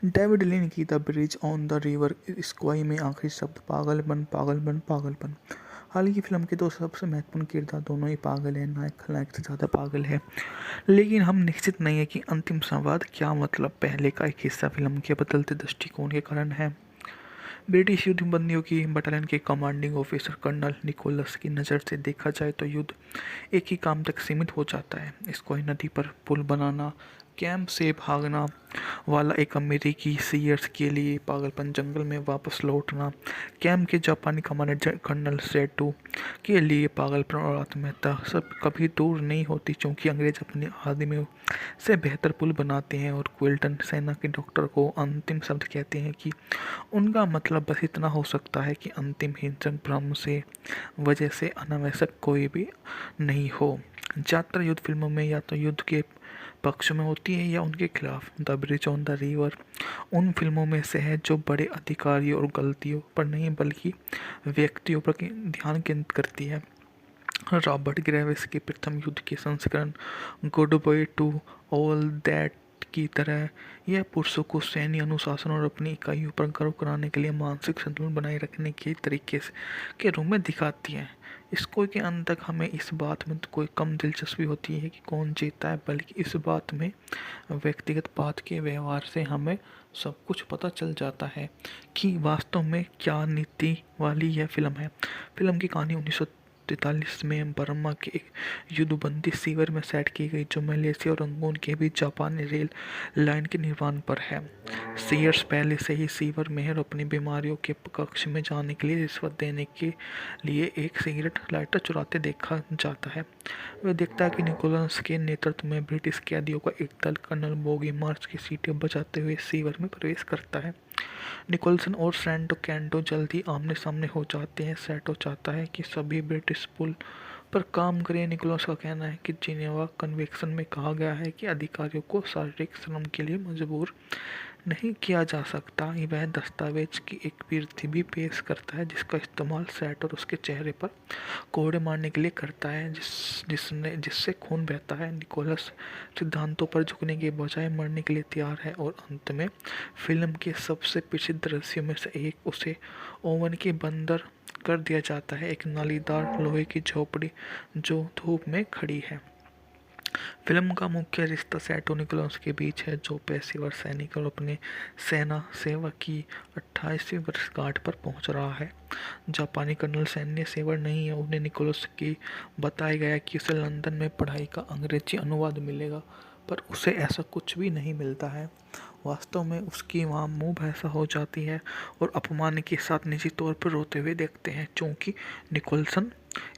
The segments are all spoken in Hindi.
डेविड लिन की the bridge on the river Kwai में आखिरी शब्द पागलपन पागलपन पागलपन। हाल की फिल्म के दो सबसे महत्वपूर्ण किरदार दोनों ही पागल हैं, नायक खलनायक से ज़्यादा पागल है। लेकिन हम निश्चित नहीं है कि अंतिम संवाद क्या मतलब पहले का एक हिस्सा फिल्म के बदलते दृष्टिकोण के कारण है। ब्रिटिश युद्ध बंदियों की बटालियन के कमांडिंग ऑफिसर कर्नल निकोलस की नज़र से देखा जाए तो युद्ध एक ही काम तक सीमित हो जाता है, स्क्वाई नदी पर पुल बनाना, कैंप से भागना वाला एक अमेरिकी सीयर्स के लिए पागलपन, जंगल में वापस लौटना, कैंप के जापानी कमांडर कर्नल सेटो के लिए पागलपन और आत्महत्या सब कभी दूर नहीं होती, क्योंकि अंग्रेज अपने आदमियों से बेहतर पुल बनाते हैं। और क्विल्टन सेना के डॉक्टर को अंतिम शब्द कहते हैं कि उनका मतलब बस इतना हो सकता है कि अंतिम हिंसक भ्रम से वजह से अनावश्यक कोई भी नहीं हो। ज़्यादातर युद्ध फिल्मों में या तो युद्ध के पक्ष में होती है या उनके खिलाफ। The bridge on the river उन फिल्मों में से है जो बड़े अधिकारियों और गलतियों पर नहीं बल्कि व्यक्तियों पर ध्यान केंद्रित करती है। रॉबर्ट ग्रेविस के प्रथम युद्ध के संस्करण good by two all that की तरह यह पुरुषों को सैन्य अनुशासन और अपनी इकाइयों पर गर्व कराने के लिए मानसिक संतुलन बनाए रखने के तरीके के रूप में दिखाती है। इसको के अंत तक हमें इस बात में कोई कम दिलचस्पी होती है कि कौन जीता है, बल्कि इस बात में व्यक्तिगत बात के व्यवहार से हमें सब कुछ पता चल जाता है कि वास्तव में क्या नीति वाली यह फिल्म है। फिल्म की कहानी 1943 में बर्मा के एक युद्धबंदी शिविर में सेट की गई, जो मलेशिया और रंगून के बीच जापानी रेल लाइन के निर्माण पर है। सीयर्स पहले से ही शिविर में है और अपनी बीमारियों के कक्ष में जाने के लिए रिश्वत देने के लिए एक सिगरेट लाइटर चुराते देखा जाता है। वह देखता है कि निकोलस के नेतृत्व में ब्रिटिश कैदियों का एक दल कर्नल बोगी मार्च की सीटें बजाते हुए शिविर में प्रवेश करता है। निकोलसन और सैंटो कैंटो जल्दी आमने सामने हो जाते हैं। सैंटो चाहता है कि सभी ब्रिटिश पुल पर काम करें। निकोलस का कहना है कि जिनेवा कन्वेंशन में कहा गया है कि अधिकारियों को शारीरिक श्रम के लिए मजबूर नहीं किया जा सकता। वह दस्तावेज की एक प्रति भी पेश करता है जिसका इस्तेमाल सैट और उसके चेहरे पर कोड़े मारने के लिए करता है जिससे खून बहता है। निकोलस सिद्धांतों पर झुकने के बजाय मरने के लिए तैयार है और अंत में फिल्म के सबसे प्रसिद्ध दृश्यों में से एक, उसे ओवन के बंदर कर दिया जाता है, एक नालीदार लोहे की झोपड़ी जो धूप में खड़ी है। फिल्म का मुख्य रिश्ता सैटो निकोलस के बीच है, जो पेशेवर सैनिक और अपने सेना सेवा की 28वीं वर्षगांठ पर पहुंच रहा है। जापानी कर्नल सैन्य सेवा नहीं है। उन्हें निकोलस की बताया गया कि उसे लंदन में पढ़ाई का अंग्रेजी अनुवाद मिलेगा, पर उसे ऐसा कुछ भी नहीं मिलता है। वास्तव में उसकी वहाँ मुँह भैंसा हो जाती है और अपमान के साथ निजी तौर पर रोते हुए देखते हैं, क्योंकि निकोलसन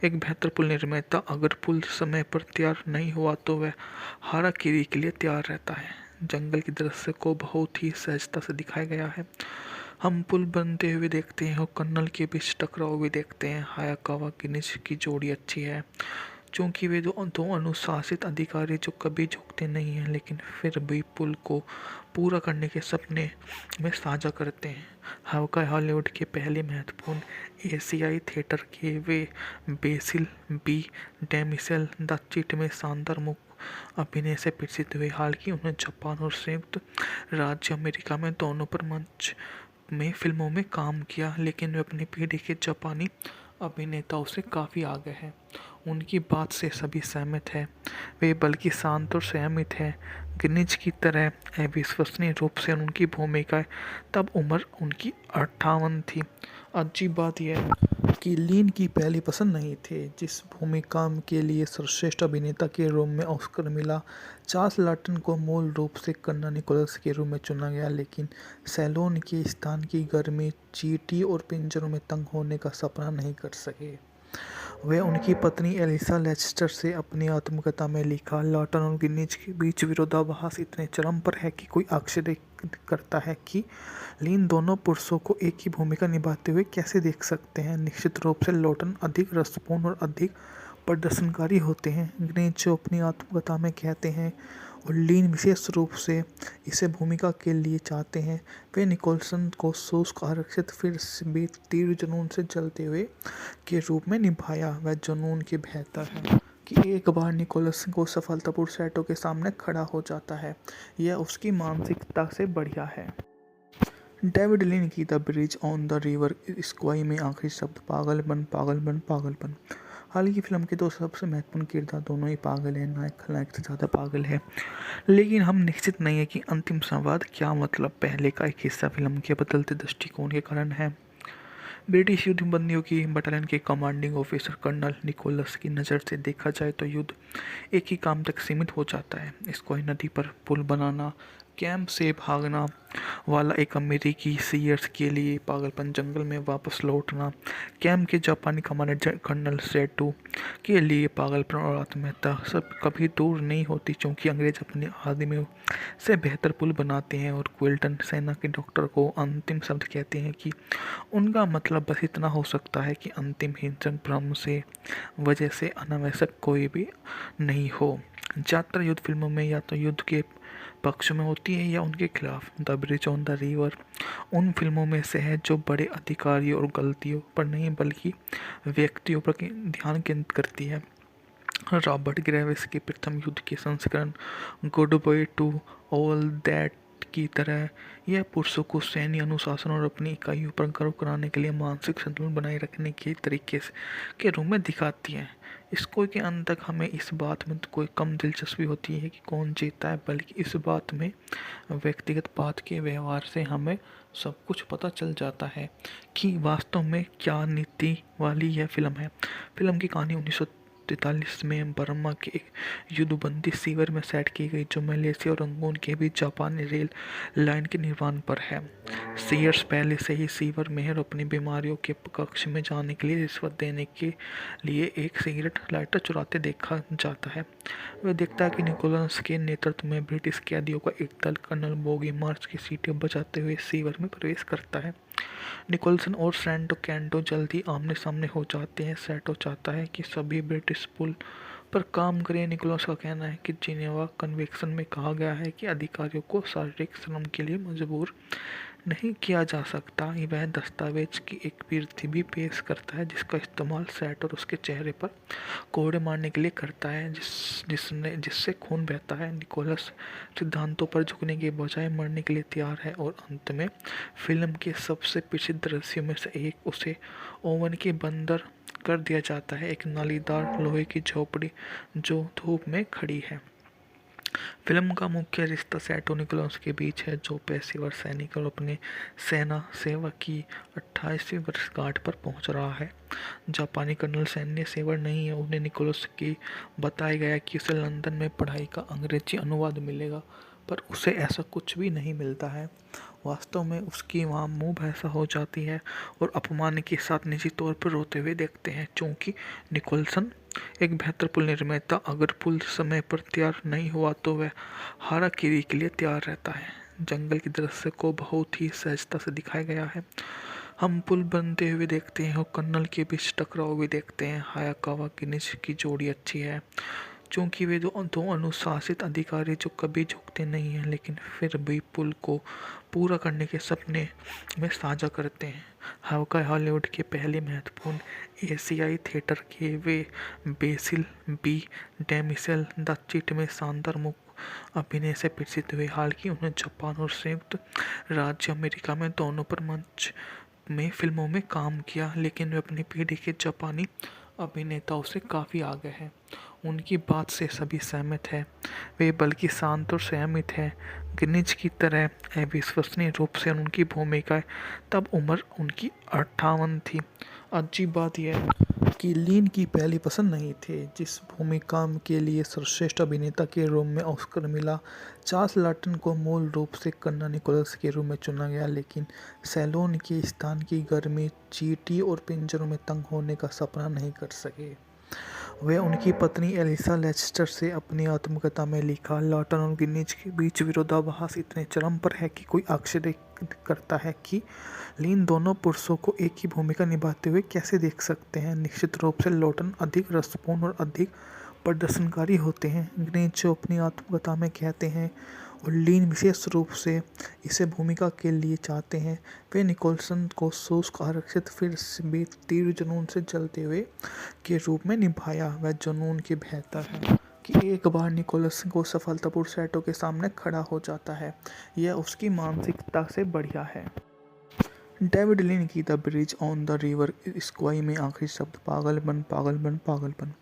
एक बेहतर पुल निर्माता अगर पुल समय पर तैयार नहीं हुआ तो वह हाराकिरी के लिए तैयार रहता है। जंगल के दृश्य को बहुत ही सहजता से दिखाया गया है। हम पुल बनते हुए देखते हैं और कर्नल के बीच टकराव भी देखते हैं। हायाकावा किनिच की जोड़ी अच्छी है, क्योंकि वे दो अनुशासित अधिकारी जो कभी झुकते नहीं हैं लेकिन फिर भी पुल को पूरा करने के सपने में साझा करते हैं। हवाई हॉलीवुड के पहले महत्वपूर्ण एशियाई थिएटर के वे बेसिल बी डेमिसेल द चिट में शानदार मुख्य अभिनय से प्रसिद्ध हुए। हालांकि उन्हें जापान और संयुक्त राज्य अमेरिका में दोनों पर मंच में फिल्मों में काम किया, लेकिन वे अपनी पीढ़ी के जापानी अभिनेताओं से काफ़ी आगे हैं। उनकी बात से सभी सहमत हैं। वे बल्कि शांत और संयमित हैं। गिनिज की तरह अविश्वसनीय रूप से उनकी भूमिका तब उम्र उनकी 58 थी। अजीब बात यह है कि लीन की पहली पसंद नहीं थे, जिस भूमिका के लिए सर्वश्रेष्ठ अभिनेता के रूप में ऑस्कर मिला। चार्ल्स लॉटन को मूल रूप से कर्नल निकोलस के रूप में चुना गया, लेकिन सैलोन के स्थान की गर्मी, चींटी और पिंजरों में तंग होने का सपना नहीं कर सके। वे उनकी पत्नी एलिसा लेस्टर से अपनी आत्मकथा में लिखा, लॉटन और गिनिज के बीच विरोधाभास इतने चरम पर है कि कोई आश्चर्य करता है कि लीन दोनों पुरुषों को एक ही भूमिका निभाते हुए कैसे देख सकते हैं। निश्चित रूप से लॉटन अधिक रसपूर्ण और अधिक प्रदर्शनकारी होते हैं, गिनिज जो अपनी आत्मकथा में कहते हैं, और लीन विशेष रूप से इसे भूमिका के लिए चाहते हैं। वे निकोलसन को शुष्क आरक्षित फिर भी तीव्र जुनून से जलते हुए के रूप में निभाया। वह जुनून के बेहतर है कि एक बार निकोलसन को सफलतापूर्वक सैटो के सामने खड़ा हो जाता है, यह उसकी मानसिकता से बढ़िया है। डेविड लिन की the bridge on the river Kwai में आखिरी शब्द पागलपन पागलपन पागलपन। हाल की फिल्म के दो सबसे महत्वपूर्ण किरदार दोनों ही पागल हैं, नायक खलनायक से ज़्यादा पागल है। लेकिन हम निश्चित नहीं है कि अंतिम संवाद क्या मतलब पहले का एक हिस्सा फिल्म के बदलते दृष्टिकोण के कारण है। ब्रिटिश युद्ध बंदियों की बटालियन के कमांडिंग ऑफिसर कर्नल निकोलस की नज़र से देखा जाए तो युद्ध एक ही काम तक सीमित हो जाता है। स्क्वाई नदी पर पुल बनाना, कैंप से भागना वाला एक अमेरिकी सीयर्स के लिए पागलपन, जंगल में वापस लौटना कैंप के जापानी कमांडर कर्नल सेटो के लिए पागलपन और आत्महत्या सब कभी दूर नहीं होती, क्योंकि अंग्रेज अपने आदमियों से बेहतर पुल बनाते हैं। और क्विल्टन सेना के डॉक्टर को अंतिम शब्द कहते हैं कि उनका मतलब बस इतना हो सकता है कि अंतिम हिंसक भ्रम से वजह से अनावश्यक कोई भी नहीं हो। ज़्यादातर युद्ध फिल्मों में या तो युद्ध के पक्ष में होती है या उनके खिलाफ। The bridge on the river उन फिल्मों में से है जो बड़े अधिकारियों और गलतियों पर नहीं बल्कि व्यक्तियों पर ध्यान केंद्रित करती है। रॉबर्ट ग्रेविस के प्रथम युद्ध के संस्करण good by two all that की तरह यह पुरुषों को सैन्य अनुशासन और अपनी इकाइयों पर गर्व कराने के लिए मानसिक संतुलन बनाए रखने के तरीके के रूप में दिखाती है। इसको के अंत तक हमें इस बात में कोई कम दिलचस्पी होती है कि कौन जीता है, बल्कि इस बात में व्यक्तिगत बात के व्यवहार से हमें सब कुछ पता चल जाता है कि वास्तव में क्या नीति वाली यह फिल्म है। फिल्म की कहानी 1943 में बर्मा के एक युद्धबंदी शिविर में सेट की गई, जो मलेशिया और रंगून के बीच जापानी रेल लाइन के निर्माण पर है। सीयर्स पहले से ही शिविर में और अपनी बीमारियों के कक्ष में जाने के लिए रिश्वत देने के लिए एक सिगरेट लाइटर चुराते देखा जाता है। वह देखता है कि निकोलस के नेतृत्व में ब्रिटिश कैदियों का एक दल कर्नल बोगी मार्च की सीटें बजाते हुए शिविर में प्रवेश करता है। निकोलसन और सैंटो कैंटो जल्दी आमने सामने हो जाते हैं। सैटो चाहता है कि सभी ब्रिटिश पुल पर काम करें। निकोलस का कहना है कि जिनेवा कन्वेंशन में कहा गया है कि अधिकारियों को शारीरिक श्रम के लिए मजबूर नहीं किया जा सकता। वह दस्तावेज की एक प्रति भी पेश करता है जिसका इस्तेमाल सेट और उसके चेहरे पर कोड़े मारने के लिए करता है जिससे खून बहता है। निकोलस सिद्धांतों पर झुकने के बजाय मरने के लिए तैयार है और अंत में फिल्म के सबसे प्रसिद्ध दृश्यों में से एक उसे ओवन के बंदर कर दिया जाता है, एक नालीदार लोहे की झोपड़ी जो धूप में खड़ी है। फिल्म का मुख्य रिश्ता सैटो निकोलस के बीच है, जो पेशेवर सैनिक और अपने सेना सेवा की 28वीं वर्षगांठ पर पहुंच रहा है। जापानी कर्नल सैन्य सेवर नहीं है। उन्हें निकोलस की बताया गया कि उसे लंदन में पढ़ाई का अंग्रेजी अनुवाद मिलेगा, पर उसे ऐसा कुछ भी नहीं मिलता है। वास्तव में उसकी वहाँ मुँह भैंसा हो जाती है और अपमान के साथ निजी तौर पर रोते हुए देखते हैं, क्योंकि निकोलसन एक बेहतर पुल निर्माता अगर पुल समय पर तैयार नहीं हुआ तो वह हाराकिरी के लिए तैयार रहता है। जंगल के दृश्य को बहुत ही सहजता से दिखाया गया है। हम पुल बनते हुए देखते हैं और कर्नल के बीच टकराव भी देखते हैं। हायाकावा गिनिच की जोड़ी अच्छी है, क्योंकि वे दो अनुशासित अधिकारी जो कभी झुकते नहीं हैं लेकिन फिर भी पुल को पूरा करने के सपने में साझा करते हैं। हावका हॉलीवुड के पहले महत्वपूर्ण एशियाई थिएटर के वे बेसिल बी डेमिसेल द चिट में शानदार मुख्य अभिनय से प्रसिद्ध हुए। हालांकि उन्हें जापान और संयुक्त राज्य अमेरिका में दोनों पर मंच में फिल्मों में काम किया, लेकिन वे अपनी पीढ़ी के जापानी अभिनेताओं से काफ़ी आगे हैं। उनकी बात से सभी सहमत हैं। वे बल्कि शांत और संयमित हैं। गिनिच की तरह अविश्वसनीय रूप से उनकी भूमिकाएं तब उम्र उनकी 58 थी। अजीब बात यह है कि लीन की पहली पसंद नहीं थे, जिस भूमिका के लिए सर्वश्रेष्ठ अभिनेता के रूप में ऑस्कर मिला। चार्ल्स लॉटन को मूल रूप से कर्नल निकोलस के रूप में चुना गया, लेकिन सैलोन के स्थान की गर्मी, चींटी और पिंजरों में तंग होने का सपना नहीं कर सके। वे उनकी पत्नी एलिसा लेस्टर से अपनी आत्मकथा में लिखा, लॉटन और गिनिच के बीच विरोधाभास इतने चरम पर है कि कोई आश्चर्य करता है कि लीन दोनों पुरुषों को एक ही भूमिका निभाते हुए कैसे देख सकते हैं। निश्चित रूप से लॉटन अधिक रसपूर्ण और अधिक प्रदर्शनकारी होते हैं, गिनिच जो अपनी आत्मकथा में कहते हैं, और लीन विशेष रूप से इसे भूमिका के लिए चाहते हैं। वे निकोलसन को शुष्क आरक्षित फिर भी तीव्र जुनून से जलते हुए के रूप में निभाया। वह जुनून के बेहतर है कि एक बार निकोलस को सफलतापूर्वक सैटो के सामने खड़ा हो जाता है, यह उसकी मानसिकता से बढ़िया है। डेविड लिन की the bridge on the river Kwai में आखिरी शब्द पागलपन पागलपन पागलपन।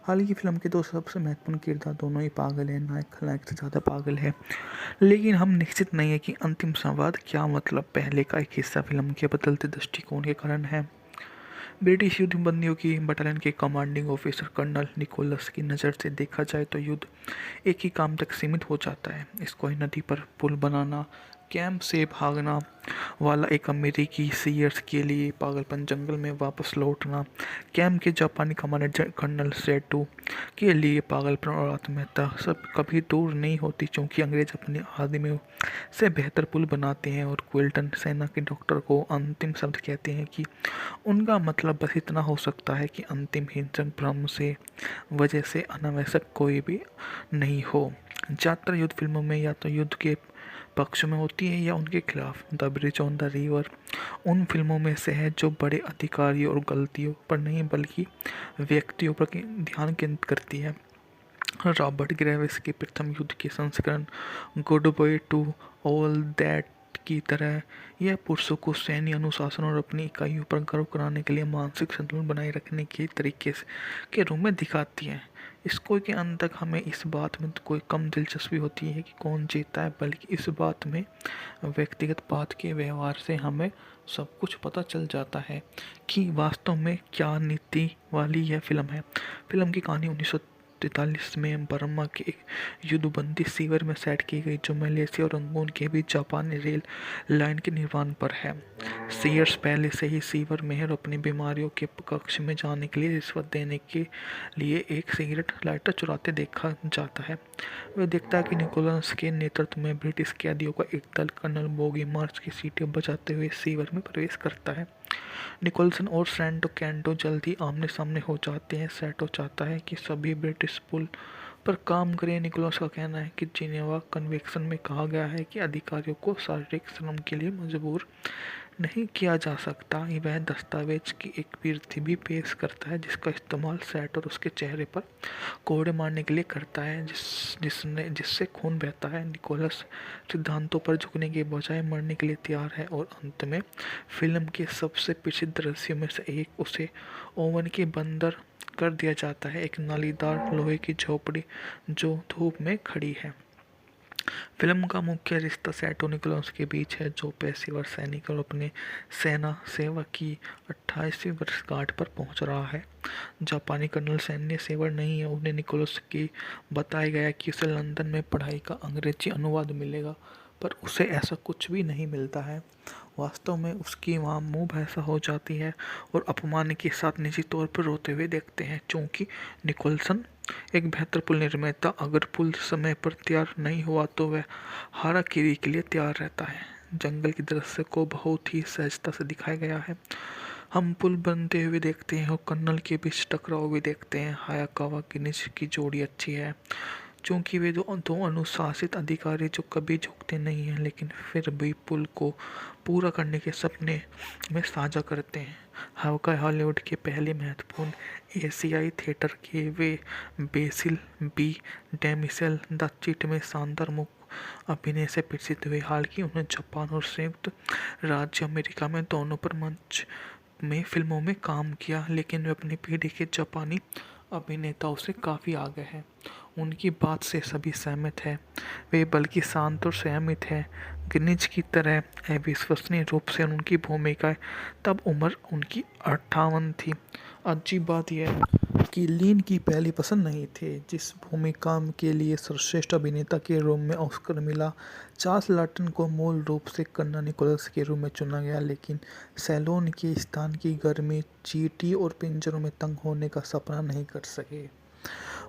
हाल ही की फिल्म के दो सबसे महत्वपूर्ण किरदार दोनों ही पागल हैं, नायक खलनायक से ज़्यादा पागल है। लेकिन हम निश्चित नहीं है कि अंतिम संवाद क्या मतलब पहले का एक हिस्सा फिल्म के बदलते दृष्टिकोण के कारण है। ब्रिटिश युद्ध बंदियों की बटालियन के कमांडिंग ऑफिसर कर्नल निकोलस की नज़र से देखा जाए तो युद्ध एक ही काम तक सीमित हो जाता है। इसको नदी पर पुल बनाना, कैंप से भागना वाला एक अमेरिकी सीयर्स के लिए पागलपन, जंगल में वापस लौटना कैंप के जापानी कमांडर कर्नल सेटो के लिए पागलपन और आत्महत्या सब कभी दूर नहीं होती, क्योंकि अंग्रेज अपने आदमियों से बेहतर पुल बनाते हैं। और क्विल्टन सेना के डॉक्टर को अंतिम शब्द कहते हैं कि उनका मतलब बस इतना हो सकता है कि अंतिम हिंसक भ्रम से वजह से अनावश्यक कोई भी नहीं हो। ज़्यादातर युद्ध फिल्मों में या तो युद्ध के पक्ष में होती है या उनके खिलाफ। The bridge on the river उन फिल्मों में से है जो बड़े अधिकारियों और गलतियों पर नहीं बल्कि व्यक्तियों पर ध्यान केंद्रित करती है। रॉबर्ट ग्रेविस के प्रथम युद्ध के संस्करण good by two all that की तरह यह पुरुषों को सैन्य अनुशासन और अपनी इकाइयों पर गर्व कराने के लिए मानसिक संतुलन बनाए रखने के तरीके के रूप में दिखाती है। इसको के अंत तक हमें इस बात में कोई कम दिलचस्पी होती है कि कौन जीता है, बल्कि इस बात में व्यक्तिगत बात के व्यवहार से हमें सब कुछ पता चल जाता है कि वास्तव में क्या नीति वाली यह फिल्म है। फिल्म की कहानी 1943 में बर्मा के एक युद्धबंदी शिविर में सेट की गई, जो मलेशिया और रंगून के बीच जापानी रेल लाइन के निर्माण पर है। सीयर्स पहले से ही शिविर में और अपनी बीमारियों के कक्ष में जाने के लिए रिश्वत देने के लिए एक सिगरेट लाइटर चुराते देखा जाता है। वह देखता है कि निकोलस के नेतृत्व में ब्रिटिश कैदियों का एक दल कर्नल बोगी मार्च की सीटें बजाते हुए शिविर में प्रवेश करता है। निकोलसन और सैंटो कैंटो जल्दी आमने सामने हो जाते हैं। सैटो चाहता है कि सभी ब्रिटिश पुल पर काम करें। निकोलस का कहना है कि जिनेवा कन्वेंशन में कहा गया है कि अधिकारियों को शारीरिक श्रम के लिए मजबूर नहीं किया जा सकता। वह दस्तावेज की एक प्रति भी पेश करता है जिसका इस्तेमाल सैट और उसके चेहरे पर कोड़े मारने के लिए करता है जिससे खून बहता है। निकोलस सिद्धांतों पर झुकने के बजाय मरने के लिए तैयार है और अंत में फिल्म के सबसे प्रसिद्ध दृश्यों में से एक उसे ओवन के बंदर कर दिया जाता है, एक नालीदार लोहे की झोपड़ी जो धूप में खड़ी है। फिल्म का मुख्य रिश्ता सैटो निकोलस के बीच है, जो पेशेवर सैनिक और अपने सेना सेवा की 28वीं वर्षगांठ पर पहुंच रहा है। जापानी कर्नल सैन्य सेवा नहीं है। उन्हें निकोलस की बताया गया कि उसे लंदन में पढ़ाई का अंग्रेजी अनुवाद मिलेगा, पर उसे ऐसा कुछ भी नहीं मिलता है। वास्तव में उसकी वहाँ मुँह भैंसा हो जाती है और अपमान के साथ निजी तौर पर रोते हुए देखते हैं। चूँकि निकोलसन एक बेहतर पुल निर्माता, अगर पुल समय पर तैयार नहीं हुआ तो वह हाराकिरी के लिए तैयार रहता है। जंगल के दृश्य को बहुत ही सहजता से दिखाया गया है। हम पुल बनते हुए देखते हैं और कर्नल के बीच टकराव भी देखते हैं। हायाकावा किनिच की जोड़ी अच्छी है, चूँकि वे दो अनुशासित अधिकारी जो कभी झुकते नहीं हैं लेकिन फिर भी पुल को पूरा करने के सपने में साझा करते हैं। हॉलीवुड के पहले महत्वपूर्ण एशियाई थिएटर के वे बेसिल बी डेमिसेल द चिट में शानदार मुख्य अभिनय से प्रसिद्ध हुए। हालांकि उन्हें जापान और संयुक्त राज्य अमेरिका में दोनों पर मंच में फिल्मों में काम किया, लेकिन वे अपनी पीढ़ी के जापानी अभिनेताओं से काफ़ी आगे हैं। उनकी बात से सभी सहमत हैं। वे बल्कि शांत और संयमित हैं। गिनिज की तरह अविश्वसनीय रूप से उनकी भूमिकाएं तब उम्र उनकी 58 थी। अजीब बात यह है कि लिन की पहली पसंद नहीं थे, जिस भूमिका के लिए सर्वश्रेष्ठ अभिनेता के रूप में ऑस्कर मिला। चार्ल्स लॉटन को मूल रूप से कर्नल निकोलस के रूप में चुना गया, लेकिन सैलोन के स्थान की गर्मी, चींटी और पिंजरों में तंग होने का सपना नहीं कर सके।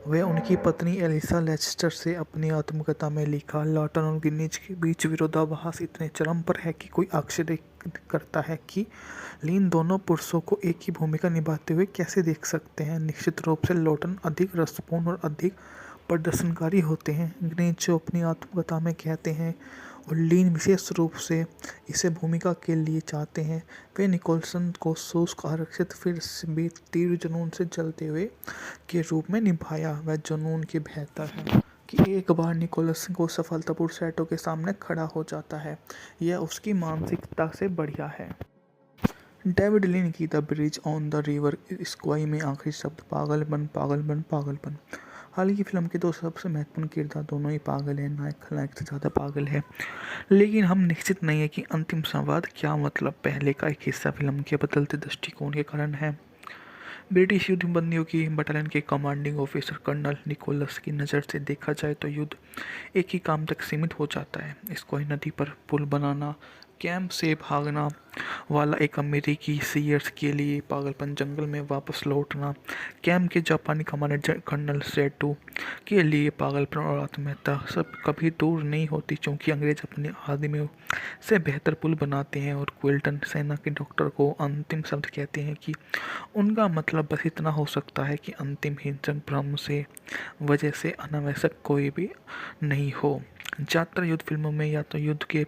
वे उनकी पत्नी एलिसा लेस्टर से अपनी आत्मकथा में लिखा, लॉटन और गिनिज के बीच विरोधाभास इतने चरम पर है कि कोई आश्चर्य करता है कि लिन दोनों पुरुषों को एक ही भूमिका निभाते हुए कैसे देख सकते हैं। निश्चित रूप से लॉटन अधिक रसपूर्ण और अधिक प्रदर्शनकारी होते हैं, गिनिज जो अपनी आत्मकथा में कहते हैं, और लिन विशेष रूप से इसे भूमिका के लिए चाहते हैं। वे निकोलसन को शुष्क आरक्षित फिर भी तीव्र जुनून से जलते हुए के रूप में निभाया। वह जुनून की बेहतर है कि एक बार निकोलसन को सफलतापूर्वक सैटो के सामने खड़ा हो जाता है, यह उसकी मानसिकता से बढ़िया है। डेविड लिन की the bridge on the river Kwai में आखिरी शब्द पागलपन पागलपन पागलपन। हाल की फिल्म के दो सबसे महत्वपूर्ण किरदार दोनों ही पागल हैं, नायक खलनायक से ज़्यादा पागल है। लेकिन हम निश्चित नहीं है कि अंतिम संवाद क्या मतलब पहले का एक हिस्सा फिल्म के बदलते दृष्टिकोण के कारण है। ब्रिटिश युद्ध बंदियों की बटालियन के कमांडिंग ऑफिसर कर्नल निकोलस की नज़र से देखा जाए तो युद्ध एक ही काम तक सीमित हो जाता है। स्क्वाई नदी पर पुल बनाना, कैंप से भागना वाला एक अमेरिकी सीयर्स के लिए पागलपन, जंगल में वापस लौटना कैंप के जापानी कमांडर कर्नल सेटो के लिए पागलपन और आत्महत्या सब कभी दूर नहीं होती, क्योंकि अंग्रेज अपने आदमियों से बेहतर पुल बनाते हैं। और क्विल्टन सेना के डॉक्टर को अंतिम शब्द कहते हैं कि उनका मतलब बस इतना हो सकता है कि अंतिम हिंसक भ्रम से वजह से अनावश्यक कोई भी नहीं हो। ज़्यादातर युद्ध फिल्मों में या तो युद्ध के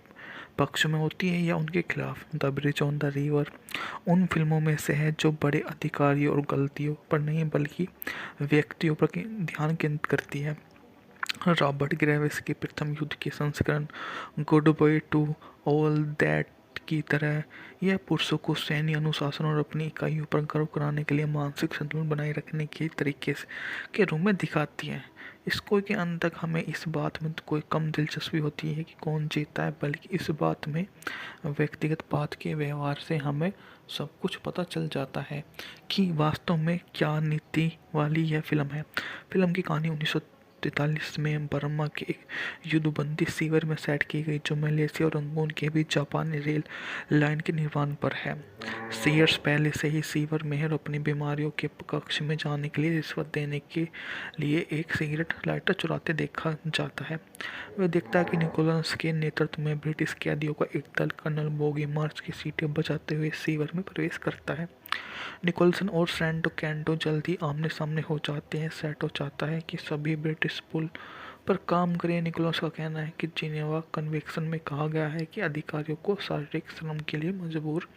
पक्ष में होती है या उनके खिलाफ। The bridge on the river उन फिल्मों में से है जो बड़े अधिकारियों और गलतियों पर नहीं बल्कि व्यक्तियों पर ध्यान केंद्रित करती है। रॉबर्ट ग्रेविस के प्रथम युद्ध के संस्करण good by two all that की तरह यह पुरुषों को सैन्य अनुशासन और अपनी इकाइयों पर गर्व कराने के लिए मानसिक संतुलन बनाए रखने के तरीके के रूप में दिखाती है। इसको के अंत तक हमें इस बात में कोई कम दिलचस्पी होती है कि कौन जीता है, बल्कि इस बात में व्यक्तिगत बात के व्यवहार से हमें सब कुछ पता चल जाता है कि वास्तव में क्या नीति वाली यह फिल्म है। फिल्म की कहानी 1943 में बर्मा के एक युद्धबंदी शिविर में सेट की गई, जो मलेशिया और रंगून के बीच जापानी रेल लाइन के निर्माण पर है। सीयर्स पहले से ही शिविर में है और अपनी बीमारियों के कक्ष में जाने के लिए रिश्वत देने के लिए एक सिगरेट लाइटर चुराते देखा जाता है। वह देखता है कि निकोलस के नेतृत्व में ब्रिटिश कैदियों का एक दल कर्नल बोगी मार्च की सीटें बजाते हुए शिविर में प्रवेश करता है। निकोलसन और सैंटो कैंटो जल्दी आमने सामने हो जाते हैं। सैटो चाहता है कि सभी ब्रिटिश पुल पर काम करें। निकोलस का कहना है कि जिनेवा कन्वेंशन में कहा गया है कि अधिकारियों को शारीरिक श्रम के लिए मजबूर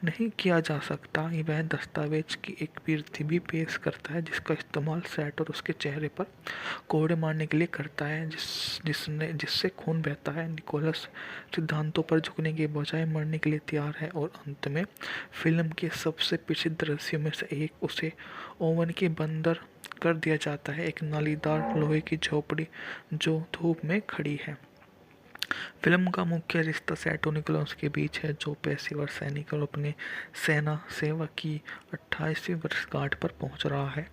नहीं किया जा सकता। वह दस्तावेज की एक प्रति भी पेश करता है जिसका इस्तेमाल सैटो और उसके चेहरे पर कोड़े मारने के लिए करता है जिससे खून बहता है। निकोलस सिद्धांतों पर झुकने के बजाय मरने के लिए तैयार है और अंत में फिल्म के सबसे प्रसिद्ध दृश्यों में से एक उसे ओवन के बंदर कर दिया जाता है, एक नालीदार लोहे की झोपड़ी जो धूप में खड़ी है। फिल्म का मुख्य रिश्ता सैटो निकोलस के बीच है, जो पेशेवर सैनिक और अपने सेना सेवा की 28वीं वर्षगांठ पर पहुंच रहा है।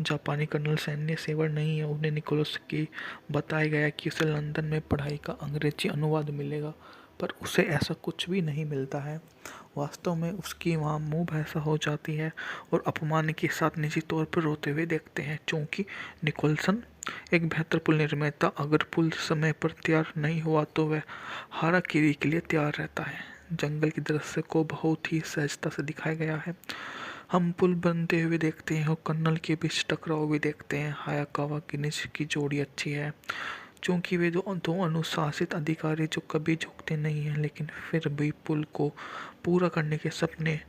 जापानी कर्नल सैन्य सेवा नहीं है। उन्हें निकोलस की बताया गया कि उसे लंदन में पढ़ाई का अंग्रेजी अनुवाद मिलेगा, पर उसे ऐसा कुछ भी नहीं मिलता है। वास्तव में उसकी वहाँ मुँह भैंसा हो जाती है और अपमान के साथ निजी तौर पर रोते हुए देखते हैं, क्योंकि निकोलसन एक बेहतर पुल निर्माता अगर पुल समय पर तैयार नहीं हुआ तो वह हाराकिरी के लिए तैयार रहता है। जंगल के दृश्य को बहुत ही सहजता से दिखाया गया है। हम पुल बनते हुए देखते हैं और कर्नल के बीच टकराव भी देखते हैं। हायाकावा किनिच की जोड़ी अच्छी है, क्योंकि वे दो अनुशासित अधिकारी जो कभी झुकते नहीं हैं लेकिन फिर भी पुल को पूरा करने के सपने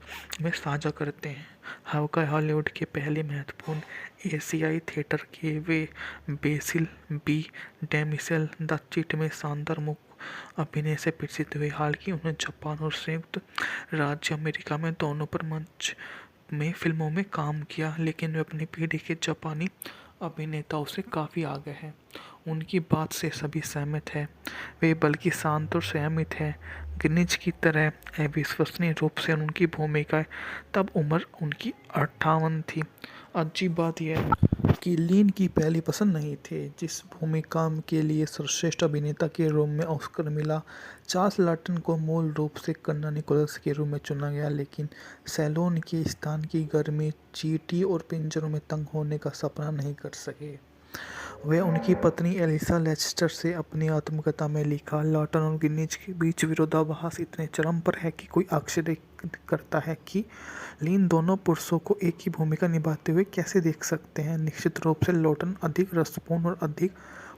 में साझा करते हैं। हवाई हॉलीवुड के पहले महत्वपूर्ण एशियाई थिएटर के वे बेसिल बी डेमिसेल द चिट में शानदार मुख्य अभिनय से प्रसिद्ध हुए। हालांकि उन्हें जापान और संयुक्त राज्य अमेरिका में दोनों पर मंच में फिल्मों में काम किया, लेकिन वे अपनी पीढ़ी के जापानी अभिनेताओं से काफ़ी आगे हैं। उनकी बात से सभी सहमत हैं। वे बल्कि शांत और संयमित हैं। गिनिज की तरह अविश्वसनीय रूप से उनकी भूमिकाएं तब उम्र उनकी 58 थी। अजीब बात यह है कि लिन की पहली पसंद नहीं थे, जिस भूमिका के लिए सर्वश्रेष्ठ अभिनेता के रूप में ऑस्कर मिला। चार्ल्स लॉटन को मूल रूप से कर्नल निकोलस के रूप में चुना गया, लेकिन सैलोन के स्थान की गर्मी चींटी और पिंजरों में तंग होने का सपना नहीं कर सके। वे उनकी पत्नी एलिसा लेस्टर से अपनी आत्मकथा में लिखा, लॉटन और गिनिज के बीच विरोधाभास इतने चरम पर है कि कोई आश्चर्य करता है कि लिन दोनों पुरुषों को एक ही भूमिका निभाते हुए कैसे देख सकते हैं। निश्चित रूप से लॉटन अधिक रसपूर्ण और अधिक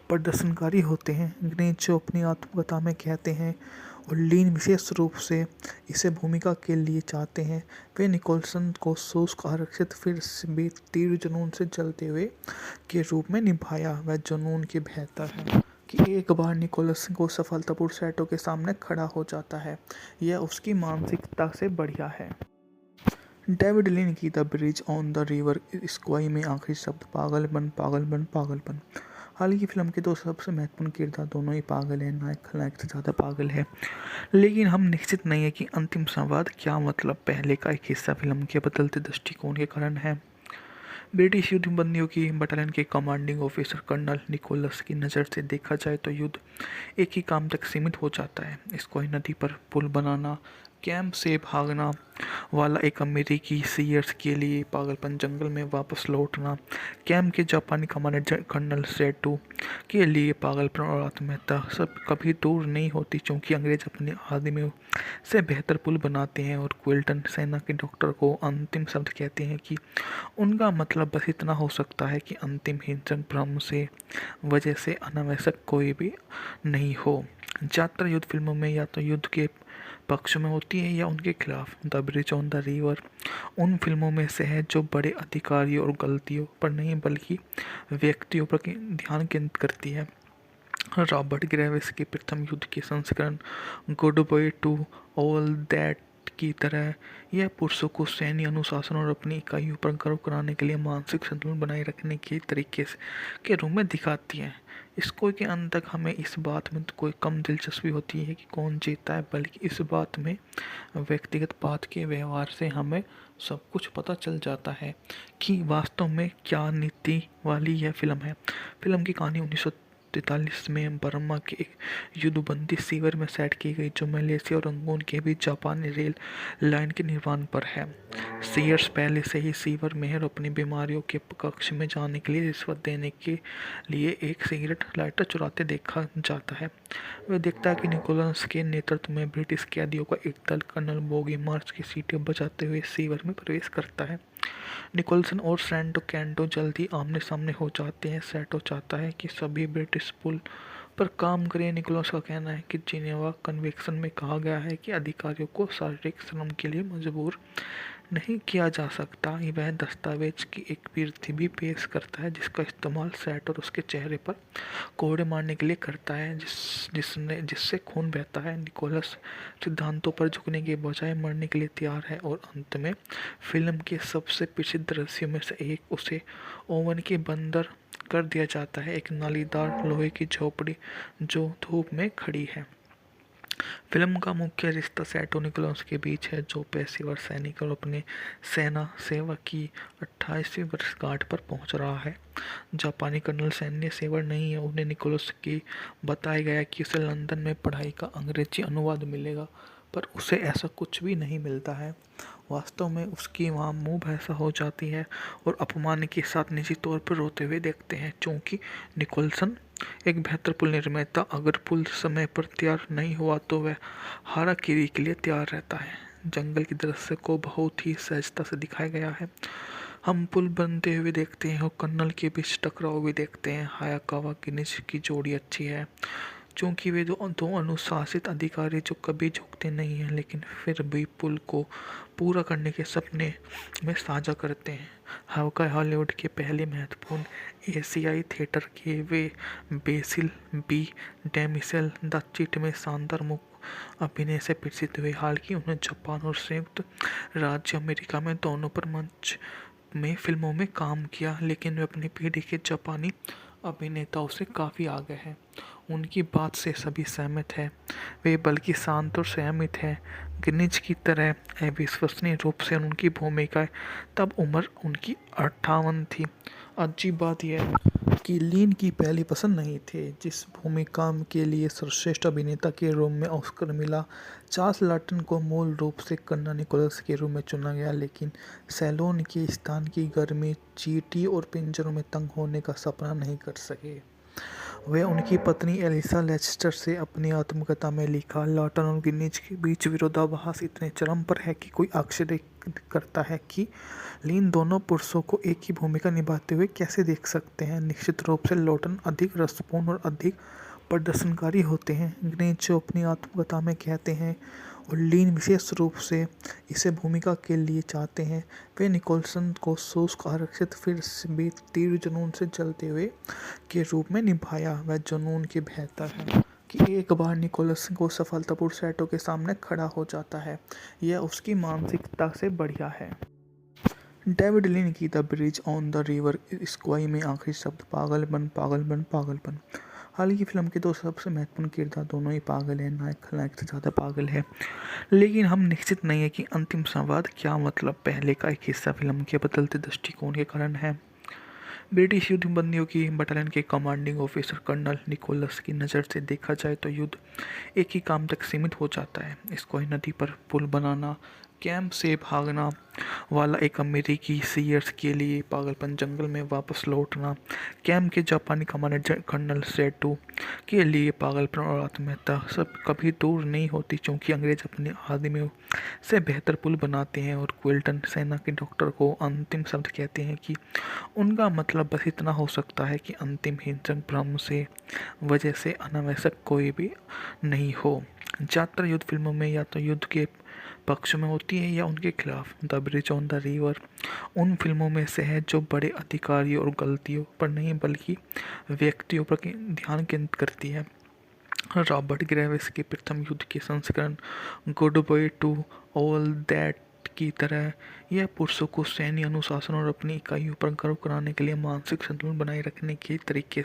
प्रदर्शनकारी होते हैं, गिनिज जो अपनी आत्मकथा में कहते हैं, और लिन विशेष रूप से इसे भूमिका के लिए चाहते हैं। वे निकोलसन को शुष्क आरक्षित फिर भी तीव्र जुनून से जलते हुए के रूप में निभाया। वह जुनून की बेहतर है कि एक बार निकोलसन को सफलतापूर्वक सैटो के सामने खड़ा हो जाता है। यह उसकी मानसिकता से बढ़िया है। डेविड लिन की the bridge on the river Kwai में आखिरी शब्द पागलपन पागलपन पागलपन। हाल की फिल्म के दो सबसे महत्वपूर्ण किरदार दोनों ही पागल हैं, नायक खलनायक से ज़्यादा पागल है। लेकिन हम निश्चित नहीं है कि अंतिम संवाद क्या, मतलब पहले का एक हिस्सा फिल्म के बदलते दृष्टिकोण के कारण है। ब्रिटिश युद्ध बंदियों की बटालियन के कमांडिंग ऑफिसर कर्नल निकोलस की नज़र से देखा जाए तो युद्ध एक ही काम तक सीमित हो जाता है, स्क्वाई नदी पर पुल बनाना। कैंप से भागना वाला एक अमेरिकी सीयर्स के लिए पागलपन, जंगल में वापस लौटना। कैंप के जापानी कमांडर कर्नल सेटू के लिए पागलपन और आत्महत्या सब कभी दूर नहीं होती, क्योंकि अंग्रेज अपने आदमियों से बेहतर पुल बनाते हैं। और क्विल्टन सेना के डॉक्टर को अंतिम शब्द कहते हैं कि उनका मतलब बस इतना हो सकता है कि अंतिम हिंसक भ्रम से वजह से अनावश्यक कोई भी नहीं हो। ज़्यादातर युद्ध फिल्मों में या तो युद्ध के पक्ष में होती है या उनके खिलाफ। The bridge on the river उन फिल्मों में से है जो बड़े अधिकारियों और गलतियों पर नहीं बल्कि व्यक्तियों पर ध्यान केंद्रित करती है। रॉबर्ट ग्रेविस के प्रथम युद्ध के संस्करण good by two all that की तरह यह पुरुषों को सैन्य अनुशासन और अपनी इकाइयों पर गर्व कराने के लिए मानसिक संतुलन बनाए रखने के तरीके के रूप में दिखाती है। इसको के अंत तक हमें इस बात में कोई कम दिलचस्पी होती है कि कौन जीता है, बल्कि इस बात में व्यक्तिगत बात के व्यवहार से हमें सब कुछ पता चल जाता है कि वास्तव में क्या नीति वाली यह फिल्म है। फिल्म की कहानी 1943 में बर्मा के एक युद्धबंदी शिविर में सेट की गई, जो मलेशिया और रंगून के बीच जापानी रेल लाइन के निर्माण पर है। सीयर्स पहले से ही शिविर में और अपनी बीमारियों के कक्ष में जाने के लिए रिश्वत देने के लिए एक सिगरेट लाइटर चुराते देखा जाता है। वह देखता है कि निकोलस के नेतृत्व में ब्रिटिश कैदियों का एक दल कर्नल बोगी मार्च की सीटें बजाते हुए शिविर में प्रवेश करता है। निकोलसन और सैंटो कैंटो जल्दी आमने सामने हो जाते हैं। सैटो चाहता है कि सभी ब्रिटिश पुल पर काम करें। निकोलस का कहना है कि जिनेवा कन्वेंशन में कहा गया है कि अधिकारियों को शारीरिक श्रम के लिए मजबूर नहीं किया जा सकता। वह दस्तावेज की एक प्रति भी पेश करता है जिसका इस्तेमाल सैटो और उसके चेहरे पर कोड़े मारने के लिए करता है जिससे खून बहता है। निकोलस सिद्धांतों पर झुकने के बजाय मरने के लिए तैयार है और अंत में फिल्म के सबसे प्रसिद्ध दृश्यों में से एक, उसे ओवन के बंदर कर दिया जाता है, एक नालीदार लोहे की झोपड़ी जो धूप में खड़ी है। फिल्म का मुख्य रिश्ता सैटो निकोलस के बीच है, जो पेशेवर सैनिक और अपने सेना सेवा की 28वीं वर्षगांठ पर पहुंच रहा है। जापानी कर्नल सैन्य सेवा नहीं है। उन्हें निकोलस की बताया गया कि उसे लंदन में पढ़ाई का अंग्रेजी अनुवाद मिलेगा, पर उसे ऐसा कुछ भी नहीं मिलता है। वास्तव में उसकी वहाँ मुंह भैंसा हो जाती है और अपमान के साथ निजी तौर पर रोते हुए देखते हैं, क्योंकि निकोलसन एक बेहतर पुल निर्माता। अगर पुल समय पर तैयार नहीं हुआ तो वह हाराकिरी के लिए तैयार रहता है। जंगल की दृश्य को बहुत ही सहजता से दिखाया गया है। हम पुल बनते हुए देखते हैं और कर्नल के बीच टकराव भी देखते हैं। हायाकावा की निज की जोड़ी अच्छी है, क्योंकि वे दो अनुशासित अधिकारी जो कभी झुकते नहीं हैं लेकिन फिर भी पुल को पूरा करने के सपने में साझा करते हैं। हॉलीवुड के पहले महत्वपूर्ण एशियाई थिएटर के वे बेसिल बी डेमिसेल द चिट में शानदार मुख्य अभिनय से प्रसिद्ध हुए। हालांकि उन्हें जापान और संयुक्त राज्य अमेरिका में दोनों पर मंच में फिल्मों में काम किया, लेकिन वे अपनी पीढ़ी के जापानी अभिनेताओं से काफ़ी आगे हैं। उनकी बात से सभी सहमत हैं। वे बल्कि शांत और संयमित हैं। गिनीज की तरह अविश्वसनीय रूप से उनकी भूमिकाएं। तब उम्र उनकी 58 थी। अजीब बात यह है कि लीन की पहली पसंद नहीं थे, जिस भूमिका के लिए सर्वश्रेष्ठ अभिनेता के रूप में ऑस्कर मिला। चार्ल्स लॉटन को मूल रूप से कर्नल निकोलस के रूप में चुना गया, लेकिन सैलोन के स्थान की गर्मी, चींटी और पिंजरों में तंग होने का सपना नहीं कर सके। वे उनकी पत्नी एलिसा लेस्टर से अपनी आत्मकथा में लिखा, लॉटन और गिनीज के बीच विरोधाभास इतने चरम पर है कि कोई आश्चर्य करता है कि लीन दोनों पुरुषों को एक ही भूमिका निभाते हुए कैसे देख सकते हैं। निश्चित रूप से लॉटन अधिक रसपूर्ण और अधिक प्रदर्शनकारी होते हैं, गिनीज जो अपनी आत्मकथा में कहते हैं, और लीन विशेष रूप से इसे भूमिका के लिए चाहते हैं। वे निकोलसन को शुष्क आरक्षित फिर भी तीव्र जुनून से जलते हुए के रूप में निभाया। वह जुनून की बेहतर है कि एक बार निकोलसन को सफलतापूर्वक सैटो के सामने खड़ा हो जाता है। यह उसकी मानसिकता से बढ़िया है। डेविड लिन की the bridge on the river Kwai में आखिरी शब्द पागलपन पागलपन पागलपन। हाल की फिल्म के दो सबसे महत्वपूर्ण किरदार दोनों ही पागल हैं, नायक खलनायक से ज़्यादा पागल है। लेकिन हम निश्चित नहीं है कि अंतिम संवाद क्या, मतलब पहले का एक हिस्सा फिल्म के बदलते दृष्टिकोण के कारण है। ब्रिटिश युद्ध बंदियों की बटालियन के कमांडिंग ऑफिसर कर्नल निकोलस की नज़र से देखा जाए तो युद्ध एक ही काम तक सीमित हो जाता है, स्क्वाई नदी पर पुल बनाना। कैंप से भागना वाला एक अमेरिकी सीयर्स के लिए पागलपन, जंगल में वापस लौटना। कैंप के जापानी कमांडर कर्नल सेटू के लिए पागलपन और आत्महत्या सब कभी दूर नहीं होती, क्योंकि अंग्रेज अपने आदमियों से बेहतर पुल बनाते हैं। और क्विल्टन सेना के डॉक्टर को अंतिम शब्द कहते हैं कि उनका मतलब बस इतना हो सकता है कि अंतिम हिंसक भ्रम से वजह से अनावश्यक कोई भी नहीं हो। ज़्यादातर युद्ध फिल्मों में या तो युद्ध के पक्ष में होती है या उनके खिलाफ। The bridge on the river उन फिल्मों में से है जो बड़े अधिकारियों और गलतियों पर नहीं बल्कि व्यक्तियों पर ध्यान केंद्रित करती है। रॉबर्ट ग्रेविस के प्रथम युद्ध के संस्करण good by two all that की तरह यह पुरुषों को सैन्य अनुशासन और अपनी इकाइयों पर गर्व कराने के लिए मानसिक संतुलन बनाए रखने के तरीके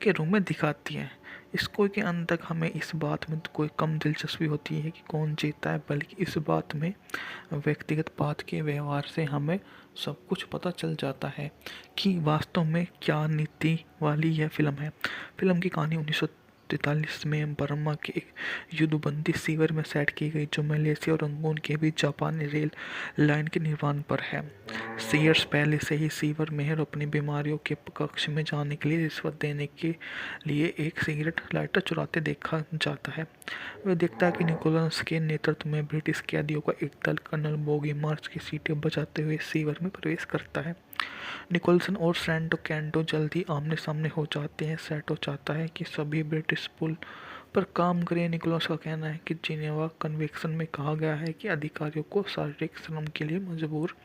के रूप में दिखाती है। इसको के अंत तक हमें इस बात में कोई कम दिलचस्पी होती है कि कौन जीता है, बल्कि इस बात में व्यक्तिगत बात के व्यवहार से हमें सब कुछ पता चल जाता है कि वास्तव में क्या नीति वाली यह फिल्म है। फिल्म की कहानी 1943 में बर्मा के एक युद्धबंदी शिविर में सेट की गई, जो मलेशिया और रंगून के बीच जापानी रेल लाइन के निर्माण पर है। सीयर्स पहले से ही शिविर में है और अपनी बीमारियों के कक्ष में जाने के लिए रिश्वत देने के लिए एक सिगरेट लाइटर चुराते देखा जाता है। वह देखता है कि निकोलस के नेतृत्व में ब्रिटिश कैदियों का एक दल कर्नल बोगी मार्च की सीटें बजाते हुए शिविर में प्रवेश करता है। निकोलसन और सैंटो कैंटो जल्द ही आमने सामने हो जाते हैं। सैंटो चाहता है कि सभी ब्रिटिश पुल पर काम करें। निकोलस का कहना है कि जिनेवा कन्वेंशन में कहा गया है कि अधिकारियों को शारीरिक श्रम के लिए मजबूर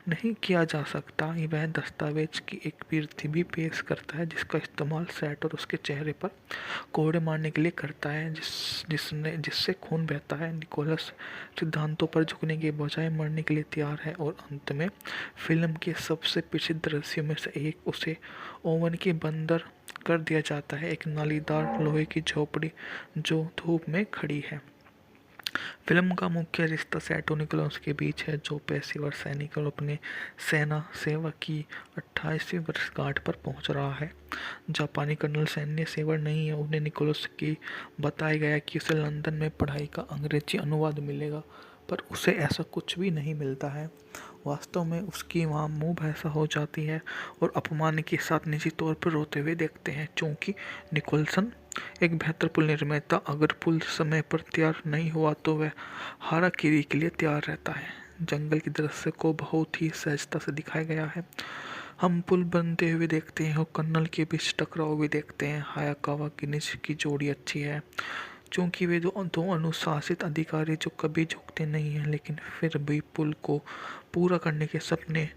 नहीं किया जा सकता। वह दस्तावेज की एक प्रति भी पेश करता है जिसका इस्तेमाल सैट और उसके चेहरे पर कोड़े मारने के लिए करता है, जिससे खून बहता है। निकोलस सिद्धांतों पर झुकने के बजाय मरने के लिए तैयार है और अंत में फिल्म के सबसे प्रसिद्ध दृश्यों में से एक, उसे ओवन के बंदर कर दिया जाता है, एक नालीदार लोहे की झोपड़ी जो धूप में खड़ी है। फिल्म का मुख्य रिश्ता सैटो निकोलस के बीच है, जो पेशेवर सैनिक और अपने सेना सेवा की 28वीं वर्षगांठ पर पहुंच रहा है। जापानी कर्नल सैन्य सेवा नहीं है। उन्हें निकोलस की बताया गया कि उसे लंदन में पढ़ाई का अंग्रेजी अनुवाद मिलेगा, पर उसे ऐसा कुछ भी नहीं मिलता है। वास्तव में उसकी वहाँ मुँह भैंसा हो जाती है और अपमान के साथ निजी तौर पर रोते हुए देखते हैं, क्योंकि निकोलसन एक बेहतर पुल निर्माता। अगर पुल समय पर तैयार नहीं हुआ तो वह हाराकिरी के लिए तैयार रहता है। जंगल की दृश्य को बहुत ही सहजता से दिखाया गया है। हम पुल बनते हुए देखते हैं और कर्नल के बीच टकराव भी देखते हैं। हायाकावा गिनिच की जोड़ी अच्छी है, क्योंकि वे दो अनुशासित अधिकारी जो कभी झुकते नहीं हैं लेकिन फिर भी पुल को पूरा करने के सपने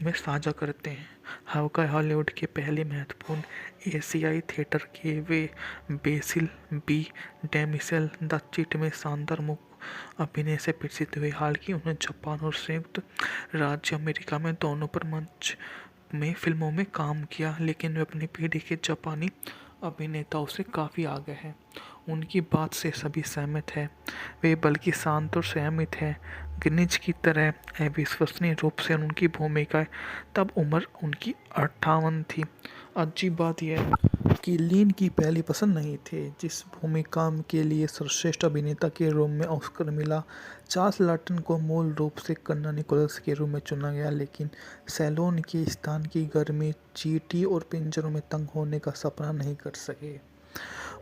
में साझा करते हैं। हवाई हॉलीवुड के पहले महत्वपूर्ण एशियाई थिएटर के वे बेसिल बी डेमिसेल द चिट में शानदार मुख्य अभिनय से प्रसिद्ध हुए। हालांकि उन्होंने जापान और संयुक्त राज्य अमेरिका में दोनों पर मंच में फिल्मों में काम किया, लेकिन वे अपनी पीढ़ी के जापानी अभिनेताओं से काफ़ी आगे हैं। उनकी बात से सभी सहमत हैं। वे बल्कि शांत और संयमित हैं। गिनिच की तरह अविश्वसनीय रूप से उनकी भूमिकाएं, तब उम्र उनकी 58 थी। अजीब बात यह है कि लिन की पहली पसंद नहीं थे, जिस भूमिका के लिए सर्वश्रेष्ठ अभिनेता के रूप में ऑस्कर मिला। चार्ल्स लॉटन को मूल रूप से कर्नल निकोलस के रूप में चुना गया, लेकिन सैलोन के स्थान की गर्मी, चींटी और पिंजरों में तंग होने का सपना नहीं कर सके।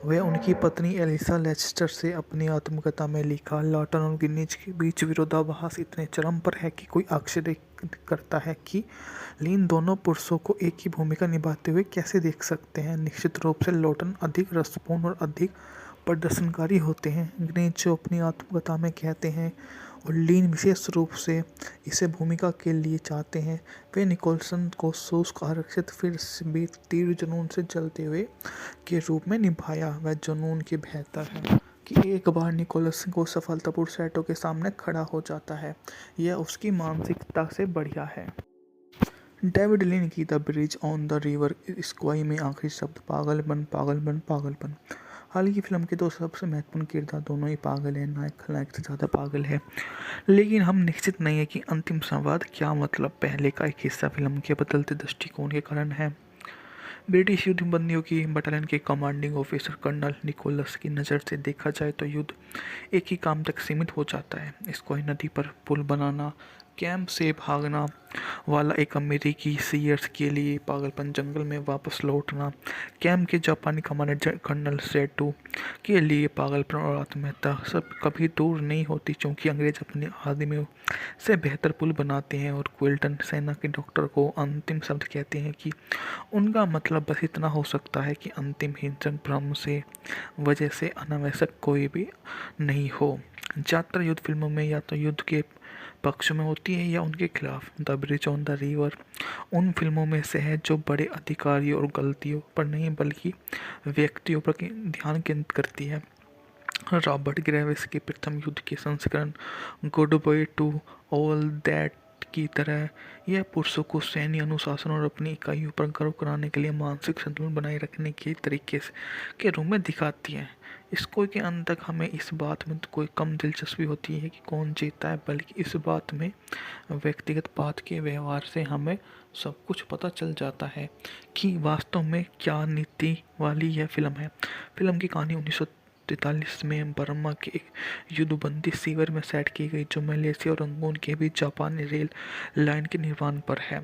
वे उनकी पत्नी एलिसा लेस्टर से अपनी आत्मकथा में लिखा, लॉटन और गिनिच के बीच विरोधाभास इतने चरम पर है कि कोई आश्चर्य करता है कि लिन दोनों पुरुषों को एक ही भूमिका निभाते हुए कैसे देख सकते हैं। निश्चित रूप से लॉटन अधिक रसपूर्ण और अधिक प्रदर्शनकारी होते हैं, गिनिच जो अपनी आत्मकथा में कहते हैं, और लिन विशेष रूप से इसे भूमिका के लिए चाहते हैं। वे निकोलसन को शुष्क आरक्षित फिर भी तीव्र जुनून से जलते हुए के रूप में निभाया। वह जुनून की बेहतर है कि एक बार निकोलसन को सफलतापूर्वक सैटो के सामने खड़ा हो जाता है। यह उसकी मानसिकता से बढ़िया है। डेविड लिन की the bridge on the river Kwai में आखिरी शब्द पागलपन पागलपन पागलपन। हाल की फिल्म के दो सबसे महत्वपूर्ण किरदार दोनों ही पागल हैं, नायक खलनायक से ज़्यादा पागल है। लेकिन हम निश्चित नहीं है कि अंतिम संवाद क्या मतलब पहले का एक हिस्सा फिल्म के बदलते दृष्टिकोण के कारण है। ब्रिटिश युद्ध बंदियों की बटालियन के कमांडिंग ऑफिसर कर्नल निकोलस की नज़र से देखा जाए तो युद्ध एक ही काम तक सीमित हो जाता है, स्क्वाई नदी पर पुल बनाना, कैंप से भागना वाला एक अमेरिकी सीयर्स के लिए पागलपन, जंगल में वापस लौटना, कैंप के जापानी कमांडर कर्नल सेटू के लिए पागलपन और आत्महत्या सब कभी दूर नहीं होती, क्योंकि अंग्रेज अपने आदमियों से बेहतर पुल बनाते हैं। और क्विल्टन सेना के डॉक्टर को अंतिम शब्द कहते हैं कि उनका मतलब बस इतना हो सकता है कि अंतिम हिंसक भ्रम से वजह से अनावश्यक कोई भी नहीं हो। ज़्यादातर युद्ध फिल्मों में या तो युद्ध के पक्ष में होती है या उनके खिलाफ। The bridge on the river उन फिल्मों में से है जो बड़े अधिकारियों और गलतियों पर नहीं बल्कि व्यक्तियों पर ध्यान केंद्रित करती है। रॉबर्ट ग्रेविस के प्रथम युद्ध के संस्करण good by two all that की तरह यह पुरुषों को सैन्य अनुशासन और अपनी इकाइयों पर गर्व कराने के लिए मानसिक संतुलन बनाए रखने के तरीके के रूप में दिखाती है। इसको के अंत तक हमें इस बात में तो कोई कम दिलचस्पी होती है कि कौन जीता है, बल्कि इस बात में व्यक्तिगत बात के व्यवहार से हमें सब कुछ पता चल जाता है कि वास्तव में क्या नीति वाली यह फिल्म है। फिल्म की कहानी 1943 में बर्मा के एक युद्धबंदी शिविर में सेट की गई, जो मलेशिया और रंगून के बीच जापानी रेल लाइन के निर्माण पर है।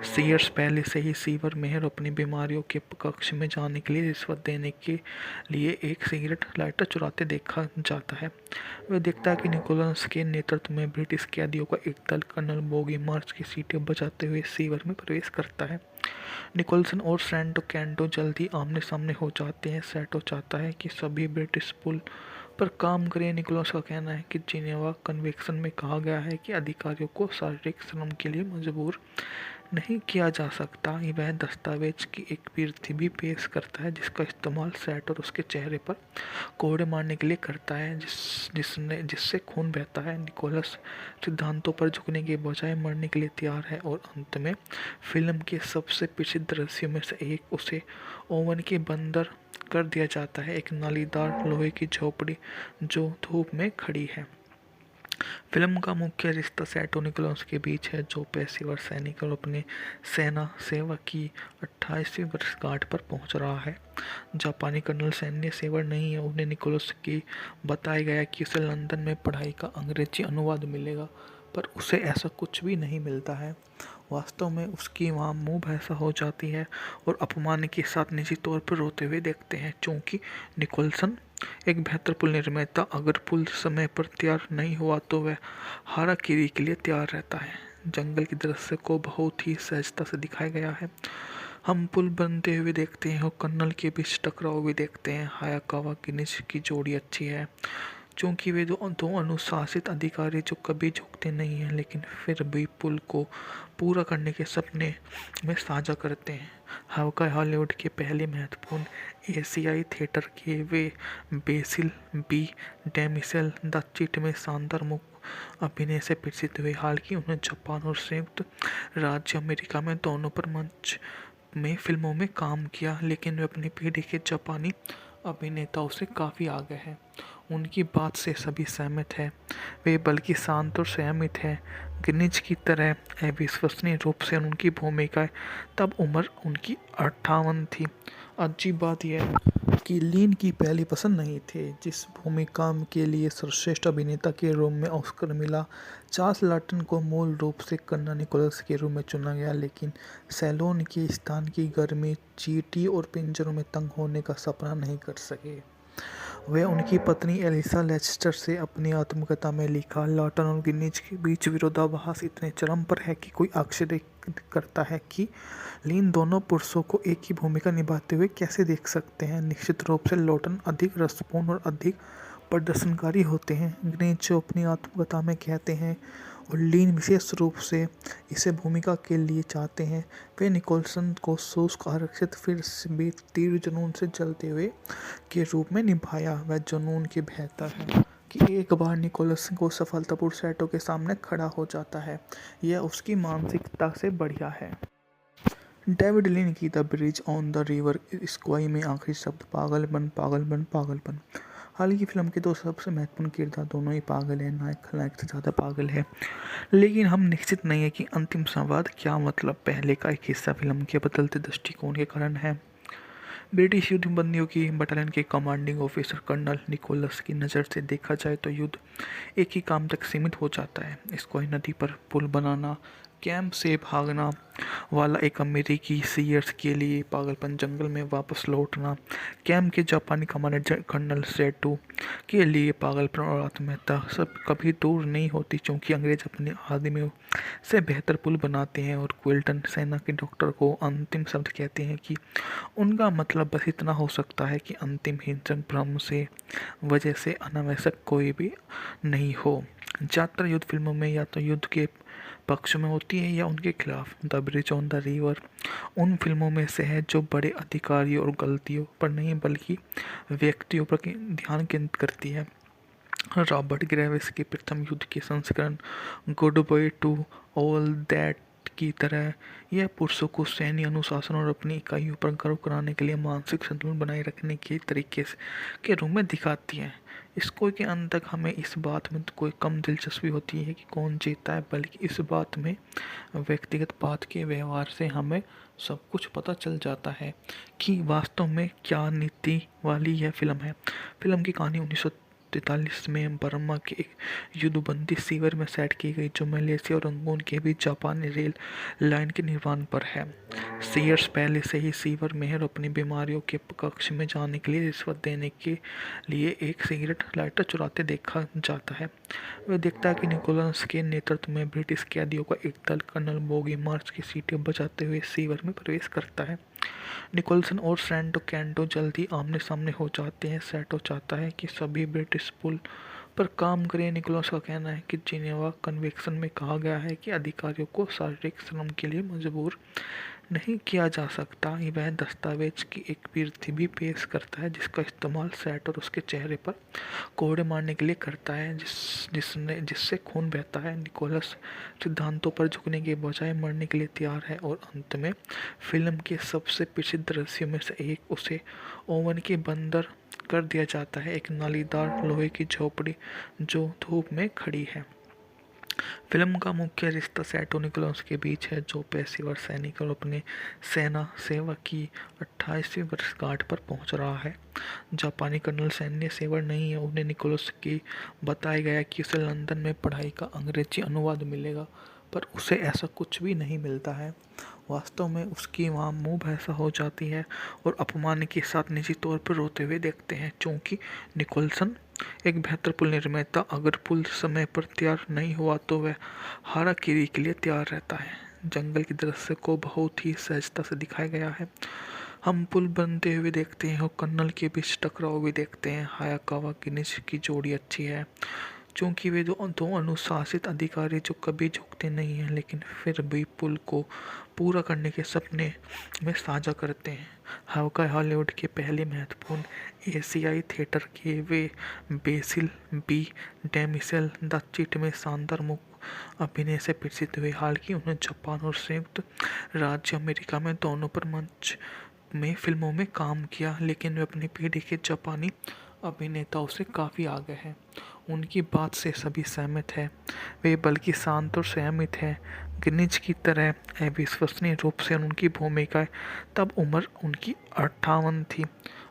सीयर्स पहले से ही शिविर में और अपनी बीमारियों के कक्ष में जाने के लिए रिश्वत देने के लिए एक सिगरेट लाइटर चुराते देखा जाता है। वह देखता है कि निकोलस के नेतृत्व में ब्रिटिश कैदियों का एक दल कर्नल बोगी मार्च की सीटें बजाते हुए शिविर में प्रवेश करता है। निकोलसन और सैंटो कैंटो जल्दी आमने सामने हो जाते हैं। सैंटो चाहता है कि सभी ब्रिटिश पुल पर काम करें। निकोलस का कहना है कि जिनेवा कन्वेंशन में कहा गया है कि अधिकारियों को शारीरिक श्रम के लिए मजबूर नहीं किया जा सकता। वह दस्तावेज की एक प्रति भी पेश करता है जिसका इस्तेमाल सैट और उसके चेहरे पर कोड़े मारने के लिए करता है, जिससे खून बहता है। निकोलस सिद्धांतों पर झुकने के बजाय मरने के लिए तैयार है और अंत में फिल्म के सबसे प्रसिद्ध दृश्यों में से एक, उसे ओवन के बंदर कर दिया जाता है, एक नालीदार लोहे की झोपड़ी जो धूप में खड़ी है। फिल्म का मुख्य रिश्ता सैटो निकोलस के बीच है, जो पेशेवर सैनिक और अपने सेना सेवा की 28वीं वर्षगांठ पर पहुंच रहा है। जापानी कर्नल सैन्य सेवा नहीं है। उन्हें निकोलस की बताया गया कि उसे लंदन में पढ़ाई का अंग्रेजी अनुवाद मिलेगा, पर उसे ऐसा कुछ भी नहीं मिलता है। वास्तव में उसकी वहाँ मुँह भैंसा हो जाती है और अपमान के साथ निजी तौर पर रोते हुए देखते हैं, क्योंकि निकोलसन एक बेहतर पुल निर्माता अगर पुल समय पर तैयार नहीं हुआ तो वह हाराकिरी के लिए तैयार रहता है। जंगल के दृश्य को बहुत ही सहजता से दिखाया गया है। हम पुल बनते हुए देखते हैं और कर्नल के बीच टकराव भी देखते हैं। हायाकावा किनिच की जोड़ी अच्छी है, क्योंकि वे दो अनुशासित अधिकारी जो कभी झुकते नहीं हैं लेकिन फिर भी पुल को पूरा करने के सपने में साझा करते हैं। हवाई हॉलीवुड के पहले महत्वपूर्ण एशियाई थिएटर के वे बेसिल बी डेमिसेल द चिट में शानदार मुख्य अभिनय से प्रसिद्ध हुए। हालांकि उन्हें जापान और संयुक्त राज्य अमेरिका में दोनों पर मंच में फिल्मों में काम किया, लेकिन वे अपनी पीढ़ी के जापानी अभिनेताओं से काफ़ी आगे हैं। उनकी बात से सभी सहमत हैं। वे बल्कि शांत और संयमित हैं। गिनिज की तरह अविश्वसनीय रूप से उनकी भूमिकाएं तब उम्र उनकी 58 थी। अजीब बात यह है कि लीन की पहली पसंद नहीं थे, जिस भूमिका के लिए सर्वश्रेष्ठ अभिनेता के रूप में ऑस्कर मिला। चार्ल्स लॉटन को मूल रूप से कर्नल निकोलस के रूप में चुना गया, लेकिन सैलोन के स्थान की गर्मी, चींटी और पिंजरों में तंग होने का सपना नहीं कर सके। वे उनकी पत्नी एलिसा लेस्टर से अपनी आत्मकथा में लिखा, लॉटन और गिनिज के बीच विरोधाभास इतने चरम पर है कि कोई आश्चर्य करता है कि लीन दोनों पुरुषों को एक ही भूमिका निभाते हुए कैसे देख सकते हैं। निश्चित रूप से लॉटन अधिक रसपूर्ण और अधिक प्रदर्शनकारी होते हैं, गिनिज जो अपनी आत्मकथा में कहते हैं, और लीन विशेष रूप से इसे भूमिका के लिए चाहते हैं। वे निकोलसन को शुष्क आरक्षित फिर भी तीव्र जुनून से जलते हुए के रूप में निभाया। वह जुनून के बेहतर है कि एक बार निकोलसन को सफलतापूर्वक सैटो के सामने खड़ा हो जाता है। यह उसकी मानसिकता से बढ़िया है। डेविड लिन की the bridge on the river Kwai में आखिरी शब्द पागलपन पागलपन पागलपन। हाल की फिल्म के दो सबसे महत्वपूर्ण किरदार दोनों ही पागल हैं, नायक खलनायक से ज़्यादा पागल है। लेकिन हम निश्चित नहीं है कि अंतिम संवाद क्या मतलब पहले का एक हिस्सा फिल्म के बदलते दृष्टिकोण के कारण है। ब्रिटिश युद्ध बंदियों की बटालियन के कमांडिंग ऑफिसर कर्नल निकोलस की नज़र से देखा जाए तो युद्ध एक ही काम तक सीमित हो जाता है, स्क्वाई नदी पर पुल बनाना, कैंप से भागना वाला एक अमेरिकी सीयर्स के लिए पागलपन, जंगल में वापस लौटना, कैंप के जापानी कमांडर कर्नल सेटो के लिए पागलपन और आत्महत्या सब कभी दूर नहीं होती, क्योंकि अंग्रेज अपने आदमियों से बेहतर पुल बनाते हैं। और क्विल्टन सेना के डॉक्टर को अंतिम शब्द कहते हैं कि उनका मतलब बस इतना हो सकता है कि अंतिम हिंसक भ्रम से वजह से अनावश्यक कोई भी नहीं हो। ज़्यादातर युद्ध फिल्मों में या तो युद्ध के पक्ष में होती है या उनके खिलाफ। The bridge on the river उन फिल्मों में से है जो बड़े अधिकारियों और गलतियों पर नहीं बल्कि व्यक्तियों पर ध्यान केंद्रित करती है। रॉबर्ट ग्रेविस के प्रथम युद्ध के संस्करण good by two all that की तरह यह पुरुषों को सैन्य अनुशासन और अपनी इकाइयों पर गर्व कराने के लिए मानसिक संतुलन बनाए रखने के तरीके के रूप में दिखाती है। इसको के अंत तक हमें इस बात में कोई कम दिलचस्पी होती है कि कौन जीता है, बल्कि इस बात में व्यक्तिगत बात के व्यवहार से हमें सब कुछ पता चल जाता है कि वास्तव में क्या नीति वाली यह फिल्म है। फिल्म की कहानी 1943 में बर्मा के एक युद्धबंदी शिविर में सेट की गई, जो मलेशिया और रंगून के बीच जापानी रेल लाइन के निर्माण पर है। सीयर्स पहले से ही शिविर में है और अपनी बीमारियों के कक्ष में जाने के लिए रिश्वत देने के लिए एक सिगरेट लाइटर चुराते देखा जाता है। वह देखता है कि निकोलस के नेतृत्व में ब्रिटिश कैदियों का एक दल कर्नल बोगी मार्च की सीटें बजाते हुए शिविर में प्रवेश करता है। निकोलसन और सैंटो कैंटो जल्दी आमने सामने हो जाते हैं। सैंटो चाहता है कि सभी ब्रिटिश पुल पर काम करें। निकोलस का कहना है कि जिनेवा कन्वेंशन में कहा गया है कि अधिकारियों को शारीरिक श्रम के लिए मजबूर नहीं किया जा सकता। वह दस्तावेज की एक प्रति भी पेश करता है जिसका इस्तेमाल सैंटो और उसके चेहरे पर कोड़े मारने के लिए करता है जिससे खून बहता है। निकोलस सिद्धांतों पर झुकने के बजाय मरने के लिए तैयार है और अंत में फिल्म के सबसे प्रसिद्ध दृश्यों में से एक, उसे ओवन के बंदर कर दिया जाता है, एक नालीदार लोहे की झोपड़ी जो धूप में खड़ी है। फिल्म का मुख्य रिश्ता सैंटो निकोलस के बीच है, जो पेशेवर सैनिक और अपने सेना सेवा की 28वीं वर्षगांठ पर पहुंच रहा है। जापानी कर्नल सैन्य सेवा नहीं है। उन्हें निकोलस की बताया गया कि उसे लंदन में पढ़ाई का अंग्रेजी अनुवाद मिलेगा, पर उसे ऐसा कुछ भी नहीं मिलता है। वास्तव में उसकी वहाँ मुँह भैंसा हो जाती है और अपमान के साथ निजी तौर पर रोते हुए देखते हैं, क्योंकि निकोलसन एक बेहतर पुल निर्माता अगर पुल समय पर तैयार नहीं हुआ तो वह हाराकिरी के लिए तैयार रहता है। जंगल के दृश्य को बहुत ही सहजता से दिखाया गया है। हम पुल बनते हुए देखते हैं और कर्नल के बीच टकराव भी देखते हैं। हायाकावा किनिच की जोड़ी अच्छी है, क्योंकि वे दो अनुशासित अधिकारी जो कभी झुकते नहीं हैं लेकिन फिर भी पुल को पूरा करने के सपने में साझा करते हैं। हवाई हॉलीवुड के पहले महत्वपूर्ण एशियाई थिएटर के वे बेसिल बी डेमिसेल द चिट में शानदार मुख्य अभिनय से प्रसिद्ध हुए। हालांकि उन्हें जापान और संयुक्त राज्य अमेरिका में दोनों पर मंच में फिल्मों में काम किया, लेकिन वे अपनी पीढ़ी के जापानी अभिनेताओं से काफ़ी आगे हैं। उनकी बात से सभी सहमत हैं। वे बल्कि शांत और सहमित हैं। गिनिज की तरह अविश्वसनीय रूप से उनकी भूमिका तब उम्र उनकी 58 थी।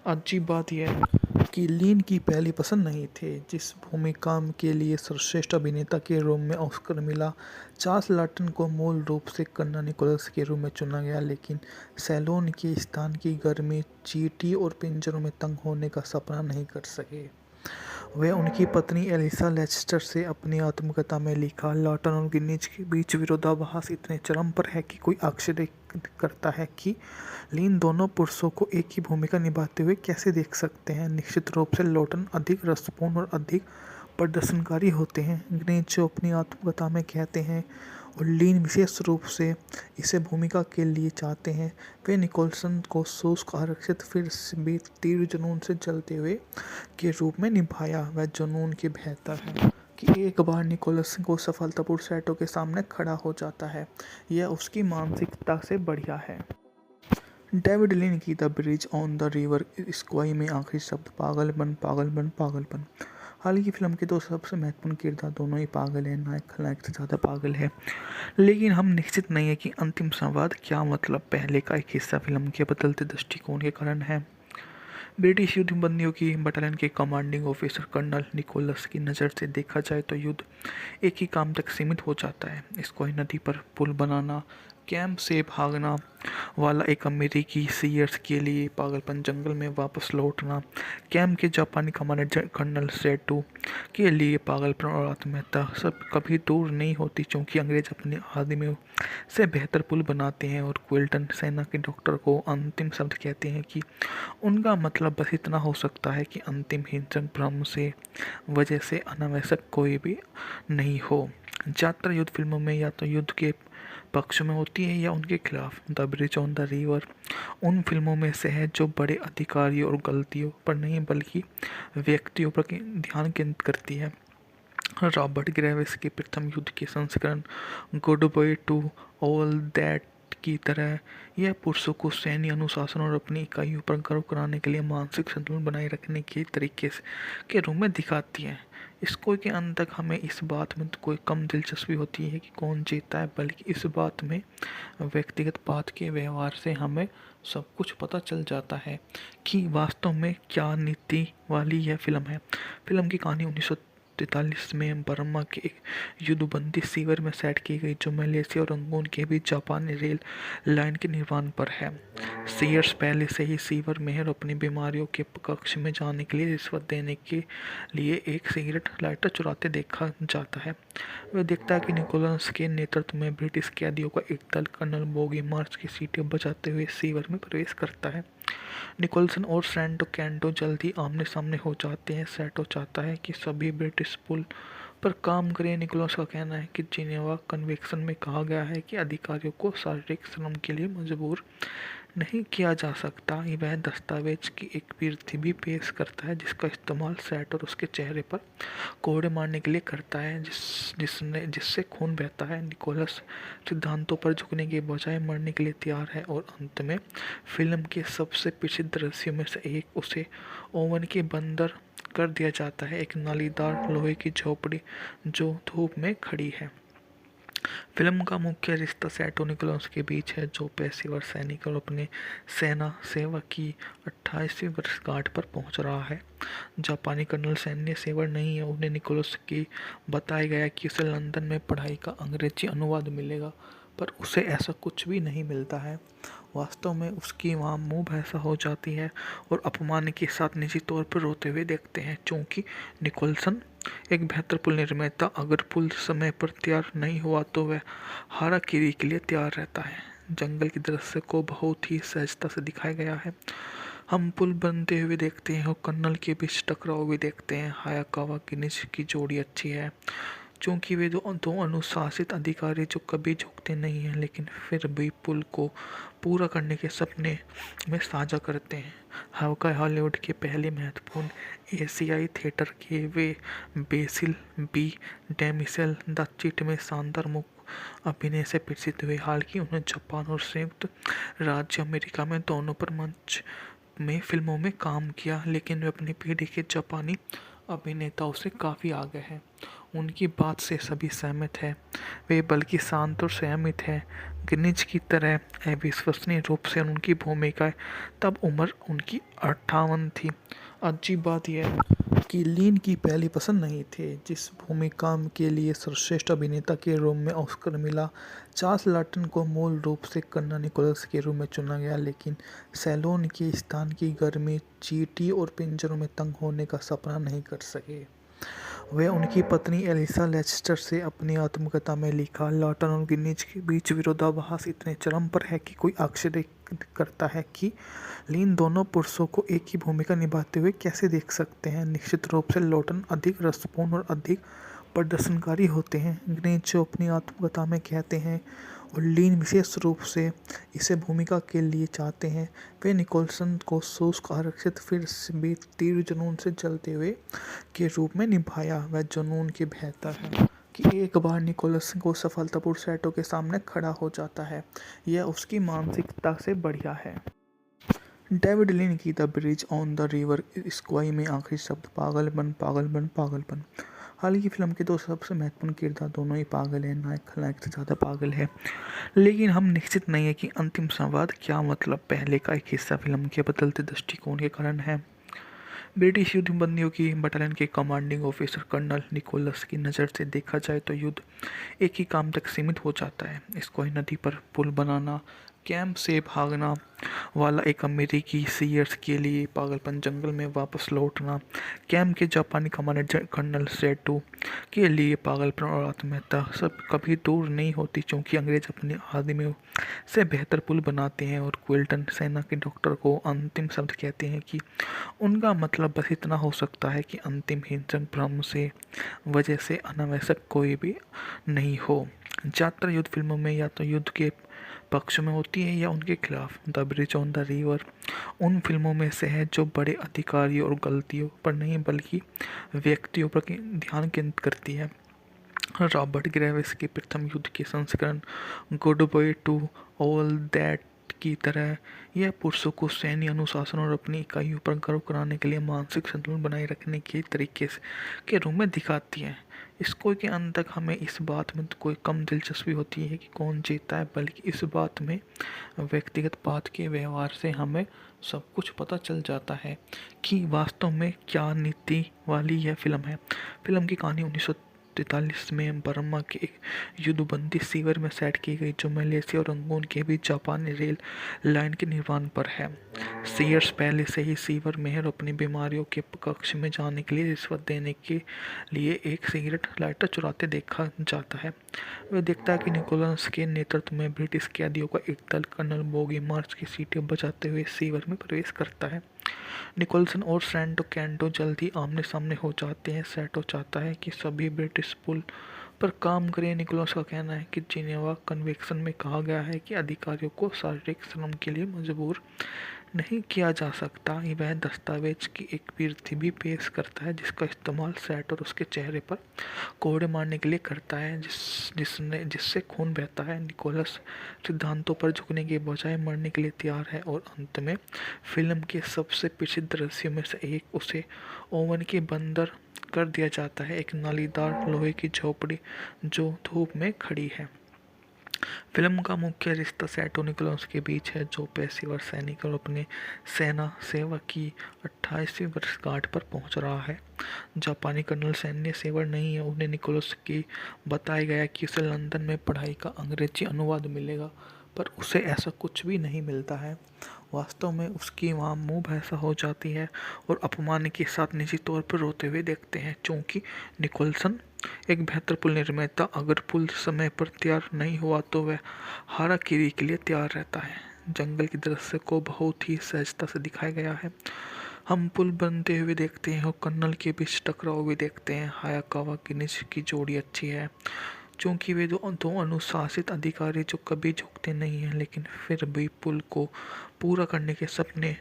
अजीब बात यह है कि लिन की पहली पसंद नहीं थे, जिस भूमिका के लिए सर्वश्रेष्ठ अभिनेता के रूप में ऑस्कर मिला। चार्ल्स लॉटन को मूल रूप से कर्नल निकोलस के रूप में चुना गया, लेकिन सैलोन के स्थान की गर्मी, चींटी और पिंजरों में तंग होने का सपना नहीं कर सके। वे उनकी पत्नी एलिसा लेस्टर से अपनी आत्मकथा में लिखा, लॉटन और गिनिज के बीच विरोधाभास इतने चरम पर है कि कोई आश्चर्य करता है कि लिन दोनों पुरुषों को एक ही भूमिका निभाते हुए कैसे देख सकते हैं। निश्चित रूप से लॉटन अधिक रसपूर्ण और अधिक प्रदर्शनकारी होते हैं, गिनिज जो अपनी आत्मकथा में कहते हैं, और लिन विशेष रूप से इसे भूमिका के लिए चाहते हैं। वे निकोलसन को शुष्क आरक्षित फिर भी तीव्र जुनून से जलते हुए के रूप में निभाया। वह जुनून के बेहतर है कि एक बार निकोलसन को सफलतापूर्वक सैंटो के सामने खड़ा हो जाता है, यह उसकी मानसिकता से बढ़िया है। डेविड लिन की the bridge on the river Kwai में आखिरी शब्द पागलपन पागलपन पागलपन। हालांकि फिल्म के दो सबसे महत्वपूर्ण किरदार दोनों ही पागल हैं, नायक खलनायक से ज़्यादा पागल है, लेकिन हम निश्चित नहीं है कि अंतिम संवाद क्या मतलब पहले का एक हिस्सा फिल्म के बदलते दृष्टिकोण के कारण है। ब्रिटिश युद्ध बंदियों की बटालियन के कमांडिंग ऑफिसर कर्नल निकोलस की नज़र से देखा जाए तो युद्ध एक ही काम तक सीमित हो जाता है, स्क्वाई नदी पर पुल बनाना, कैंप से भागना वाला एक अमेरिकी सीयर्स के लिए पागलपन, जंगल में वापस लौटना कैंप के जापानी कमांडर कर्नल सेटो के लिए पागलपन और आत्महत्या सब कभी दूर नहीं होती, क्योंकि अंग्रेज अपने आदमियों से बेहतर पुल बनाते हैं। और क्विल्टन सेना के डॉक्टर को अंतिम शब्द कहते हैं कि उनका मतलब बस इतना हो सकता है कि अंतिम हिंसक भ्रम से वजह से अनावश्यक कोई भी नहीं हो। ज़्यादातर युद्ध फिल्मों में या तो युद्ध के पक्ष में होती है या उनके खिलाफ। The bridge on the river उन फिल्मों में से है जो बड़े अधिकारियों और गलतियों पर नहीं बल्कि व्यक्तियों पर ध्यान केंद्रित करती है। रॉबर्ट ग्रेविस के प्रथम युद्ध के संस्करण good by two all that की तरह यह पुरुषों को सैन्य अनुशासन और अपनी इकाइयों पर गर्व कराने के लिए मानसिक संतुलन बनाए रखने के तरीके के रूप में दिखाती है। इसको के अंत तक हमें इस बात में कोई कम दिलचस्पी होती है कि कौन जीता है, बल्कि इस बात में व्यक्तिगत बात के व्यवहार से हमें सब कुछ पता चल जाता है कि वास्तव में क्या नीति वाली यह फिल्म है। फिल्म की कहानी 1943 में बर्मा के एक युद्धबंदी सीवर में सेट की गई, जो मलेशिया और रंगून के बीच जापानी रेल लाइन के निर्माण पर है। सीयर्स पहले से ही सीवर में और अपनी बीमारियों के कक्ष में जाने के लिए रिश्वत देने के लिए एक सिगरेट लाइटर चुराते देखा जाता है। वह देखता है कि निकोलस के नेतृत्व में ब्रिटिश कैदियों का एक दल कर्नल बोगी मार्च की सीटें बजाते हुए सीवर में प्रवेश करता है। निकोलसन और सैटो कैंटो जल्दी आमने सामने हो जाते हैं। सैटो चाहता है कि सभी ब्रिटिश पुल पर काम करें। निकोलस का कहना है कि जिनेवा कन्वेंशन में कहा गया है कि अधिकारियों को शारीरिक श्रम के लिए मजबूर नहीं किया जा सकता। वह दस्तावेज की एक प्रति भी पेश करता है जिसका इस्तेमाल सैटो और उसके चेहरे पर कोड़े मारने के लिए करता है जिससे खून बहता है। निकोलस सिद्धांतों पर झुकने के बजाय मरने के लिए तैयार है और अंत में फिल्म के सबसे प्रसिद्ध दृश्यों में से एक उसे ओवन के बंदर कर दिया जाता है, एक नालीदार लोहे की झोपड़ी जो धूप में खड़ी है। फिल्म का मुख्य रिश्ता सैटो निकोलस के बीच है, जो पेशेवर सैनिक और अपने सेना सेवा की 28वीं वर्षगांठ पर पहुंच रहा है। जापानी कर्नल सैन्य सेवा नहीं है। उन्हें निकोलस की बताया गया कि उसे लंदन में पढ़ाई का अंग्रेजी अनुवाद मिलेगा, पर उसे ऐसा कुछ भी नहीं मिलता है। वास्तव में उसकी वहाँ मुँह भैंसा हो जाती है और अपमान के साथ निजी तौर पर रोते हुए देखते हैं, क्योंकि निकोलसन एक बेहतर पुल निर्माता अगर पुल समय पर तैयार नहीं हुआ तो वह हाराकिरी के लिए तैयार रहता है। जंगल के दृश्य को बहुत ही सहजता से दिखाया गया है। हम पुल बनते हुए देखते हैं और कर्नल के बीच टकराव भी देखते हैं। हायाकावा किनिच की जोड़ी अच्छी है, क्योंकि वे दो अनुशासित अधिकारी जो कभी झुकते नहीं हैं लेकिन फिर भी पुल को पूरा करने के सपने में साझा करते हैं। हवाई हॉलीवुड के पहले महत्वपूर्ण एशियाई थिएटर के वे बेसिल बी डेमिसेल द चिट में शानदार मुख्य अभिनय से प्रसिद्ध हुए। हालांकि उन्हें जापान और संयुक्त राज्य अमेरिका में दोनों पर मंच में फिल्मों में काम किया, लेकिन वे अपनी पीढ़ी के जापानी अभिनेताओं से काफ़ी आगे हैं। उनकी बात से सभी सहमत हैं। वे बल्कि शांत और संयमित हैं। गिनिज की तरह अविश्वसनीय रूप से उनकी भूमिकाएं तब उम्र उनकी 58 थी। अजीब बात यह है कि लीन की पहली पसंद नहीं थे, जिस भूमिका के लिए सर्वश्रेष्ठ अभिनेता के रूप में ऑस्कर मिला। चार्ल्स लॉटन को मूल रूप से कर्नल निकोलस के रूप में चुना गया, लेकिन सैलोन के स्थान की गर्मी, चींटी और पिंजरों में तंग होने का सपना नहीं कर सके। वे उनकी पत्नी एलिसा लेस्टर से अपनी आत्मकथा में लिखा, लॉटन और गिनिज के बीच विरोधाभास इतने चरम पर है कि कोई आश्चर्य करता है कि लीन दोनों पुरुषों को एक ही भूमिका निभाते हुए कैसे देख सकते हैं। निश्चित रूप से लॉटन अधिक रसपूर्ण और अधिक प्रदर्शनकारी होते हैं, गिनिज जो अपनी आत्मकथा में कहते हैं, और लीन विशेष रूप से इसे भूमिका के लिए चाहते हैं। वे निकोलसन को शुष्क आरक्षित फिर भी तीव्र जुनून से जलते हुए के रूप में निभाया। वह जुनून की बेहतर है कि एक बार निकोलसन को सफलतापूर्वक सैटो के सामने खड़ा हो जाता है, यह उसकी मानसिकता से बढ़िया है। डेविड लिन की the bridge on the river Kwai में आखिरी शब्द पागलपन पागलपन पागलपन। हाल की फिल्म के दो सबसे महत्वपूर्ण किरदार दोनों ही पागल हैं, नायक खलनायक से ज़्यादा पागल है। लेकिन हम निश्चित नहीं है कि अंतिम संवाद क्या, मतलब पहले का एक हिस्सा फिल्म के बदलते दृष्टिकोण के कारण है। ब्रिटिश युद्ध बंदियों की बटालियन के कमांडिंग ऑफिसर कर्नल निकोलस की नज़र से देखा जाए तो युद्ध एक ही काम तक सीमित हो जाता है। स्क्वाई नदी पर पुल बनाना, कैंप से भागना वाला एक अमेरिकी सीयर्स के लिए पागलपन, जंगल में वापस लौटना कैंप के जापानी कमांडर कर्नल सेटो के लिए पागलपन और आत्महत्या सब कभी दूर नहीं होती, क्योंकि अंग्रेज अपने आदमियों से बेहतर पुल बनाते हैं। और क्विल्टन सेना के डॉक्टर को अंतिम शब्द कहते हैं कि उनका मतलब बस इतना हो सकता है कि अंतिम हिंसक भ्रम से वजह से अनावश्यक कोई भी नहीं हो। ज़्यादातर युद्ध फिल्मों में या तो युद्ध के पक्ष में होती है या उनके खिलाफ। The bridge on the river उन फिल्मों में से है जो बड़े अधिकारियों और गलतियों पर नहीं बल्कि व्यक्तियों पर ध्यान केंद्रित करती है। रॉबर्ट ग्रेविस के प्रथम युद्ध के संस्करण good by two all that की तरह यह पुरुषों को सैन्य अनुशासन और अपनी इकाइयों पर गर्व कराने के लिए मानसिक संतुलन बनाए रखने के तरीके के रूप में दिखाती है। इसको के अंत तक हमें इस बात में तो कोई कम दिलचस्पी होती है कि कौन जीता है, बल्कि इस बात में व्यक्तिगत बात के व्यवहार से हमें सब कुछ पता चल जाता है कि वास्तव में क्या नीति वाली यह फिल्म है। फिल्म की कहानी 1943 में बर्मा के एक युद्धबंदी शिविर में सेट की गई, जो मलेशिया और रंगून के बीच जापानी रेल लाइन के निर्माण पर है। सीयर्स पहले से ही शिविर में और अपनी बीमारियों के कक्ष में जाने के लिए रिश्वत देने के लिए एक सिगरेट लाइटर चुराते देखा जाता है। वह देखता है कि निकोलस के नेतृत्व में ब्रिटिश कैदियों का एक दल कर्नल बोगी मार्च की सीटें बजाते हुए शिविर में प्रवेश करता है। निकोलसन और सैंटो कैंटो जल्दी आमने सामने हो जाते हैं। सैटो चाहता है कि सभी ब्रिटिश पुल पर काम करें। निकोलस का कहना है कि जिनेवा कन्वेंशन में कहा गया है कि अधिकारियों को शारीरिक श्रम के लिए मजबूर नहीं किया जा सकता। वह दस्तावेज की एक प्रति भी पेश करता है जिसका इस्तेमाल सैटो और उसके चेहरे पर कोड़े मारने के लिए करता है जिससे खून बहता है। निकोलस सिद्धांतों पर झुकने के बजाय मरने के लिए तैयार है और अंत में फिल्म के सबसे प्रसिद्ध दृश्यों में से एक, उसे ओवन के बंदर कर दिया जाता है, एक नालीदार लोहे की झोपड़ी जो धूप में खड़ी है। फिल्म का मुख्य रिश्ता सैटो निकोलस के बीच है, जो पेशेवर सैनिक और अपने सेना सेवा की 28वीं वर्षगांठ पर पहुंच रहा है। जापानी कर्नल सैन्य सेवा नहीं है। उन्हें निकोलस की बताया गया कि उसे लंदन में पढ़ाई का अंग्रेजी अनुवाद मिलेगा, पर उसे ऐसा कुछ भी नहीं मिलता है। वास्तव में उसकी वहाँ मुँह भैंसा हो जाती है और अपमान के साथ निजी तौर पर रोते हुए देखते हैं, क्योंकि निकोलसन एक बेहतर पुल निर्माता अगर पुल समय पर तैयार नहीं हुआ तो वह हाराकिरी के लिए तैयार रहता है। जंगल के दृश्य को बहुत ही सहजता से दिखाया गया है। हम पुल बनते हुए देखते हैं और कर्नल के बीच टकराव भी देखते हैं। हायाकावा की निज की जोड़ी अच्छी है, क्योंकि वे दो अनुशासित अधिकारी जो कभी झुकते नहीं हैं लेकिन फिर भी पुल को पूरा करने के सपने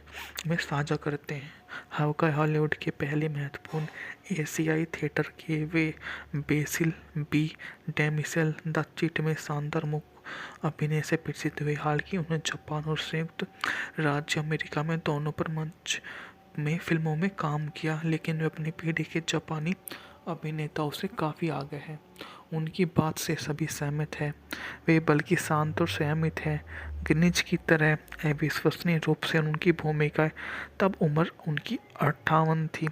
में साझा करते हैं। हॉलीवुड के पहले महत्वपूर्ण एशियाई थिएटर के वे बेसिल बी डेमिसेल द चिट में शानदार मुख्य अभिनय से प्रसिद्ध हुए। हालांकि उन्हें जापान और संयुक्त राज्य अमेरिका में दोनों पर मंच में फिल्मों में काम किया, लेकिन वे अपनी पीढ़ी के जापानी अभिनेताओं से काफ़ी आगे हैं। उनकी बात से सभी सहमत हैं। वे बल्कि शांत और संयमित हैं। गिनीज की तरह अविश्वसनीय रूप से उनकी भूमिकाएं तब उम्र उनकी 58 थी।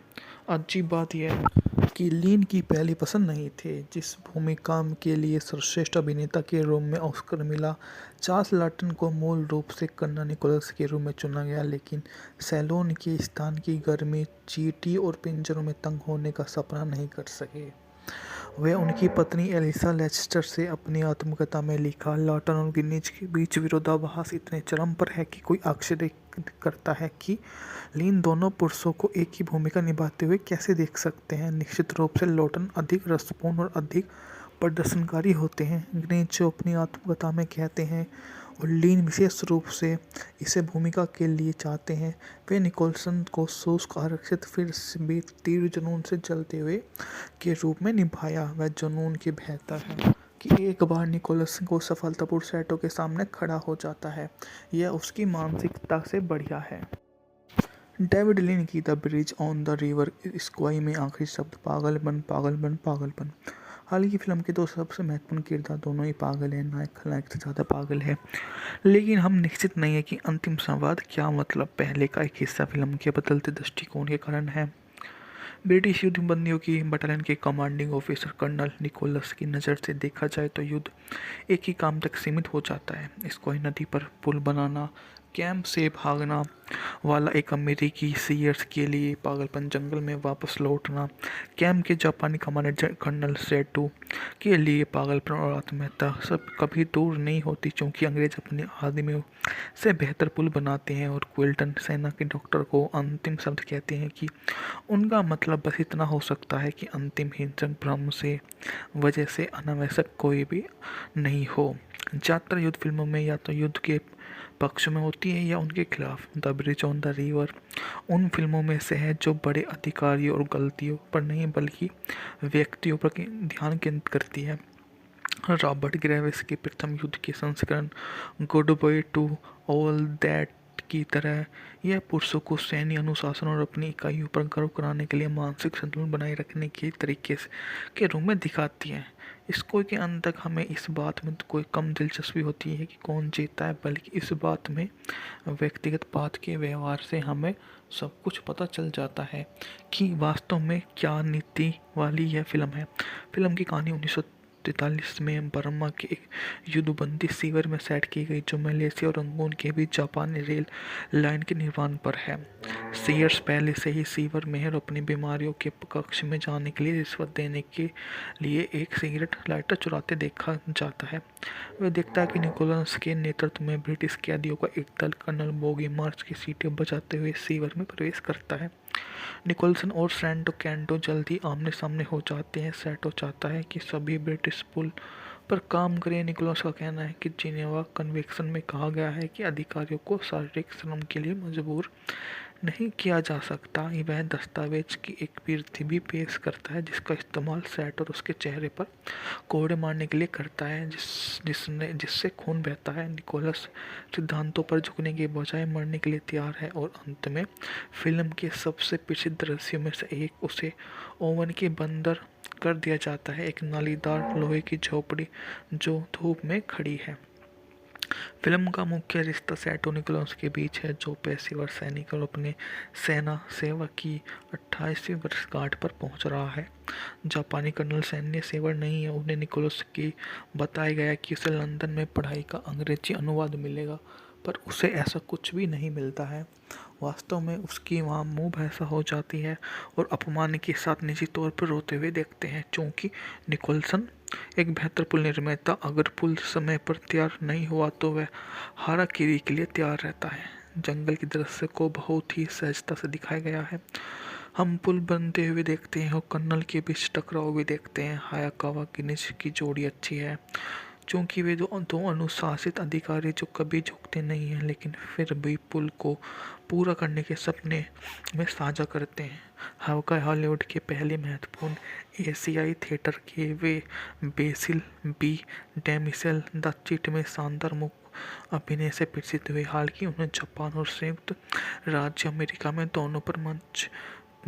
अजीब बात यह है कि लीन की पहली पसंद नहीं थे, जिस भूमिका के लिए सर्वश्रेष्ठ अभिनेता के रूप में ऑस्कर मिला। चार्ल्स लॉटन को मूल रूप से कर्नल निकोलस के रूप में चुना गया, लेकिन सैलोन के स्थान की गर्मी, चींटी और पिंजरों में तंग होने का सपना नहीं कर सके। वे उनकी पत्नी एलिसा लेस्टर से अपनी आत्मकथा में लिखा, लॉटन और गिनीज के बीच विरोधाभास इतने चरम पर है कि कोई आश्चर्य करता है कि लीन दोनों पुरुषों को एक ही भूमिका निभाते हुए कैसे देख सकते हैं। निश्चित रूप से लॉटन अधिक रसपूर्ण और अधिक प्रदर्शनकारी होते हैं, गिनीज जो अपनी आत्मकथा में कहते हैं, और लीन विशेष रूप से इसे भूमिका के लिए चाहते हैं। वे निकोलसन को शुष्क आरक्षित फिर भी तीव्र जुनून से जलते हुए के रूप में निभाया। वह जुनून की बेहतर है कि एक बार निकोलसन को सफलतापूर्वक सैटो के सामने खड़ा हो जाता है, यह उसकी मानसिकता से बढ़िया है। डेविड लिन की the bridge on the river Kwai में आखिरी शब्द पागलपन पागलपन पागलपन। हाल की फिल्म के दो सबसे महत्वपूर्ण किरदार दोनों ही पागल हैं, नायक खलनायक से ज़्यादा पागल है। लेकिन हम निश्चित नहीं है कि अंतिम संवाद क्या, मतलब पहले का एक हिस्सा फिल्म के बदलते दृष्टिकोण के कारण है। ब्रिटिश युद्ध बंदियों की बटालियन के कमांडिंग ऑफिसर कर्नल निकोलस की नज़र से देखा जाए तो युद्ध एक ही काम तक सीमित हो जाता है, स्क्वाई नदी पर पुल बनाना, कैंप से भागना वाला एक अमेरिकी सीयर्स के लिए पागलपन, जंगल में वापस लौटना कैंप के जापानी कमांडर कर्नल सेटू के लिए पागलपन और आत्महत्या सब कभी दूर नहीं होती, क्योंकि अंग्रेज अपने आदमियों से बेहतर पुल बनाते हैं। और क्विल्टन सेना के डॉक्टर को अंतिम शब्द कहते हैं कि उनका मतलब बस इतना हो सकता है कि अंतिम हिंसक भ्रम से वजह से अनावश्यक कोई भी नहीं हो। ज़्यादातर युद्ध फिल्मों में या तो युद्ध के पक्ष में होती है या उनके खिलाफ। The bridge on the river उन फिल्मों में से है जो बड़े अधिकारियों और गलतियों पर नहीं बल्कि व्यक्तियों पर ध्यान केंद्रित करती है। रॉबर्ट ग्रेविस के प्रथम युद्ध के संस्करण good by two all that की तरह यह पुरुषों को सैन्य अनुशासन और अपनी इकाइयों पर गर्व कराने के लिए मानसिक संतुलन बनाए रखने के तरीके के रूप में दिखाती है। इसको के अंत तक हमें इस बात में कोई कम दिलचस्पी होती है कि कौन जीता है, बल्कि इस बात में व्यक्तिगत बात के व्यवहार से हमें सब कुछ पता चल जाता है कि वास्तव में क्या नीति वाली यह फिल्म है। फिल्म की कहानी 1943 में बर्मा के एक युद्धबंदी शिविर में सेट की गई, जो मलेशिया और रंगून के बीच जापानी रेल लाइन के निर्माण पर है। सीयर्स पहले से ही शिविर में और अपनी बीमारियों के कक्ष में जाने के लिए रिश्वत देने के लिए एक सिगरेट लाइटर चुराते देखा जाता है। वह देखता है कि निकोलस के नेतृत्व में ब्रिटिश कैदियों का एक दल कर्नल बोगी मार्च की सीटें बजाते हुए शिविर में प्रवेश करता है। निकोलसन और सैंटो कैंटो जल्दी आमने सामने हो जाते हैं। सैटो चाहता है कि सभी ब्रिटिश पुल पर काम करें। निकोलस का कहना है कि जिनेवा कन्वेंशन में कहा गया है कि अधिकारियों को शारीरिक श्रम के लिए मजबूर नहीं किया जा सकता। वह दस्तावेज की एक प्रति भी पेश करता है जिसका इस्तेमाल सेट और उसके चेहरे पर कोड़े मारने के लिए करता है, जिससे खून बहता है। निकोलस सिद्धांतों पर झुकने के बजाय मरने के लिए तैयार है और अंत में फिल्म के सबसे प्रसिद्ध दृश्यों में से एक, उसे ओवन के बंदर कर दिया जाता है, एक नालीदार लोहे की झोपड़ी जो धूप में खड़ी है। फिल्म का मुख्य रिश्ता सेटो निकोलस के बीच है, जो पेशेवर सैनिक और अपने सेना सेवा की 28वीं वर्षगांठ पर पहुंच रहा है। जापानी कर्नल सैन्य सेवा नहीं है। उन्हें निकोलस की बताया गया कि उसे लंदन में पढ़ाई का अंग्रेजी अनुवाद मिलेगा, पर उसे ऐसा कुछ भी नहीं मिलता है। वास्तव में उसकी वहाँ मुँह भैंसा हो जाती है और अपमान के साथ निजी तौर पर रोते हुए देखते हैं, क्योंकि निकोलसन एक बेहतर पुल निर्माता अगर पुल समय पर तैयार नहीं हुआ तो वह हाराकिरी के लिए तैयार रहता है। जंगल के दृश्य को बहुत ही सहजता से दिखाया गया है। हम पुल बनते हुए देखते हैं और कर्नल के बीच टकराव भी देखते हैं। हायाकावा गिनिश की जोड़ी अच्छी है, क्योंकि वे दो अनुशासित अधिकारी जो कभी झुकते नहीं हैं लेकिन फिर भी पुल को पूरा करने के सपने में साझा करते हैं। हवाई हॉलीवुड के पहले महत्वपूर्ण एशियाई थिएटर के वे बेसिल बी डेमिसेल द चिट में शानदार मुख्य अभिनय से प्रसिद्ध हुए। हालांकि उन्हें जापान और संयुक्त राज्य अमेरिका में दोनों पर मंच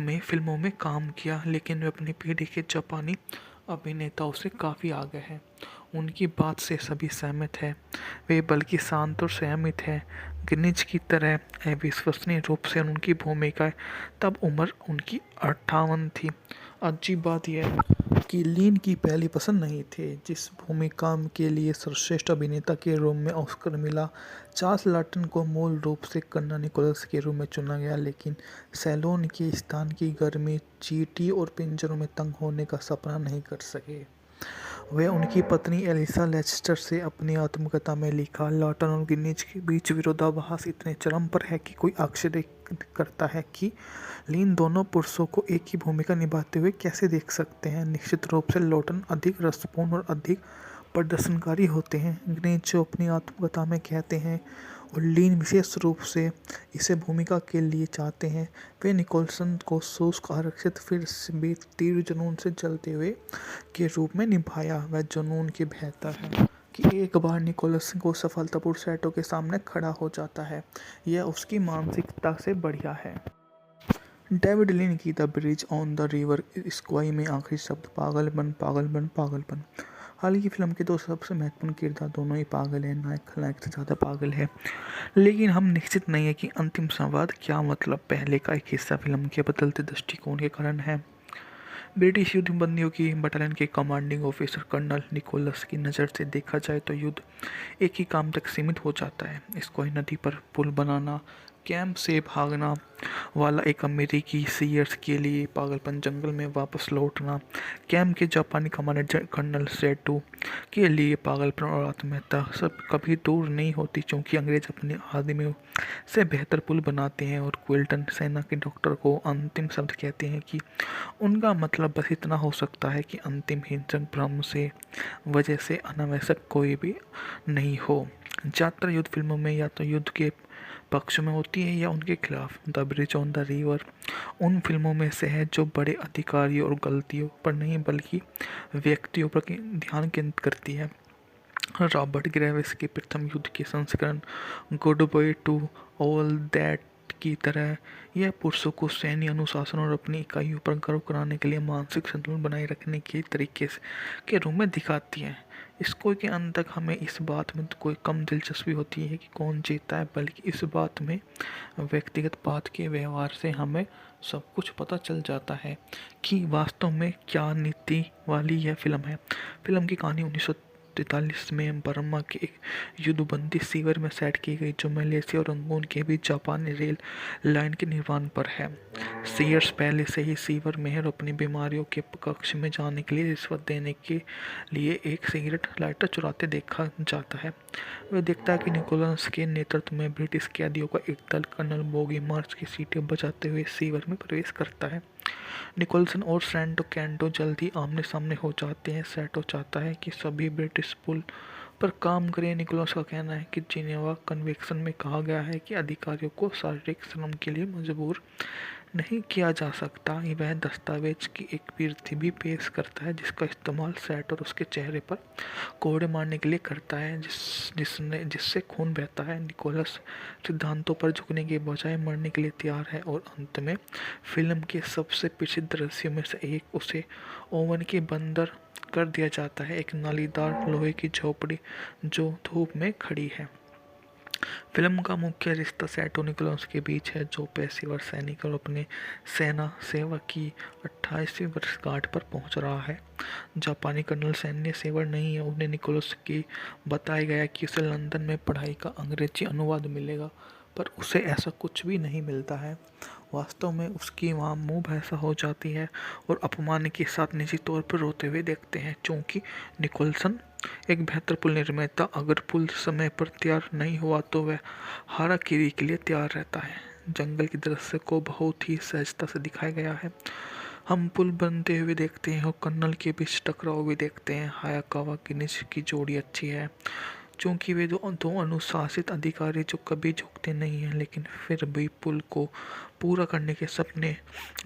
में फिल्मों में काम किया, लेकिन वे अपनी पीढ़ी के जापानी अभिनेताओं से काफ़ी आगे हैं। उनकी बात से सभी सहमत हैं। वे बल्कि शांत और संयमित हैं। गिनिज की तरह अविश्वसनीय रूप से उनकी भूमिका तब उम्र उनकी 58 थी। अजीब बात यह है कि लिन की पहली पसंद नहीं थे, जिस भूमिका के लिए सर्वश्रेष्ठ अभिनेता के रूप में ऑस्कर मिला। चार्ल्स लॉटन को मूल रूप से कर्नल निकोलस के रूप में चुना गया, लेकिन सैलोन के स्थान की गर्मी, चींटी और पिंजरों में तंग होने का सपना नहीं कर सके। वे उनकी पत्नी एलिसा लेस्टर से अपनी आत्मकथा में लिखा, लॉटन और गिनिज के बीच विरोधाभास इतने चरम पर है कि कोई आश्चर्य करता है कि लिन दोनों पुरुषों को एक ही भूमिका निभाते हुए कैसे देख सकते हैं। निश्चित रूप से लॉटन अधिक रसपूर्ण और अधिक प्रदर्शनकारी होते हैं, गिनिज जो अपनी आत्मकथा में कहते हैं, और लिन विशेष रूप से इसे भूमिका के लिए चाहते हैं। वे निकोलसन को शुष्क आरक्षित फिर भी तीव्र जुनून से जलते हुए के रूप में निभाया। वह जुनून की बेहतर है कि एक बार निकोलस को सफलतापूर्वक सेटो के सामने खड़ा हो जाता है, यह उसकी मानसिकता से बढ़िया है। डेविड लिन की the bridge on the river Kwai में आखिरी शब्द पागलपन पागलपन पागलपन। हाल की फिल्म के दो सबसे महत्वपूर्ण किरदार दोनों ही पागल हैं, नायक खलनायक से ज़्यादा पागल है। लेकिन हम निश्चित नहीं है कि अंतिम संवाद क्या मतलब पहले का एक हिस्सा फिल्म के बदलते दृष्टिकोण के कारण है। ब्रिटिश युद्ध बंदियों की बटालियन के कमांडिंग ऑफिसर कर्नल निकोलस की नज़र से देखा जाए तो युद्ध एक ही काम तक सीमित हो जाता है। स्क्वाई नदी पर पुल बनाना, कैंप से भागना वाला एक अमेरिकी सीयर्स के लिए पागलपन, जंगल में वापस लौटना कैंप के जापानी कमांडर कर्नल सेटू के लिए पागलपन और आत्महत्या सब कभी दूर नहीं होती, क्योंकि अंग्रेज अपने आदमियों से बेहतर पुल बनाते हैं। और क्विल्टन सेना के डॉक्टर को अंतिम शब्द कहते हैं कि उनका मतलब बस इतना हो सकता है कि अंतिम हिंसक भ्रम से वजह से अनावश्यक कोई भी नहीं हो। ज़्यादातर युद्ध फिल्मों में या तो युद्ध के पक्ष में होती है या उनके खिलाफ। The bridge on the river उन फिल्मों में से है जो बड़े अधिकारियों और गलतियों पर नहीं बल्कि व्यक्तियों पर ध्यान केंद्रित करती है। रॉबर्ट ग्रेविस के प्रथम युद्ध के संस्करण good by two all that की तरह यह पुरुषों को सैन्य अनुशासन और अपनी इकाइयों पर गर्व कराने के लिए मानसिक संतुलन बनाए रखने के तरीके के रूप में दिखाती है। इसको के अंत तक हमें इस बात में तो कोई कम दिलचस्पी होती है कि कौन जीता है, बल्कि इस बात में व्यक्तिगत बात के व्यवहार से हमें सब कुछ पता चल जाता है कि वास्तव में क्या नीति वाली यह फिल्म है। फिल्म की कहानी 1943 में बर्मा के एक युद्धबंदी शिविर में सेट की गई, जो मलेशिया और रंगून के बीच जापानी रेल लाइन के निर्माण पर है। सीयर्स पहले से ही शिविर में है और अपनी बीमारियों के कक्ष में जाने के लिए रिश्वत देने के लिए एक सिगरेट लाइटर चुराते देखा जाता है। वह देखता है कि निकोलस के नेतृत्व में ब्रिटिश कैदियों का एक दल कर्नल बोगी मार्च की सीटें बजाते हुए शिविर में प्रवेश करता है। निकोलसन और सैंटो कैंटो जल्द ही आमने सामने हो जाते हैं। सैटो चाहता है कि सभी ब्रिटिश पुल पर काम करें। निकोलस का कहना है कि जिनेवा कन्वेंशन में कहा गया है कि अधिकारियों को शारीरिक श्रम के लिए मजबूर नहीं किया जा सकता। वह दस्तावेज की एक प्रति भी पेश करता है जिसका इस्तेमाल सेट और उसके चेहरे पर कोड़े मारने के लिए करता है जिससे खून बहता है। निकोलस सिद्धांतों पर झुकने के बजाय मरने के लिए तैयार है और अंत में फिल्म के सबसे प्रसिद्ध दृश्यों में से एक उसे ओवन के बंदर कर दिया जाता है, एक नालीदार लोहे की झोपड़ी जो धूप में खड़ी है। फिल्म का मुख्य रिश्ता सैटो निकोलस के बीच है, जो पेशेवर सैनिक और अपने सेना सेवा की 28वीं वर्षगांठ पर पहुंच रहा है। जापानी कर्नल सैन्य सेवा नहीं है। उन्हें निकोलस की बताया गया कि उसे लंदन में पढ़ाई का अंग्रेजी अनुवाद मिलेगा, पर उसे ऐसा कुछ भी नहीं मिलता है। वास्तव में उसकी वहाँ मुँह भैंसा हो जाती है और अपमान के साथ निजी तौर पर रोते हुए देखते हैं, क्योंकि निकोलसन एक बेहतर पुल निर्माता अगर पुल समय पर तैयार नहीं हुआ तो वह हाराकिरी के लिए तैयार रहता है। जंगल के दृश्य को बहुत ही सहजता से दिखाया गया है। हम पुल बनते हुए देखते हैं और कर्नल के बीच टकराव भी देखते हैं। हायाकावा किनिच की जोड़ी अच्छी है, क्योंकि वे दो अनुशासित अधिकारी जो कभी झुकते नहीं हैं लेकिन फिर भी पुल को पूरा करने के सपने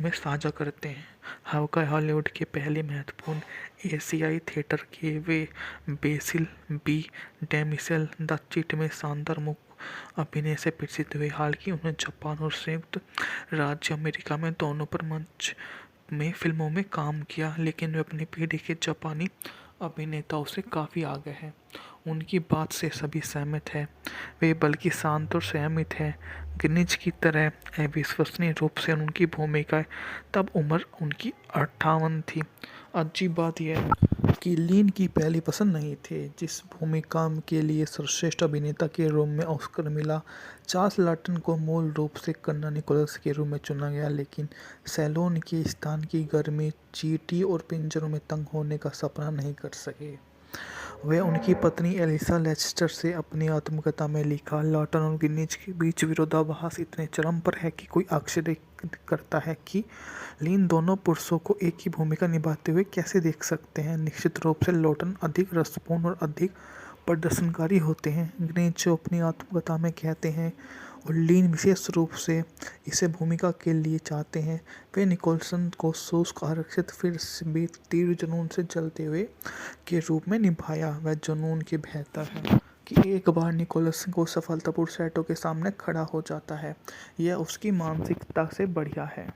में साझा करते हैं। हवाई हॉलीवुड के पहले महत्वपूर्ण एशियाई थिएटर के वे बेसिल बी डेमिसेल द चिट में शानदार मुख्य अभिनय से प्रसिद्ध हुए। हालांकि उन्हें जापान और संयुक्त राज्य अमेरिका में दोनों पर मंच में फिल्मों में काम किया, लेकिन वे अपनी पीढ़ी के जापानी अभिनेताओं से काफ़ी आगे हैं। उनकी बात से सभी सहमत हैं। वे बल्कि शांत और संयमित हैं। गिनिज की तरह अविश्वसनीय रूप से उनकी भूमिकाएं तब उम्र उनकी 58 थी। अजीब बात यह है कि लीन की पहली पसंद नहीं थे, जिस भूमिका के लिए सर्वश्रेष्ठ अभिनेता के रूप में ऑस्कर मिला। चार्ल्स लॉटन को मूल रूप से कर्नल निकोलस के रूप में चुना गया, लेकिन सैलोन के स्थान की गर्मी चींटी और पिंजरों में तंग होने का सपना नहीं कर सके। वे उनकी पत्नी एलिसा लेस्टर से अपनी आत्मकथा में लिखा, लॉटन और गिनिज के बीच विरोधाभास इतने चरम पर है कि कोई आश्चर्य करता है कि लीन दोनों पुरुषों को एक ही भूमिका निभाते हुए कैसे देख सकते हैं। निश्चित रूप से लॉटन अधिक रसपूर्ण और अधिक प्रदर्शनकारी होते हैं, गिनिज जो अपनी आत्मकथा में कहते हैं, और लीन विशेष रूप से इसे भूमिका के लिए चाहते हैं। वे निकोलसन को शुष्क आरक्षित फिर भी तीव्र जुनून से जलते हुए के रूप में निभाया। वह जुनून के बेहतर है कि एक बार निकोलसन को सफलतापूर्वक सैटो के सामने खड़ा हो जाता है। यह उसकी मानसिकता से बढ़िया है।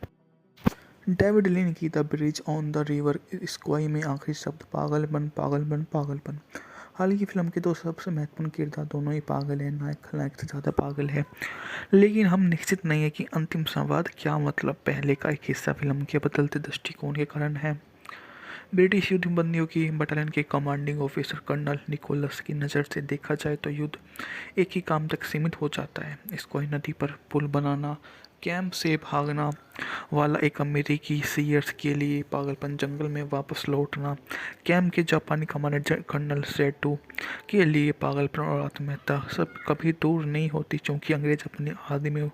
डेविड लिन की the bridge on the river Kwai में आखिरी शब्द पागलपन पागलपन पागलपन। हाल की फिल्म के दो सबसे महत्वपूर्ण किरदार दोनों ही पागल हैं, नायक खलनायक से ज़्यादा पागल है। लेकिन हम निश्चित नहीं है कि अंतिम संवाद क्या, मतलब पहले का एक हिस्सा फिल्म के बदलते दृष्टिकोण के कारण है। ब्रिटिश युद्ध बंदियों की बटालियन के कमांडिंग ऑफिसर कर्नल निकोलस की नज़र से देखा जाए तो युद्ध एक ही काम तक सीमित हो जाता है, इसको नदी पर पुल बनाना। कैंप से भागना वाला एक अमेरिकी सीयर्स के लिए पागलपन, जंगल में वापस लौटना। कैंप के जापानी कमांडर कर्नल सेटू के लिए पागलपन और आत्महत्या सब कभी दूर नहीं होती, क्योंकि अंग्रेज अपने आदमियों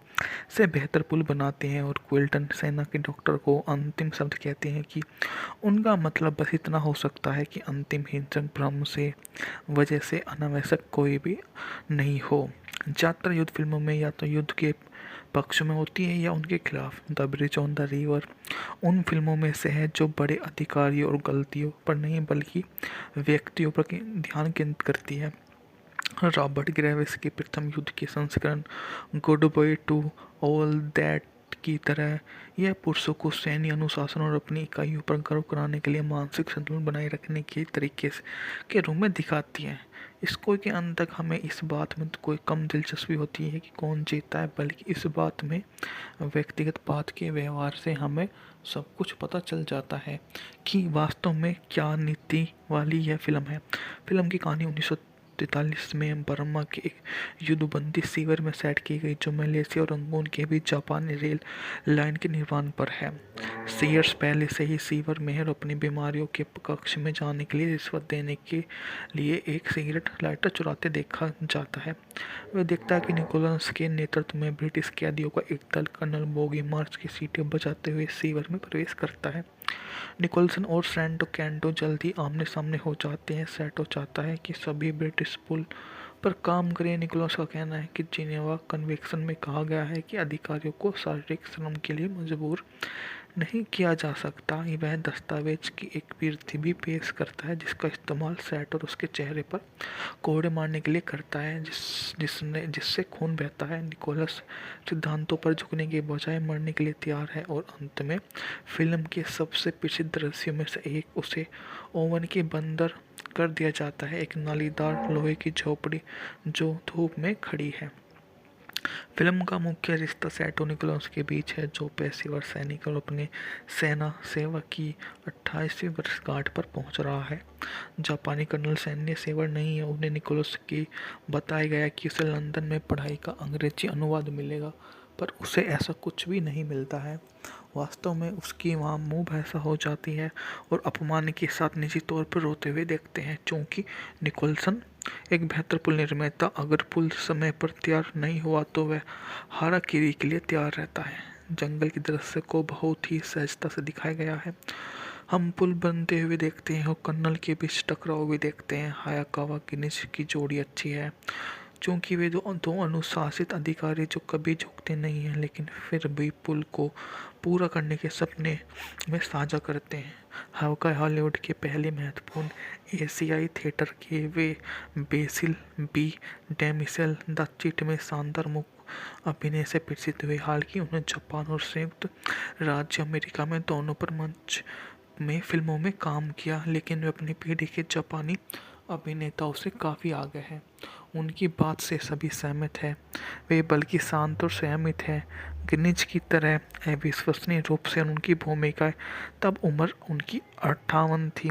से बेहतर पुल बनाते हैं। और क्विल्टन सेना के डॉक्टर को अंतिम शब्द कहते हैं कि उनका मतलब बस इतना हो सकता है कि अंतिम हिंसक भ्रम से वजह से अनावश्यक कोई भी नहीं हो। ज़्यादातर युद्ध फिल्मों में या तो युद्ध के पक्ष में होती है या उनके खिलाफ। The bridge on the river उन फिल्मों में से है जो बड़े अधिकारियों और गलतियों पर नहीं बल्कि व्यक्तियों पर ध्यान केंद्रित करती है। रॉबर्ट ग्रेविस के प्रथम युद्ध के संस्करण good by two all that की तरह यह पुरुषों को सैन्य अनुशासन और अपनी इकाइयों पर गर्व कराने के लिए मानसिक संतुलन बनाए रखने के तरीके के रूप में दिखाती है। इसको के अंत तक हमें इस बात में कोई कम दिलचस्पी होती है कि कौन जीता है, बल्कि इस बात में व्यक्तिगत बात के व्यवहार से हमें सब कुछ पता चल जाता है कि वास्तव में क्या नीति वाली यह फिल्म है। फिल्म की कहानी 1943 में बर्मा के एक युद्धबंदी सीवर में सेट की गई, जो मलेशिया और रंगून के बीच जापानी रेल लाइन के निर्माण पर है। सीयर्स पहले से ही सीवर में और अपनी बीमारियों के कक्ष में जाने के लिए रिश्वत देने के लिए एक सिगरेट लाइटर चुराते देखा जाता है। वह देखता है कि निकोलस के नेतृत्व में ब्रिटिश कैदियों का एक दल कर्नल बोगी मार्च की सीटें बजाते हुए सीवर में प्रवेश करता है। निकोलसन और सैंटो कैंटो जल्दी आमने सामने हो जाते हैं। सैटो चाहता है कि सभी ब्रिटिश पुल पर काम करें। निकोलस का कहना है कि जिनेवा कन्वेंशन में कहा गया है कि अधिकारियों को शारीरिक श्रम के लिए मजबूर नहीं किया जा सकता। वह दस्तावेज की एक प्रति भी पेश करता है जिसका इस्तेमाल सैट और उसके चेहरे पर कोड़े मारने के लिए करता है, जिससे खून बहता है। निकोलस सिद्धांतों पर झुकने के बजाय मरने के लिए तैयार है और अंत में फिल्म के सबसे प्रसिद्ध दृश्यों में से एक, उसे ओवन के बंदर कर दिया जाता है, एक नालीदार लोहे की झोपड़ी जो धूप में खड़ी है। फिल्म का मुख्य रिश्ता सैटो निकोलस के बीच है, जो पेशेवर सैनिक और अपने सेना सेवा की 28वीं वर्षगांठ पर पहुंच रहा है। जापानी कर्नल सैन्य सेवा नहीं है। उन्हें निकोलस की बताया गया कि उसे लंदन में पढ़ाई का अंग्रेजी अनुवाद मिलेगा, पर उसे ऐसा कुछ भी नहीं मिलता है। वास्तव में उसकी वहाँ मुँह भैंसा हो जाती है और अपमान के साथ निजी तौर पर रोते हुए देखते हैं, क्योंकि निकोलसन एक बेहतर पुल निर्माता अगर पुल समय पर तैयार नहीं हुआ तो वह हाराकिरी के लिए तैयार रहता है। जंगल की दृश्य को बहुत ही सहजता से दिखाया गया है। हम पुल बनते हुए देखते हैं और कर्नल के बीच टकराव भी देखते हैं। हायाकावा किनिच की जोड़ी अच्छी है, क्योंकि वे दो अनुशासित अधिकारी जो कभी झुकते नहीं हैं लेकिन फिर भी पुल को पूरा करने के सपने में साझा करते हैं। हवका हॉलीवुड के पहले महत्वपूर्ण एशियाई थिएटर के वे बेसिल बी डेमिसेल द चिट में शानदार मुख्य अभिनय से प्रसिद्ध हुए। हालांकि उन्हें जापान और संयुक्त राज्य अमेरिका में दोनों पर मंच में फिल्मों में काम किया, लेकिन वे अपनी पीढ़ी के जापानी अभिनेताओं से काफ़ी आगे हैं। उनकी बात से सभी सहमत हैं, वे बल्कि शांत और संयमित हैं। गिनिज की तरह अविश्वसनीय रूप से उनकी भूमिका तब उम्र उनकी 58 थी।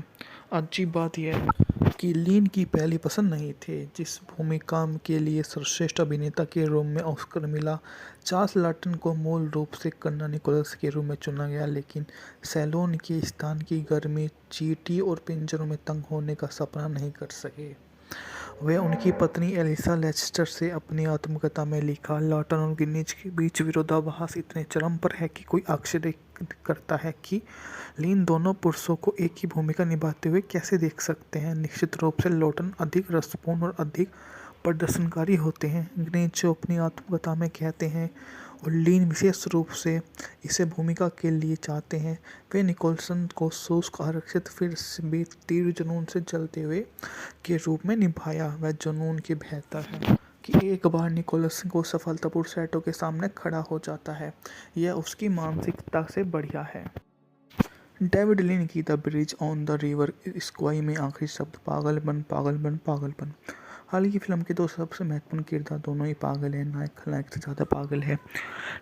अजीब बात यह है कि लिन की पहली पसंद नहीं थे, जिस भूमिका के लिए सर्वश्रेष्ठ अभिनेता के रूप में ऑस्कर मिला। चार्ल्स लॉटन को मूल रूप से कर्नल निकोलस के रूप में चुना गया, लेकिन सैलोन के स्थान की गर्मी, चींटी और पिंजरों में तंग होने का सपना नहीं कर सके। वे उनकी पत्नी एलिसा लेस्टर से अपनी आत्मकथा में लिखा, लॉटन और गिनिज के बीच विरोधाभास इतने चरम पर है कि कोई आश्चर्य करता है कि लिन दोनों पुरुषों को एक ही भूमिका निभाते हुए कैसे देख सकते हैं। निश्चित रूप से लॉटन अधिक रसपूर्ण और अधिक प्रदर्शनकारी होते हैं, गिनिज जो अपनी आत्मकथा में कहते हैं, और लिन विशेष रूप से इसे भूमिका के लिए चाहते हैं। वे निकोलसन को शुष्क आरक्षित फिर भी तीव्र जुनून से जलते हुए के रूप में निभाया। वह जुनून की बेहतर है कि एक बार निकोलसन को सफलतापूर्वक सैटो के सामने खड़ा हो जाता है, यह उसकी मानसिकता से बढ़िया है। डेविड लिन की the bridge on the river Kwai में आखिरी शब्द पागलपन पागलपन पागलपन। हाल की फिल्म के दो सबसे महत्वपूर्ण किरदार दोनों ही पागल हैं, नायक खलनायक से ज़्यादा पागल है।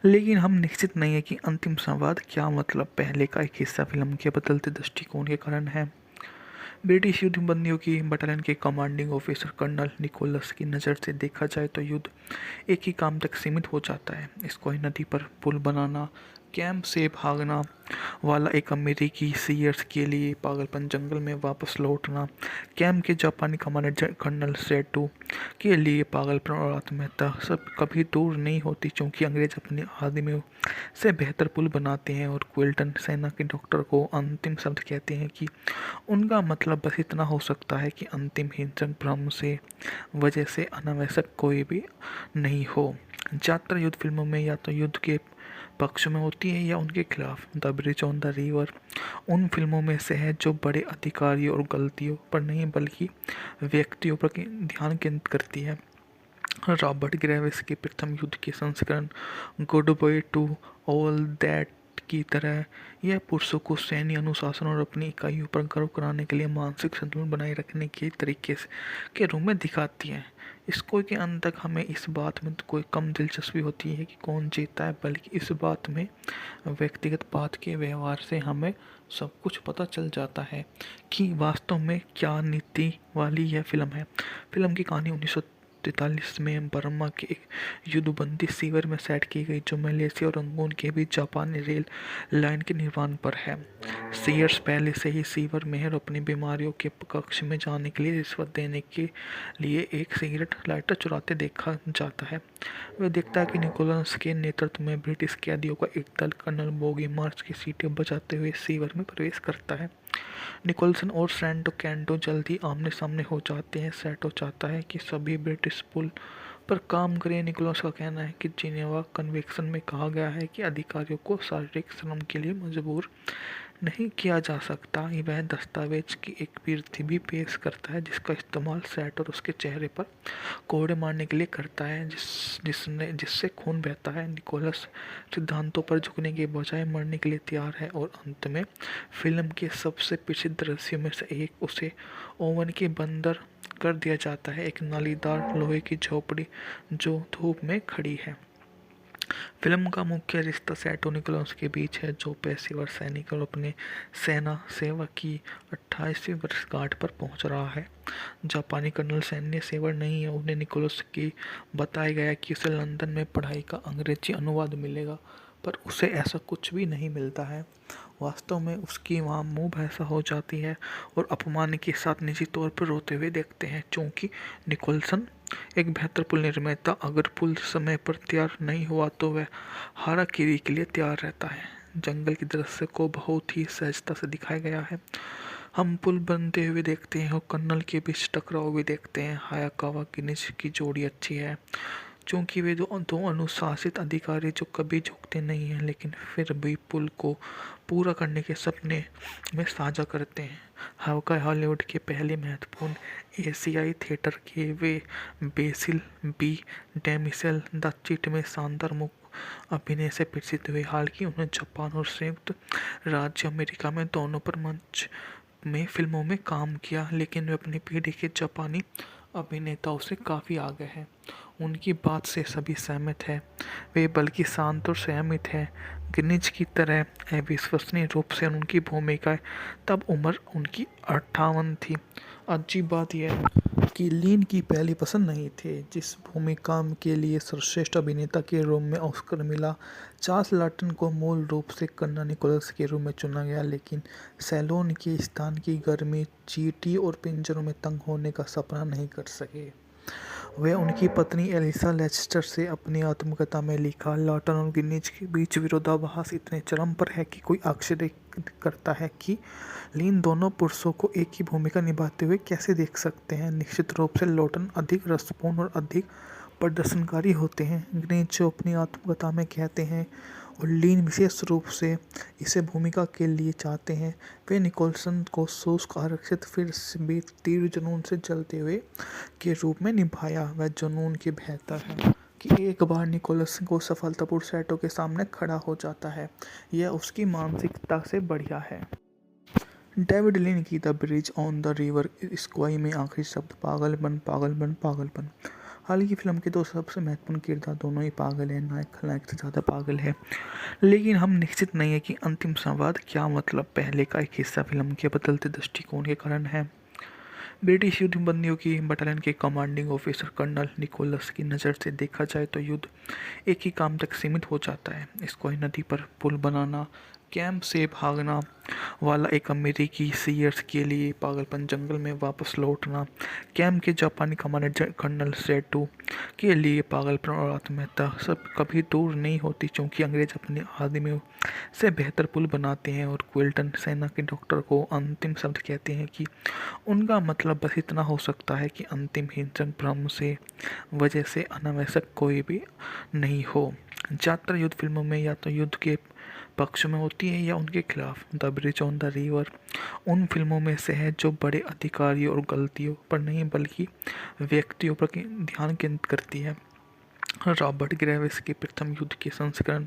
लेकिन हम निश्चित नहीं है कि अंतिम संवाद क्या मतलब पहले का एक हिस्सा फिल्म के बदलते दृष्टिकोण के कारण है। ब्रिटिश युद्ध बंदियों की बटालियन के कमांडिंग ऑफिसर कर्नल निकोलस की नज़र से देखा जाए तो युद्ध एक ही काम तक सीमित हो जाता है, स्क्वाई नदी पर पुल बनाना। कैंप से भागना वाला एक अमेरिकी सीयर्स के लिए पागलपन, जंगल में वापस लौटना। कैंप के जापानी कमांडर कर्नल सेटो के लिए पागलपन और आत्महत्या सब कभी दूर नहीं होती, क्योंकि अंग्रेज अपने आदमियों से बेहतर पुल बनाते हैं। और क्विल्टन सेना के डॉक्टर को अंतिम शब्द कहते हैं कि उनका मतलब बस इतना हो सकता है कि अंतिम हिंसक भ्रम से वजह से अनावश्यक कोई भी नहीं हो। ज़्यादातर युद्ध फिल्मों में या तो युद्ध के पक्ष में होती है या उनके खिलाफ। The bridge on the river उन फिल्मों में से है जो बड़े अधिकारियों और गलतियों पर नहीं बल्कि व्यक्तियों पर ध्यान केंद्रित करती है। रॉबर्ट ग्रेविस के प्रथम युद्ध के संस्करण good by two all that की तरह यह पुरुषों को सैन्य अनुशासन और अपनी इकाइयों पर गर्व कराने के लिए मानसिक संतुलन बनाए रखने के तरीके के रूप में दिखाती है। इसको के अंत तक हमें इस बात में तो कोई कम दिलचस्पी होती है कि कौन जीता है, बल्कि इस बात में व्यक्तिगत बात के व्यवहार से हमें सब कुछ पता चल जाता है कि वास्तव में क्या नीति वाली यह फिल्म है। फिल्म की कहानी 1943 में बर्मा के एक युद्धबंदी शिविर में सेट की गई, जो मलेशिया और रंगून के बीच जापानी रेल लाइन के निर्माण पर है। सीयर्स पहले से ही शिविर में है और अपनी बीमारियों के कक्ष में जाने के लिए रिश्वत देने के लिए एक सिगरेट लाइटर चुराते देखा जाता है। वह देखता है कि निकोलस के नेतृत्व में ब्रिटिश कैदियों का एक दल कर्नल बोगी मार्च की सीटें बजाते हुए शिविर में प्रवेश करता है। निकोलसन और सैंटो कैंटो जल्दी आमने सामने हो जाते हैं। सैटो चाहता है कि सभी ब्रिटिश पुल पर काम करें। निकोलस का कहना है कि जिनेवा कन्वेंशन में कहा गया है कि अधिकारियों को शारीरिक श्रम के लिए मजबूर नहीं किया जा सकता। वह दस्तावेज की एक प्रति भी पेश करता है जिसका इस्तेमाल सेट और उसके चेहरे पर कोड़े मारने के लिए करता है जिससे खून बहता है। निकोलस सिद्धांतों पर झुकने के बजाय मरने के लिए तैयार है और अंत में फिल्म के सबसे प्रसिद्ध दृश्यों में से एक, उसे ओवन के बंदर कर दिया जाता है, एक नालीदार लोहे की झोपड़ी जो धूप में खड़ी है। फिल्म का मुख्य रिश्ता सेटो निकोलस के बीच है, जो पेशेवर सैनिक और अपने सेना सेवा की 28वीं वर्षगांठ पर पहुंच रहा है। जापानी कर्नल सैन्य सेवा नहीं है। उन्हें निकोलस की बताया गया कि उसे लंदन में पढ़ाई का अंग्रेजी अनुवाद मिलेगा, पर उसे ऐसा कुछ भी नहीं मिलता है। वास्तव में उसकी वहाँ मुँह भैंसा हो जाती है और अपमान के साथ निजी तौर पर रोते हुए देखते हैं, क्योंकि निकोलसन एक बेहतर पुल निर्माता अगर पुल समय पर तैयार नहीं हुआ तो वह हाराकीरी के लिए तैयार रहता है। जंगल के दृश्य को बहुत ही सहजता से दिखाया गया है। हम पुल बनते हुए देखते हैं और कर्नल के बीच टकराव भी देखते हैं। हायाकावा किनिच की जोड़ी अच्छी है, क्योंकि वे दो अनुशासित अधिकारी जो कभी झुकते नहीं हैं लेकिन फिर भी पुल को पूरा करने के सपने में साझा करते हैं। हवाई हॉलीवुड के पहले महत्वपूर्ण एशियाई थिएटर के वे बेसिल बी डेमिसेल द चिट में शानदार मुख्य अभिनय से प्रसिद्ध हुए। हालांकि उन्होंने जापान और संयुक्त राज्य अमेरिका में दोनों पर मंच में फिल्मों में काम किया, लेकिन वे अपनी पीढ़ी के जापानी अभिनेताओं से काफ़ी आगे हैं। उनकी बात से सभी सहमत हैं। वे बल्कि शांत और सहमित हैं। गिनिज की तरह अविश्वसनीय रूप से उनकी भूमिका तब उम्र उनकी 58 थी। अजीब बात यह है कि लीन की पहली पसंद नहीं थे, जिस भूमिका के लिए सर्वश्रेष्ठ अभिनेता के रूप में ऑस्कर मिला। चार्ल्स लॉटन को मूल रूप से कर्नल निकोलस के रूप में चुना गया, लेकिन सैलोन के स्थान की गर्मी, चींटी और पिंजरों में तंग होने का सपना नहीं कर सके। वे उनकी पत्नी एलिसा लेस्टर से अपनी आत्मकथा में लिखा, लॉटन और गिनिज के बीच विरोधाभास इतने चरम पर है कि कोई आश्चर्य करता है कि लीन दोनों पुरुषों को एक ही भूमिका निभाते हुए कैसे देख सकते हैं। निश्चित रूप से लॉटन अधिक रसपूर्ण और अधिक प्रदर्शनकारी होते हैं, गिनिज जो अपनी आत्मकथा में कहते हैं, और लीन विशेष रूप से इसे भूमिका के लिए चाहते हैं। वे निकोलसन को शुष्क आरक्षित फिर भी तीव्र जुनून से जलते हुए के रूप में निभाया। वह जुनून के बेहतर है कि एक बार निकोलसन को सफलतापूर्वक सेटो के सामने खड़ा हो जाता है, यह उसकी मानसिकता से बढ़िया है। डेविड लिन की the bridge on the river Kwai में आखिरी शब्द पागलपन पागलपन पागलपन। हाल की फिल्म के दो सबसे महत्वपूर्ण किरदार दोनों ही पागल हैं, नायक खलनायक से ज़्यादा पागल है। लेकिन हम निश्चित नहीं है कि अंतिम संवाद क्या मतलब पहले का एक हिस्सा फिल्म के बदलते दृष्टिकोण के कारण है। ब्रिटिश युद्ध बंदियों की बटालियन के कमांडिंग ऑफिसर कर्नल निकोलस की नज़र से देखा जाए तो युद्ध एक ही काम तक सीमित हो जाता है, स्क्वाई नदी पर पुल बनाना, कैंप से भागना वाला एक अमेरिकी सीयर्स के लिए पागलपन, जंगल में वापस लौटना, कैंप के जापानी कमांडर कर्नल सेटू के लिए पागलपन और आत्महत्या सब कभी दूर नहीं होती, क्योंकि अंग्रेज अपने आदमियों से बेहतर पुल बनाते हैं। और क्विल्टन सेना के डॉक्टर को अंतिम शब्द कहते हैं कि उनका मतलब बस इतना हो सकता है कि अंतिम हिंसक भ्रम से वजह से अनावश्यक कोई भी नहीं हो। ज़्यादातर युद्ध फिल्मों में या तो युद्ध के पक्ष में होती है या उनके खिलाफ। The bridge on the river उन फिल्मों में से है जो बड़े अधिकारियों और गलतियों पर नहीं बल्कि व्यक्तियों पर ध्यान केंद्रित करती है। रॉबर्ट ग्रेविस के प्रथम युद्ध के संस्करण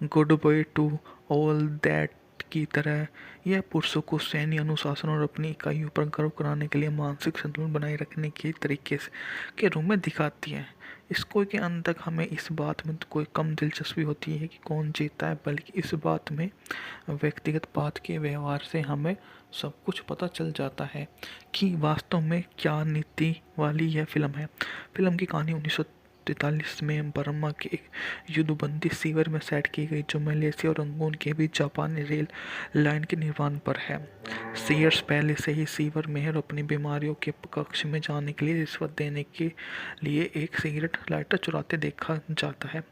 good by two all that की तरह यह पुरुषों को सैन्य अनुशासन और अपनी इकाइयों पर गर्व कराने के लिए मानसिक संतुलन बनाए रखने के तरीके के रूप में दिखाती है। इसको के अंत तक हमें इस बात में कोई कम दिलचस्पी होती है कि कौन जीता है, बल्कि इस बात में व्यक्तिगत बात के व्यवहार से हमें सब कुछ पता चल जाता है कि वास्तव में क्या नीति वाली यह फिल्म है। फिल्म की कहानी 1943 में बर्मा के एक युद्धबंदी शिविर में सेट की गई, जो मलेशिया और रंगून के बीच जापानी रेल लाइन के निर्माण पर है। सीयर्स पहले से ही शिविर में है और अपनी बीमारियों के कक्ष में जाने के लिए रिश्वत देने के लिए एक सिगरेट लाइटर चुराते देखा जाता है।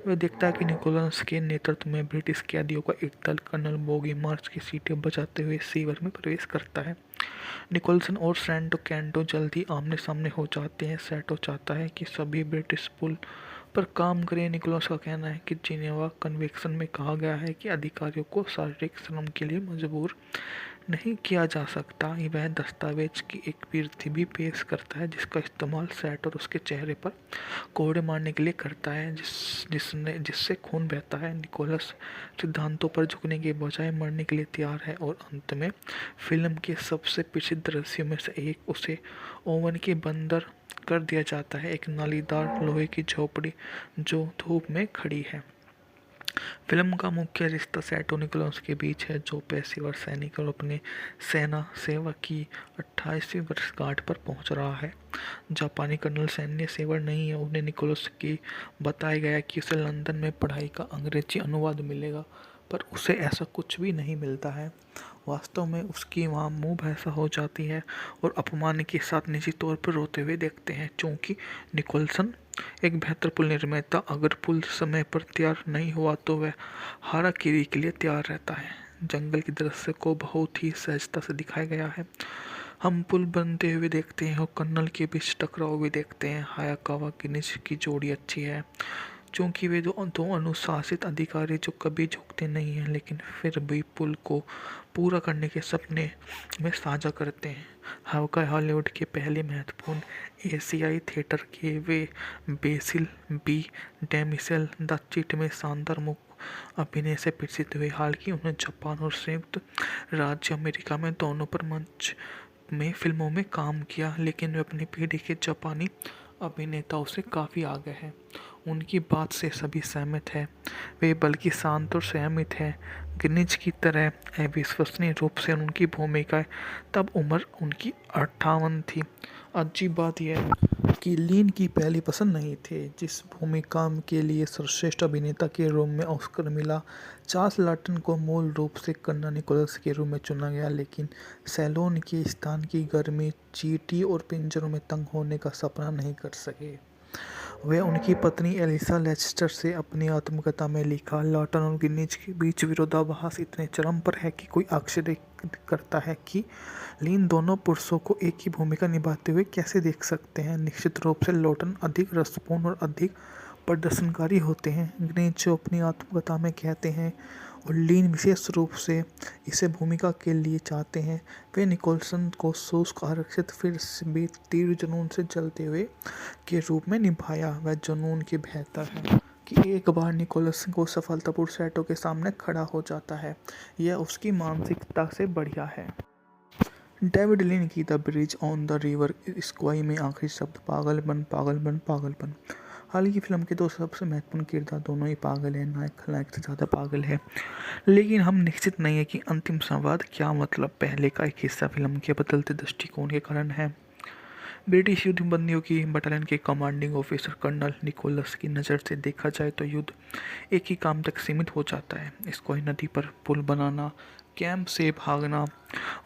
वह देखता है कि निकोलस के नेतृत्व में ब्रिटिश कैदियों का एक दल कर्नल बोगी मार्च की सीटें बजाते हुए शिविर में प्रवेश करता है। निकोलसन और सैंटो कैंटो जल्दी आमने सामने हो जाते हैं। सैटो चाहता है कि सभी ब्रिटिश पुल पर काम करें। निकोलस का कहना है कि जिनेवा कन्वेंशन में कहा गया है कि अधिकारियों को शारीरिक श्रम के लिए मजबूर नहीं किया जा सकता। वह दस्तावेज की एक प्रति भी पेश करता है जिसका इस्तेमाल सैट और उसके चेहरे पर कोड़े मारने के लिए करता है जिससे खून बहता है। निकोलस सिद्धांतों पर झुकने के बजाय मरने के लिए तैयार है और अंत में फिल्म के सबसे प्रसिद्ध दृश्यों में से एक, उसे ओवन के बंदर कर दिया जाता है, एक नालीदार लोहे की झोपड़ी जो धूप में खड़ी है। फिल्म का मुख्य रिश्ता सैटो निकोलस के बीच है, जो पेशेवर सैनिक और अपने सेना सेवा की 28वीं वर्षगांठ पर पहुंच रहा है। जापानी कर्नल सैन्य सेवा नहीं है। उन्हें निकोलस की बताया गया कि उसे लंदन में पढ़ाई का अंग्रेजी अनुवाद मिलेगा, पर उसे ऐसा कुछ भी नहीं मिलता है। वास्तव में उसकी वहाँ मुंह भैंसा हो जाती है और अपमान के साथ निजी तौर पर रोते हुए देखते हैं, क्योंकि निकोलसन एक बेहतर पुल निर्माता अगर पुल समय पर तैयार नहीं हुआ तो वह हाराकिरी के लिए तैयार रहता है। जंगल के दृश्य को बहुत ही सहजता से दिखाया गया है। हम पुल बनते हुए देखते हैं और कर्नल के बीच टकराव भी देखते हैं। हायाकावा किनिच की जोड़ी अच्छी है, क्योंकि वे दो अनुशासित अधिकारी जो कभी झुकते नहीं हैं लेकिन फिर भी पुल को पूरा करने के सपने में साझा करते हैं। हवाई हॉलीवुड के पहले महत्वपूर्ण एशियाई थिएटर के वे बेसिल बी डेमिसेल द चिट में शानदार मुख्य अभिनय से प्रसिद्ध हुए। हालांकि उन्हें जापान और संयुक्त राज्य अमेरिका में दोनों पर मंच में फिल्मों में काम किया, लेकिन वे अपनी पीढ़ी के जापानी अभिनेताओं से काफ़ी आगे हैं। उनकी बात से सभी सहमत हैं। वे बल्कि शांत और संयमित हैं। गिनिज की तरह अविश्वसनीय रूप से उनकी भूमिका तब उम्र उनकी 58 थी। अजीब बात यह है कि लीन की पहली पसंद नहीं थे, जिस भूमिका के लिए सर्वश्रेष्ठ अभिनेता के रूप में ऑस्कर मिला। चार्ल्स लॉटन को मूल रूप से कर्नल निकोलस के रूप में चुना गया, लेकिन सैलोन के स्थान की गर्मी, चींटी और पिंजरों में तंग होने का सपना नहीं कर सके। वे उनकी पत्नी एलिसा लेस्टर से अपनी आत्मकथा में लिखा, लॉटन और गिनिज के बीच विरोधाभास इतने चरम पर है कि कोई आश्चर्य करता है कि लीन दोनों पुरुषों को एक ही भूमिका निभाते हुए कैसे देख सकते हैं। निश्चित रूप से लॉटन अधिक रसपूर्ण और अधिक प्रदर्शनकारी होते हैं, गिनिज जो अपनी आत्मकथा में कहते हैं, और लीन विशेष रूप से इसे भूमिका के लिए चाहते हैं। वे निकोलसन को शुष्क आरक्षित फिर भी तीव्र जुनून से जलते हुए के रूप में निभाया। वह जुनून की बेहतर है कि एक बार निकोलसन को सफलतापूर्वक सैटो के सामने खड़ा हो जाता है, यह उसकी मानसिकता से बढ़िया है। डेविड लिन की the bridge on the river Kwai में आखिरी शब्द पागलपन पागलपन पागलपन। हाल की फिल्म के दो सबसे महत्वपूर्ण किरदार दोनों ही पागल हैं, नायक खलनायक से ज़्यादा पागल है। लेकिन हम निश्चित नहीं है कि अंतिम संवाद क्या, मतलब पहले का एक हिस्सा फिल्म के बदलते दृष्टिकोण के कारण है। ब्रिटिश युद्ध बंदियों की बटालियन के कमांडिंग ऑफिसर कर्नल निकोलस की नज़र से देखा जाए तो युद्ध एक ही काम तक सीमित हो जाता है। स्क्वाई नदी पर पुल बनाना, कैंप से भागना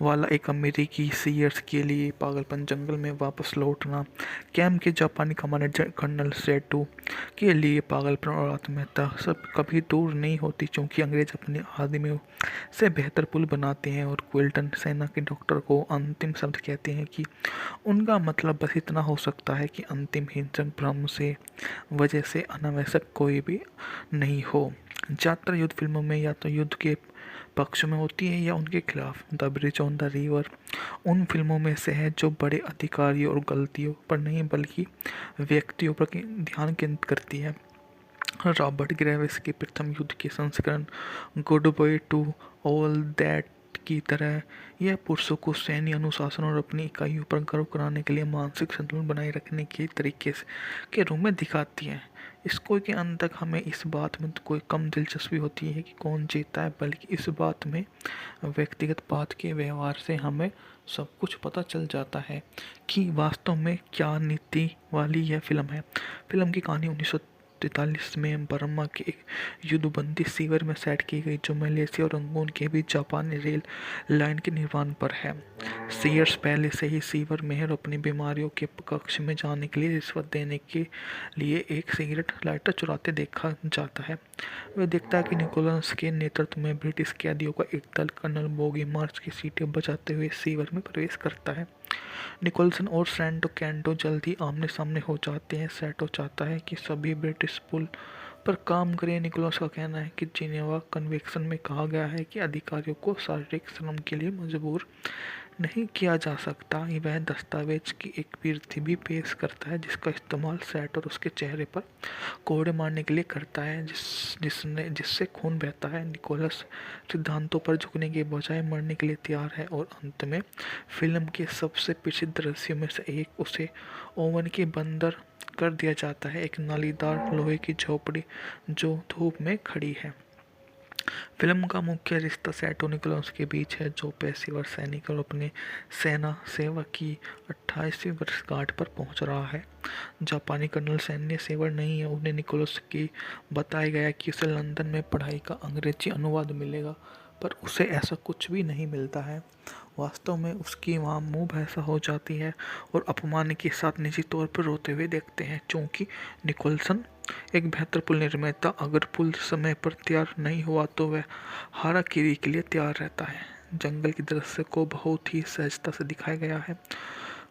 वाला एक अमेरिकी सीयर्स के लिए पागलपन, जंगल में वापस लौटना कैंप के जापानी कमांडर कर्नल सेटो के लिए पागलपन और आत्महत्या सब कभी दूर नहीं होती, क्योंकि अंग्रेज अपने आदमियों से बेहतर पुल बनाते हैं। और क्विल्टन सेना के डॉक्टर को अंतिम शब्द कहते हैं कि उनका मतलब बस इतना हो सकता है कि अंतिम हिंसक भ्रम से वजह से अनावश्यक कोई भी नहीं हो। ज़्यादातर युद्ध फिल्मों में या तो युद्ध के पक्ष में होती है या उनके खिलाफ। The bridge on the river उन फिल्मों में से है जो बड़े अधिकारियों और गलतियों पर नहीं बल्कि व्यक्तियों पर ध्यान केंद्रित करती है। रॉबर्ट ग्रेविस के प्रथम युद्ध के संस्करण good by two all that की तरह यह पुरुषों को सैन्य अनुशासन और अपनी इकाइयों पर गर्व कराने के लिए मानसिक संतुलन बनाए रखने के तरीके के रूप में दिखाती है। इसको के अंत तक हमें इस बात में कोई कम दिलचस्पी होती है कि कौन जीता है, बल्कि इस बात में व्यक्तिगत बात के व्यवहार से हमें सब कुछ पता चल जाता है कि वास्तव में क्या नीति वाली यह फिल्म है। फिल्म की कहानी 1943 में बर्मा के एक युद्धबंदी शिविर में सेट की गई, जो मलेशिया और रंगून के बीच जापानी रेल लाइन के निर्माण पर है। सीयर्स पहले से ही शिविर में और अपनी बीमारियों के कक्ष में जाने के लिए रिश्वत देने के लिए एक सिगरेट लाइटर चुराते देखा जाता है। वह देखता है कि निकोलस के नेतृत्व में ब्रिटिश कैदियों का एक दल कर्नल बोगी मार्च की सीटें बचाते हुए शिविर में प्रवेश करता है। निकोलसन और सैंटो कैंटो जल्दी आमने सामने हो जाते हैं। सैटो चाहता है कि सभी ब्रिटिश पुल पर काम करें। निकोलस का कहना है कि जिनेवा कन्वेंशन में कहा गया है कि अधिकारियों को शारीरिक श्रम के लिए मजबूर नहीं किया जा सकता। वह दस्तावेज की एक प्रति भी पेश करता है जिसका इस्तेमाल सैट और उसके चेहरे पर कोड़े मारने के लिए करता है जिससे खून बहता है। निकोलस सिद्धांतों पर झुकने के बजाय मरने के लिए तैयार है और अंत में फिल्म के सबसे प्रसिद्ध दृश्यों में से एक, उसे ओवन के बंदर कर दिया जाता है, एक नालीदार लोहे की झोपड़ी जो धूप में खड़ी है। फिल्म का मुख्य रिश्ता सैटो निकोलस के बीच है, जो पेशेवर सैनिक और अपने सेना सेवा की 28वीं वर्षगांठ पर पहुंच रहा है। जापानी कर्नल सैन्य सेवा नहीं है। उन्हें निकोलस की बताया गया कि उसे लंदन में पढ़ाई का अंग्रेजी अनुवाद मिलेगा, पर उसे ऐसा कुछ भी नहीं मिलता है। वास्तव में उसकी वहाँ मुँह भैंसा हो जाती है और अपमान के साथ निजी तौर पर रोते हुए देखते हैं, क्योंकि निकोलसन एक बेहतर पुल निर्माता, अगर पुल समय पर तैयार नहीं हुआ तो वह हाराकिरी के लिए तैयार रहता है। जंगल के दृश्य को बहुत ही सहजता से दिखाया गया है।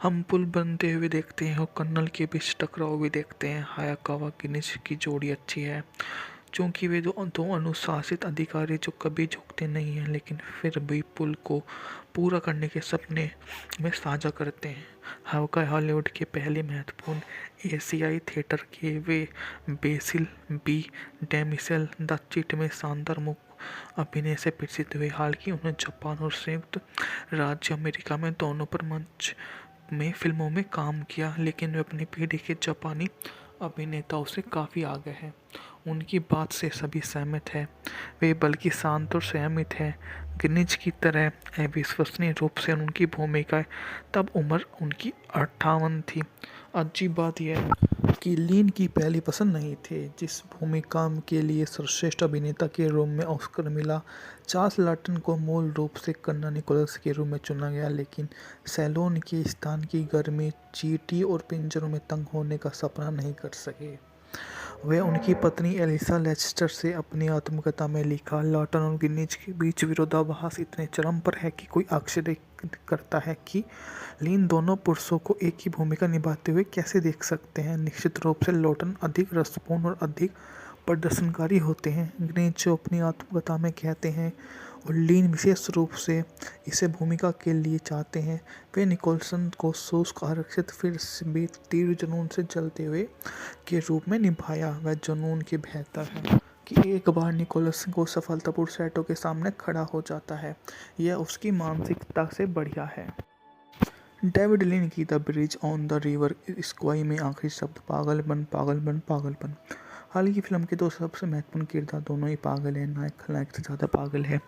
हम पुल बनते हुए देखते हैं और कर्नल के बीच टकराव भी देखते हैं। हायाकावा गिनिच की जोड़ी अच्छी है, क्योंकि वे दो अनुशासित अधिकारी जो कभी झुकते नहीं हैं लेकिन फिर भी पुल को पूरा करने के सपने में साझा करते हैं। हवाई हॉलीवुड के पहले महत्वपूर्ण एशियाई थिएटर के वे बेसिल बी डेमिसेल द चिट में शानदार मुख्य अभिनय से प्रसिद्ध हुए। हालांकि उन्हें जापान और संयुक्त राज्य अमेरिका में दोनों पर मंच में फिल्मों में काम किया, लेकिन वे अपनी पीढ़ी के जापानी अभिनेताओं से काफ़ी आगे हैं। उनकी बात से सभी सहमत हैं। वे बल्कि शांत और संयमित हैं। गिनिच की तरह अविश्वसनीय रूप से उनकी भूमिकाएं तब उम्र उनकी 58 थी। अजीब बात यह है कि लिन की पहली पसंद नहीं थे, जिस भूमिका के लिए सर्वश्रेष्ठ अभिनेता के रूप में ऑस्कर मिला। चार्ल्स लॉटन को मूल रूप से कर्नल निकोलस के रूप में चुना गया, लेकिन सैलोन के स्थान की गर्मी, चींटी और पिंजरों में तंग होने का सपना नहीं कर सके। वे उनकी पत्नी एलिसा लेस्टर से अपनी आत्मकथा में लिखा, लॉटन और गिनिच के बीच विरोधाभास इतने चरम पर है कि कोई आश्चर्य करता है कि लिन दोनों पुरुषों को एक ही भूमिका निभाते हुए कैसे देख सकते हैं। निश्चित रूप से लॉटन अधिक रसपूर्ण और अधिक प्रदर्शनकारी होते हैं, गिनिच जो अपनी आत्मकथा में कहते हैं, और लिन विशेष रूप से इसे भूमिका के लिए चाहते हैं। वे निकोलसन को शुष्क आरक्षित फिर भी तीव्र जुनून से जलते हुए के रूप में निभाया। वह जुनून की बेहतर है कि एक बार निकोलस को सफलतापूर्वक सैटो के सामने खड़ा हो जाता है, यह उसकी मानसिकता से बढ़िया है। डेविड लिन की the bridge on the river Kwai में आखिरी शब्द पागलपन पागलपन पागलपन। हाल की फिल्म के दो सबसे महत्वपूर्ण किरदार दोनों ही पागल हैं, नायक खलनायक से ज़्यादा पागल है।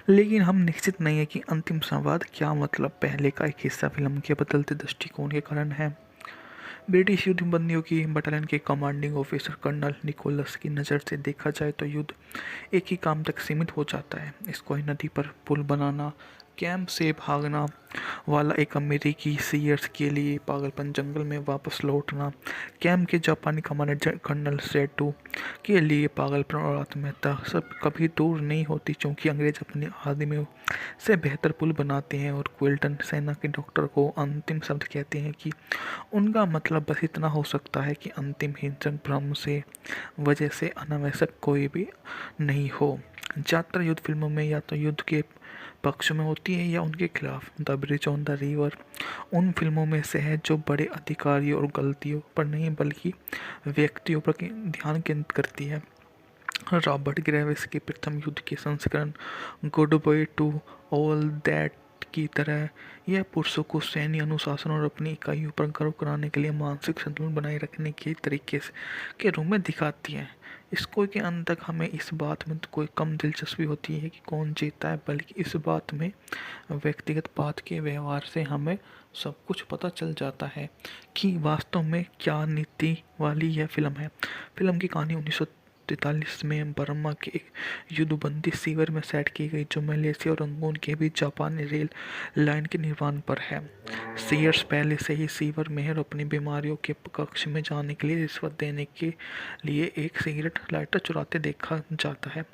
लेकिन हम निश्चित नहीं है कि अंतिम संवाद क्या, मतलब पहले का एक हिस्सा फिल्म के बदलते दृष्टिकोण के कारण है। ब्रिटिश युद्ध बंदियों की बटालियन के कमांडिंग ऑफिसर कर्नल निकोलस की नज़र से देखा जाए तो युद्ध एक ही काम तक सीमित हो जाता है, स्क्वाई नदी पर पुल बनाना। कैंप से भागना वाला एक अमेरिकी सीयर्स के लिए पागलपन, जंगल में वापस लौटना। कैंप के जापानी कमांडर कर्नल सेटू के लिए पागलपन और आत्महत्या सब कभी दूर नहीं होती, क्योंकि अंग्रेज अपने आदमियों से बेहतर पुल बनाते हैं। और क्विल्टन सेना के डॉक्टर को अंतिम शब्द कहते हैं कि उनका मतलब बस इतना हो सकता है कि अंतिम हिंसक भ्रम से वजह से अनावश्यक कोई भी नहीं हो। ज़्यादातर युद्ध फिल्मों में या तो युद्ध के पक्ष में होती है या उनके खिलाफ। The bridge on the river उन फिल्मों में से है जो बड़े अधिकारियों और गलतियों पर नहीं बल्कि व्यक्तियों पर ध्यान केंद्रित करती है। रॉबर्ट ग्रेविस के प्रथम युद्ध के संस्करण good by two all that की तरह यह पुरुषों को सैन्य अनुशासन और अपनी इकाइयों पर गर्व कराने के लिए मानसिक संतुलन बनाए रखने के तरीके के रूप में दिखाती है। इसको के अंत तक हमें इस बात में तो कोई कम दिलचस्पी होती है कि कौन जीता है, बल्कि इस बात में व्यक्तिगत बात के व्यवहार से हमें सब कुछ पता चल जाता है कि वास्तव में क्या नीति वाली यह फिल्म है। फिल्म की कहानी 1943 में बर्मा के एक युद्धबंदी शिविर में सेट की गई, जो मलेशिया और रंगून के बीच जापानी रेल लाइन के निर्माण पर है। सीयर्स पहले से ही शिविर में है और अपनी बीमारियों के कक्ष में जाने के लिए रिश्वत देने के लिए एक सिगरेट लाइटर चुराते देखा जाता है।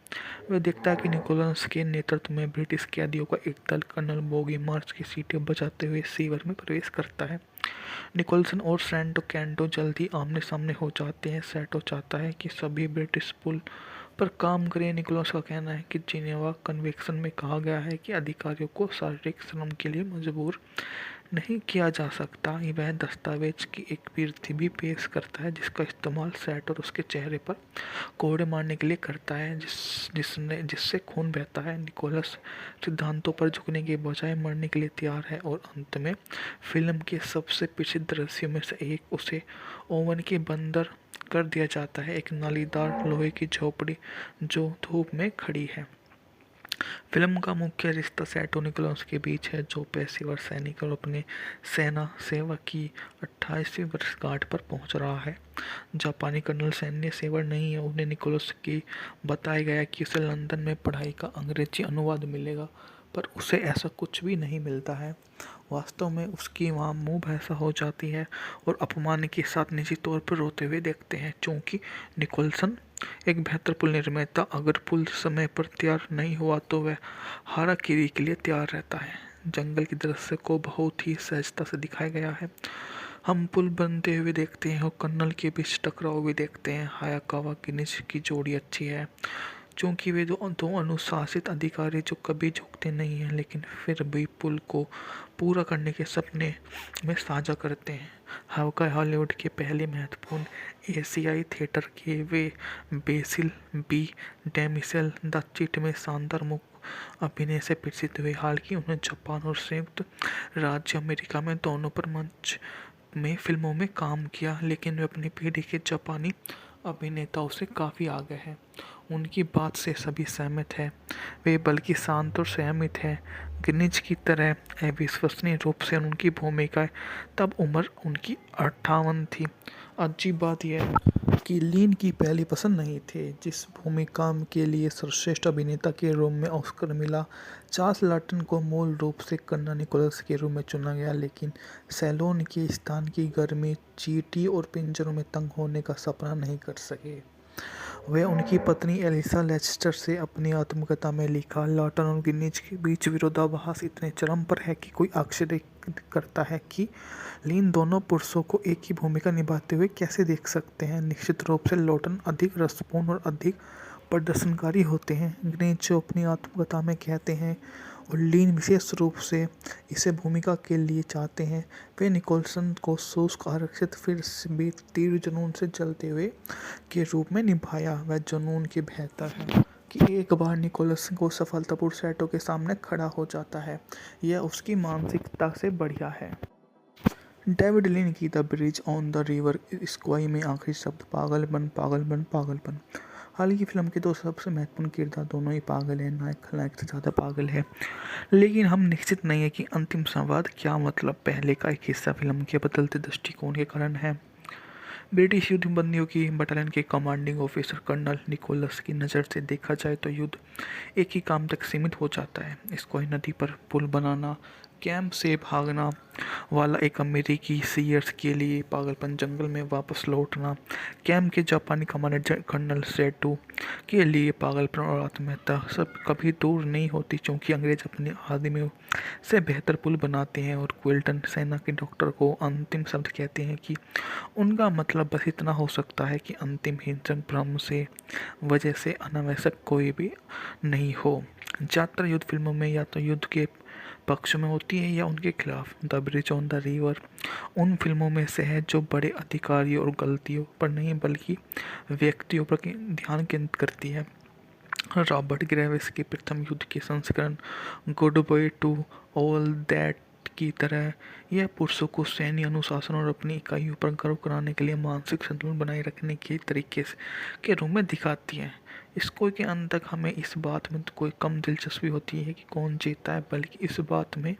वह देखता है कि निकोलस के नेतृत्व में ब्रिटिश कैदियों का एक दल कर्नल बोगी मार्च की सीटें बजाते हुए शिविर में प्रवेश करता है। निकोलसन और सैंटो कैंटो जल्द ही आमने सामने हो जाते हैं। सैटो चाहता है कि सभी ब्रिटिश पुल पर काम करें। निकोलस का कहना है कि जिनेवा कन्वेंशन में कहा गया है कि अधिकारियों को शारीरिक श्रम के लिए मजबूर नहीं किया जा सकता। वह दस्तावेज की एक प्रति भी पेश करता है जिसका इस्तेमाल सैट और उसके चेहरे पर कोड़े मारने के लिए करता है जिससे खून बहता है। निकोलस सिद्धांतों पर झुकने के बजाय मरने के लिए तैयार है और अंत में फिल्म के सबसे प्रसिद्ध दृश्यों में से एक, उसे ओवन के बंदर कर दिया जाता है, एक नालीदार लोहे की झोपड़ी जो धूप में खड़ी है। फिल्म का मुख्य रिश्ता सैटो निकोलस के बीच है, जो पेशेवर सैनिक और अपने सेना सेवा की 28वीं वर्षगांठ पर पहुंच रहा है। जापानी कर्नल सैन्य सेवा नहीं है। उन्हें निकोलस की बताया गया कि उसे लंदन में पढ़ाई का अंग्रेजी अनुवाद मिलेगा, पर उसे ऐसा कुछ भी नहीं मिलता है। वास्तव में उसकी वहाँ मुँह भैंसा हो जाती है और अपमान के साथ निजी तौर पर रोते हुए देखते हैं, क्योंकि निकोलसन एक बेहतर पुल निर्माता अगर पुल समय पर तैयार नहीं हुआ तो वह हाराकिरी के लिए तैयार रहता है। जंगल के दृश्य को बहुत ही सहजता से दिखाया गया है। हम पुल बनते हुए देखते हैं और कर्नल के बीच टकराव भी देखते हैं। हायाकावा की निज की जोड़ी अच्छी है, क्योंकि वे दो अनुशासित अधिकारी जो कभी झुकते नहीं हैं लेकिन फिर भी पुल को पूरा करने के सपने में साझा करते हैं। हावका हॉलीवुड के पहले महत्वपूर्ण एशियाई थिएटर के वे बेसिल बी डेमिसेल द चिट में शानदार मुख्य अभिनय से प्रसिद्ध हुए। हालांकि उन्हें जापान और संयुक्त राज्य अमेरिका में दोनों पर मंच में फिल्मों में काम किया, लेकिन वे अपनी पीढ़ी के जापानी अभिनेताओं से काफ़ी आगे हैं। उनकी बात से सभी सहमत हैं। वे बल्कि शांत और संयमित हैं। गिनीज की तरह अविश्वसनीय रूप से उनकी भूमिकाएं तब उम्र उनकी 58 थी। अजीब बात यह है कि लिन की पहली पसंद नहीं थे, जिस भूमिका के लिए सर्वश्रेष्ठ अभिनेता के रूप में ऑस्कर मिला। चार्ल्स लॉटन को मूल रूप से कर्नल निकोलस के रूप में चुना गया, लेकिन सैलोन के स्थान की गर्मी चींटी और पिंजरों में तंग होने का सपना नहीं कर सके। वे उनकी पत्नी एलिसा लेस्टर से अपनी आत्मकथा में लिखा, लॉटन और गिनीज के बीच विरोधाभास इतने चरम पर है कि कोई आश्चर्य करता है कि लिन दोनों पुरुषों को एक ही भूमिका निभाते हुए कैसे देख सकते हैं। निश्चित रूप से लॉटन अधिक रसपूर्ण और अधिक प्रदर्शनकारी होते हैं, गिनीज जो अपनी आत्मकथा में कहते हैं, और लिन विशेष रूप से इसे भूमिका के लिए चाहते हैं। वे निकोलसन को शुष्क आरक्षित फिर भी तीव्र जुनून से जलते हुए के रूप में निभाया। वह जुनून की बेहतर है कि एक बार निकोलसन को सफलतापूर्वक सैटो के सामने खड़ा हो जाता है। यह उसकी मानसिकता से बढ़िया है। डेविड लिन की the bridge on the river Kwai में आखिरी शब्द पागलपन पागलपन पागलपन। हाल की फिल्म के दो सबसे महत्वपूर्ण किरदार दोनों ही पागल हैं, नायक खलनायक से ज़्यादा पागल है। लेकिन हम निश्चित नहीं है कि अंतिम संवाद क्या मतलब पहले का एक हिस्सा फिल्म के बदलते दृष्टिकोण के कारण है। ब्रिटिश युद्ध बंदियों की बटालियन के कमांडिंग ऑफिसर कर्नल निकोलस की नज़र से देखा जाए तो युद्ध एक ही काम तक सीमित हो जाता है, स्क्वाई नदी पर पुल बनाना, कैंप से भागना वाला एक अमेरिकी सीयर्स के लिए पागलपन, जंगल में वापस लौटना, कैंप के जापानी कमांडर कर्नल सेटू के लिए पागलपन और आत्महत्या सब कभी दूर नहीं होती, क्योंकि अंग्रेज अपने आदमियों से बेहतर पुल बनाते हैं। और क्विल्टन सेना के डॉक्टर को अंतिम शब्द कहते हैं कि उनका मतलब बस इतना हो सकता है कि अंतिम हिंसक भ्रम से वजह से अनावश्यक कोई भी नहीं हो। ज़्यादातर युद्ध फिल्मों में या तो युद्ध के पक्ष में होती है या उनके खिलाफ। The bridge on the river उन फिल्मों में से है जो बड़े अधिकारियों और गलतियों पर नहीं बल्कि व्यक्तियों पर ध्यान केंद्रित करती है। रॉबर्ट ग्रेविस के प्रथम युद्ध के संस्करण good by two all that की तरह यह पुरुषों को सैन्य अनुशासन और अपनी इकाइयों पर गर्व कराने के लिए मानसिक संतुलन बनाए रखने के तरीके के रूप में दिखाती है। इसको के अंत तक हमें इस बात में तो कोई कम दिलचस्पी होती है कि कौन जीता है, बल्कि इस बात में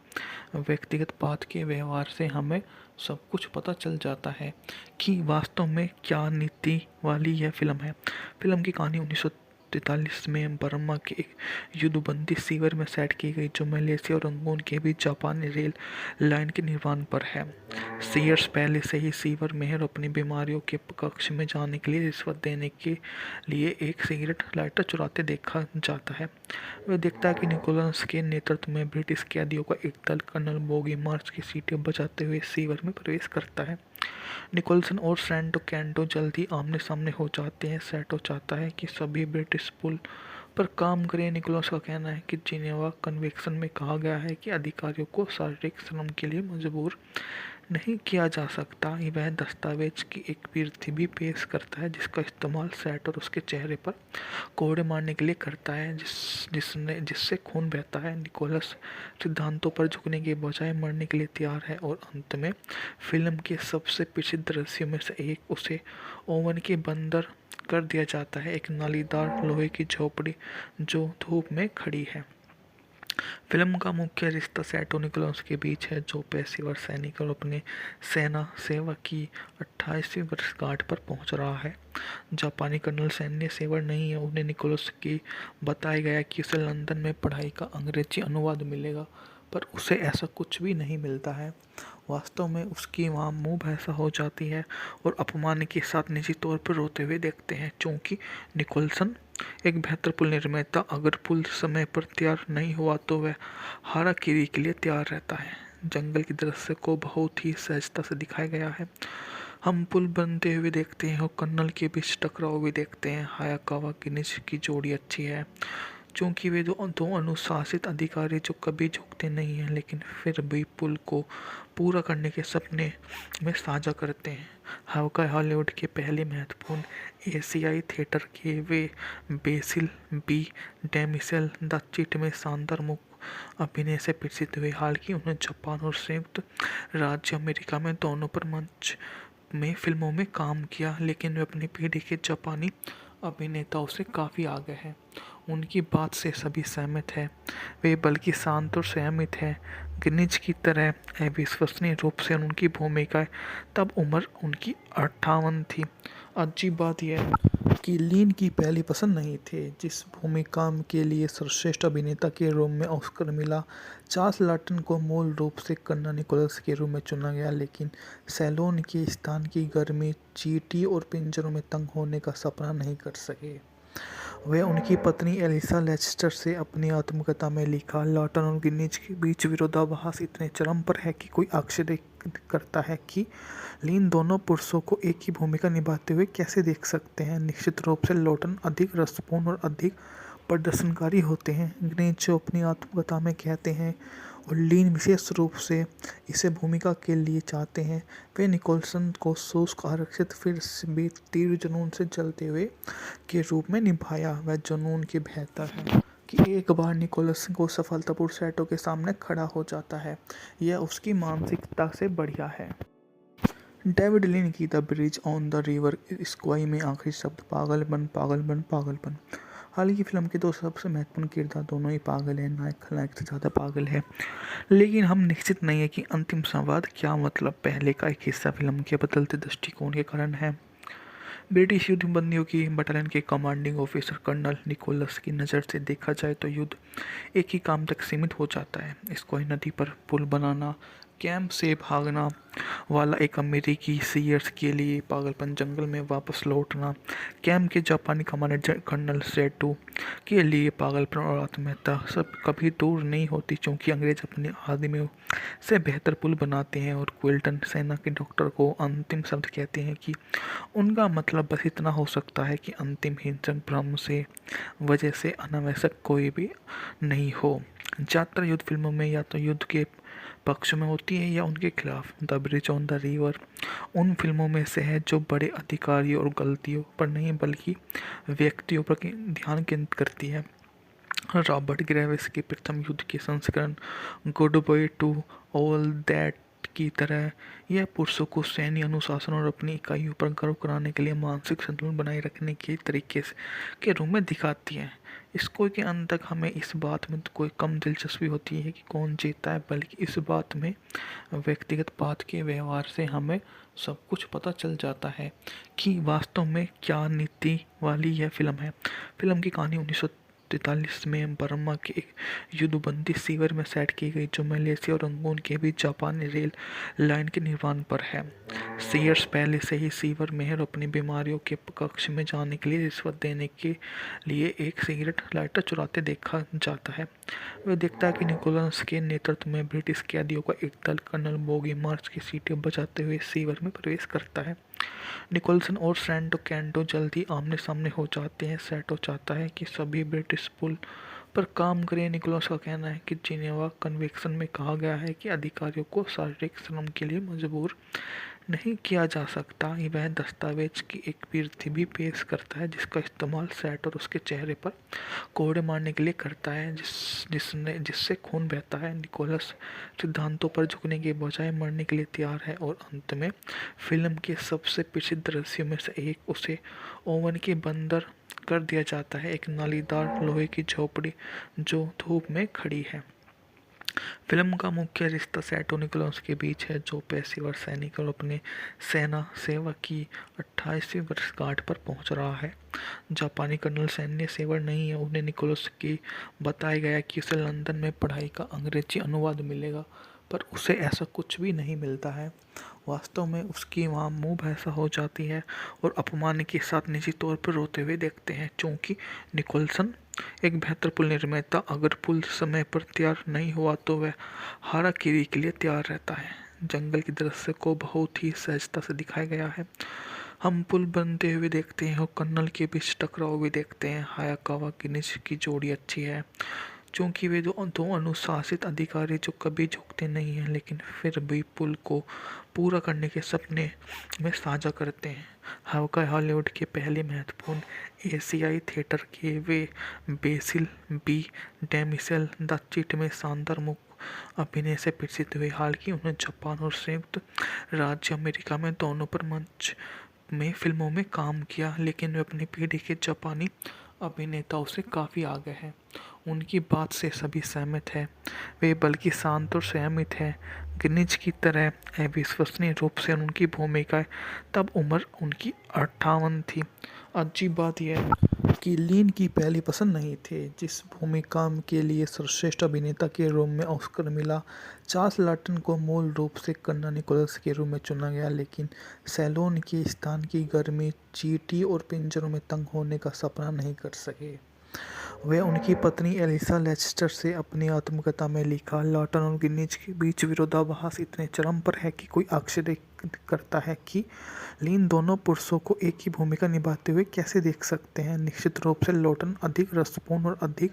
व्यक्तिगत बात के व्यवहार से हमें सब कुछ पता चल जाता है कि वास्तव में क्या नीति वाली यह फिल्म है। फिल्म की कहानी 1943 में बर्मा के एक युद्धबंदी सीवर में सेट की गई, जो मलेशिया और रंगून के बीच जापानी रेल लाइन के निर्माण पर है। सीयर्स पहले से ही सीवर में और अपनी बीमारियों के कक्ष में जाने के लिए रिश्वत देने के लिए एक सिगरेट लाइटर चुराते देखा जाता है। वह देखता है कि निकोलस के नेतृत्व में ब्रिटिश कैदियों का एक दल कर्नल बोगी मार्च की सीटें बजाते हुए सीवर में प्रवेश करता है। निकोलसन और सैंटो कैंटो जल्द ही आमने सामने हो जाते हैं। सैंटो चाहता है कि सभी ब्रिटिश पुल पर काम करें। निकोलस का कहना है कि जिनेवा कन्वेंशन में कहा गया है कि अधिकारियों को शारीरिक श्रम के लिए मजबूर नहीं किया जा सकता। वह दस्तावेज की एक प्रति भी पेश करता है जिसका इस्तेमाल सैट और उसके चेहरे पर कोड़े मारने के लिए करता है जिससे खून बहता है। निकोलस सिद्धांतों पर झुकने के बजाय मरने के लिए तैयार है और अंत में फिल्म के सबसे प्रसिद्ध दृश्यों में से एक, उसे ओवन के बंदर कर दिया जाता है, एक नालीदार लोहे की झोपड़ी जो धूप में खड़ी है। फिल्म का मुख्य रिश्ता सैटो निकोलस के बीच है, जो पेशेवर सैनिक और अपने सेना सेवा की 28वीं वर्षगांठ पर पहुंच रहा है। जापानी कर्नल सैन्य सेवा नहीं है। उन्हें निकोलस की बताया गया कि उसे लंदन में पढ़ाई का अंग्रेजी अनुवाद मिलेगा, पर उसे ऐसा कुछ भी नहीं मिलता है। वास्तव में उसकी वहाँ मुँह भैंसा हो जाती है और अपमान के साथ निजी तौर पर रोते हुए देखते हैं, क्योंकि निकोलसन एक बेहतर पुल निर्माता अगर पुल समय पर तैयार नहीं हुआ तो वह हाराकिरी के लिए तैयार रहता है। जंगल की दृश्य को बहुत ही सहजता से दिखाया गया है। हम पुल बनते हुए देखते हैं और कर्नल के बीच टकराव भी देखते हैं। हायाकावा किनिच की जोड़ी अच्छी है, क्योंकि वे दो अनुशासित अधिकारी जो कभी झुकते नहीं हैं लेकिन फिर भी पुल को पूरा करने के सपने में साझा करते हैं। हवाई हॉलीवुड के पहले महत्वपूर्ण एशियाई थिएटर के वे बेसिल बी डेमिसेल द चिट में शानदार मुख्य अभिनय से प्रसिद्ध हुए। हालांकि उन्होंने जापान और संयुक्त राज्य अमेरिका में दोनों पर मंच में फिल्मों में काम किया, लेकिन वे अपनी पीढ़ी के जापानी अभिनेताओं से काफ़ी आगे हैं। उनकी बात से सभी सहमत हैं। वे बल्कि शांत और सहमित हैं। गिनिज की तरह अविश्वसनीय रूप से उनकी भूमिका तब उम्र उनकी 58 थी। अजीब बात यह है कि लीन की पहली पसंद नहीं थे, जिस भूमिका के लिए सर्वश्रेष्ठ अभिनेता के रूप में ऑस्कर मिला। चार्ल्स लॉटन को मूल रूप से कर्नल निकोलस के रूप में चुना गया, लेकिन सैलोन के स्थान की गर्मी, चींटी और पिंजरों में तंग होने का सपना नहीं कर सके। वे उनकी पत्नी एलिसा लेस्टर से अपनी आत्मकथा में लिखा, लॉटन और गिनिज के बीच विरोधाभास इतने चरम पर है कि कोई आश्चर्य करता है कि लीन दोनों पुरुषों को एक ही भूमिका निभाते हुए कैसे देख सकते हैं। निश्चित रूप से लॉटन अधिक रसपूर्ण और अधिक प्रदर्शनकारी होते हैं, गिनिज जो अपनी आत्मकथा में कहते हैं, और लीन विशेष रूप से इसे भूमिका के लिए चाहते हैं। वे निकोलसन को शुष्क आरक्षित फिर भी तीव्र जुनून से जलते हुए के रूप में निभाया। वह जुनून के बेहतर है कि एक बार निकोलसन को सफलतापूर्वक सैटो के सामने खड़ा हो जाता है। यह उसकी मानसिकता से बढ़िया है। डेविड लिन की the bridge on the river Kwai में आखिरी शब्द पागलपन पागलपन पागलपन। हाल की फिल्म के दो सबसे महत्वपूर्ण किरदार दोनों ही पागल हैं, नायक खलनायक से ज़्यादा पागल है। लेकिन हम निश्चित नहीं है कि अंतिम संवाद क्या मतलब पहले का एक हिस्सा फिल्म के बदलते दृष्टिकोण के कारण है। ब्रिटिश युद्ध बंदियों की बटालियन के कमांडिंग ऑफिसर कर्नल निकोलस की नज़र से देखा जाए तो युद्ध एक ही काम तक सीमित हो जाता है, स्क्वाई नदी पर पुल बनाना, कैंप से भागना वाला एक अमेरिकी सीयर्स के लिए पागलपन, जंगल में वापस लौटना, कैंप के जापानी कमांडर कर्नल सेटो के लिए पागलपन और आत्महत्या सब कभी दूर नहीं होती, क्योंकि अंग्रेज अपने आदमियों से बेहतर पुल बनाते हैं। और क्विल्टन सेना के डॉक्टर को अंतिम शब्द कहते हैं कि उनका मतलब बस इतना हो सकता है कि अंतिम हिंसक भ्रम से वजह से अनावश्यक कोई भी नहीं हो। ज़्यादातर युद्ध फिल्मों में या तो युद्ध के पक्ष में होती है या उनके खिलाफ। The bridge on the river उन फिल्मों में से है जो बड़े अधिकारियों और गलतियों पर नहीं बल्कि व्यक्तियों पर ध्यान केंद्रित करती है। रॉबर्ट ग्रेविस के प्रथम युद्ध के संस्करण good by two all that की तरह यह पुरुषों को सैन्य अनुशासन और अपनी इकाइयों पर गर्व कराने के लिए मानसिक संतुलन बनाए रखने के तरीके के रूप में दिखाती है। इसको के अंत तक हमें इस बात में कोई कम दिलचस्पी होती है कि कौन जीता है, बल्कि इस बात में व्यक्तिगत बात के व्यवहार से हमें सब कुछ पता चल जाता है कि वास्तव में क्या नीति वाली यह फिल्म है। फिल्म की कहानी 1943 में बर्मा के एक युद्धबंदी शिविर में सेट की गई, जो मलेशिया और रंगून के बीच जापानी रेल लाइन के निर्माण पर है। सीयर्स पहले से ही शिविर में है और अपनी बीमारियों के कक्ष में जाने के लिए रिश्वत देने के लिए एक सिगरेट लाइटर चुराते देखा जाता है। वह देखता है कि निकोलस के नेतृत्व में ब्रिटिश कैदियों का एक दल कर्नल बोगी मार्च की सीटें बजाते हुए शिविर में प्रवेश करता है। निकोलसन और सैंटो कैंटो जल्दी आमने सामने हो जाते हैं। सैंटो चाहता है कि सभी ब्रिटिश पुल पर काम करें। निकोलस का कहना है कि जिनेवा कन्वेंशन में कहा गया है कि अधिकारियों को शारीरिक श्रम के लिए मजबूर नहीं किया जा सकता। वह दस्तावेज की एक प्रति भी पेश करता है जिसका इस्तेमाल सैंटो और उसके चेहरे पर कोड़े मारने के लिए करता है जिससे खून बहता है। निकोलस सिद्धांतों पर झुकने के बजाय मरने के लिए तैयार है और अंत में फिल्म के सबसे प्रसिद्ध दृश्यों में से एक, उसे ओवन के बंदर कर दिया जाता है, एक नालीदार लोहे की झोपड़ी जो धूप में खड़ी है। फिल्म का मुख्य रिश्ता सैंटो निकोलस के बीच है, जो पेशेवर सैनिक और अपने सेना सेवा की 28वीं वर्षगांठ पर पहुंच रहा है। जापानी कर्नल सैन्य सेवा नहीं है। उन्हें निकोलस की बताया गया कि उसे लंदन में पढ़ाई का अंग्रेजी अनुवाद मिलेगा, पर उसे ऐसा कुछ भी नहीं मिलता है। वास्तव में उसकी वहाँ मुँह भैंसा हो जाती है और अपमान के साथ निजी तौर पर रोते हुए देखते हैं, क्योंकि निकोलसन एक बेहतर पुल निर्माता अगर पुल समय पर तैयार नहीं हुआ तो वह हाराकिरी के लिए तैयार रहता है। जंगल के दृश्य को बहुत ही सहजता से दिखाया गया है। हम पुल बनते हुए देखते हैं और कर्नल के बीच टकराव भी देखते हैं। हायाकावा की निज की जोड़ी अच्छी है, क्योंकि वे दो अनुशासित अधिकारी जो कभी झुकते नहीं हैं लेकिन फिर भी पुल को पूरा करने के सपने में साझा करते हैं। हवाई हॉलीवुड के पहले महत्वपूर्ण एशियाई थिएटर के वे बेसिल बी डेमिसेल द चिट में शानदार मुख्य अभिनय से प्रसिद्ध हुए। हालांकि उन्हें जापान और संयुक्त राज्य अमेरिका में दोनों पर मंच में फिल्मों में काम किया, लेकिन वे अपनी पीढ़ी के जापानी अभिनेताओं से काफ़ी आगे हैं। उनकी बात से सभी सहमत हैं। वे बल्कि शांत और संयमित हैं, गिनीज की तरह अविश्वसनीय रूप से। उनकी भूमिका तब उम्र उनकी 58 थी। अजीब बात यह है कि लिन की पहली पसंद नहीं थे, जिस भूमिका के लिए सर्वश्रेष्ठ अभिनेता के रूप में ऑस्कर मिला। चार्ल्स लॉटन को मूल रूप से कर्नल निकोलस के रूप में चुना गया, लेकिन सैलोन के स्थान की गर्मी, चींटी और पिंजरों में तंग होने का सपना नहीं कर सके। वे उनकी पत्नी एलिसा लेस्टर से अपनी आत्मकथा में लिखा, लॉटन और गिनीज के बीच विरोधाभास इतने चरम पर है कि कोई आश्चर्य करता है कि लिन दोनों पुरुषों को एक ही भूमिका निभाते हुए कैसे देख सकते हैं। निश्चित रूप से लॉटन अधिक रसपूर्ण और अधिक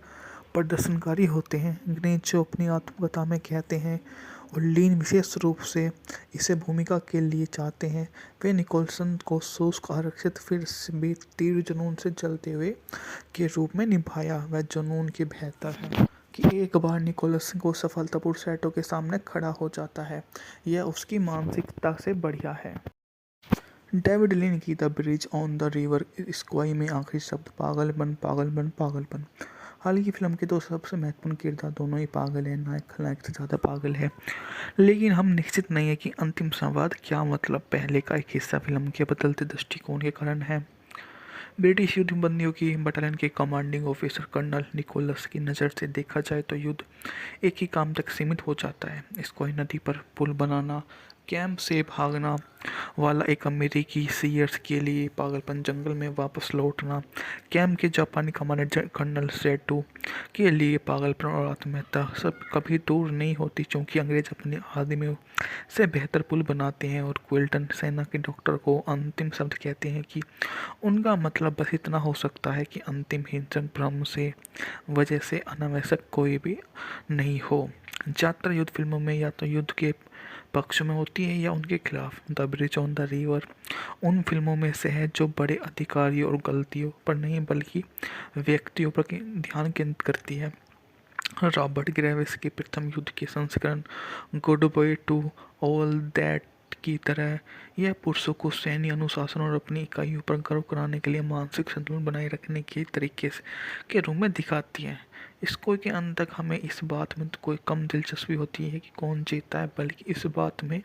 प्रदर्शनकारी होते हैं, गिनीज जो अपनी आत्मकथा में कहते हैं, और लिन विशेष रूप से इसे भूमिका के लिए चाहते हैं। वे निकोलसन को शुष्क आरक्षित फिर भी तीव्र जुनून से जलते हुए के रूप में निभाया। वह जुनून के बेहतर है कि एक बार निकोलसन को सफलतापूर्वक सैंटो के सामने खड़ा हो जाता है, यह उसकी मानसिकता से बढ़िया है। डेविड लिन की the bridge on the river Kwai में आखिरी शब्द पागलपन पागलपन पागलपन। हाल की फिल्म के दो सबसे महत्वपूर्ण किरदार दोनों ही पागल हैं, नायक खलनायक से ज़्यादा पागल है। लेकिन हम निश्चित नहीं है कि अंतिम संवाद क्या मतलब पहले का एक हिस्सा फिल्म के बदलते दृष्टिकोण के कारण है। ब्रिटिश युद्ध बंदियों की बटालियन के कमांडिंग ऑफिसर कर्नल निकोलस की नज़र से देखा जाए तो युद्ध एक ही काम तक सीमित हो जाता है, स्क्वाई नदी पर पुल बनाना, कैंप से भागना वाला एक अमेरिकी सीयर्स के लिए पागलपन, जंगल में वापस लौटना, कैंप के जापानी कमांडर कर्नल सेटो के लिए पागलपन और आत्महत्या सब कभी दूर नहीं होती, क्योंकि अंग्रेज अपने आदमियों से बेहतर पुल बनाते हैं। और क्विल्टन सेना के डॉक्टर को अंतिम शब्द कहते हैं कि उनका मतलब बस इतना हो सकता है कि अंतिम हिंसक भ्रम से वजह से अनावश्यक कोई भी नहीं हो। ज़्यादातर युद्ध फिल्मों में या तो युद्ध के पक्ष में होती है या उनके खिलाफ। The bridge on the river उन फिल्मों में से है जो बड़े अधिकारियों और गलतियों पर नहीं बल्कि व्यक्तियों पर ध्यान केंद्रित करती है। रॉबर्ट ग्रेविस के प्रथम युद्ध के संस्करण good by two all that की तरह यह पुरुषों को सैन्य अनुशासन और अपनी इकाइयों पर गर्व कराने के लिए मानसिक संतुलन बनाए रखने के तरीके के रूप में दिखाती है। इसको के अंत तक हमें इस बात में तो कोई कम दिलचस्पी होती है कि कौन जीता है, बल्कि इस बात में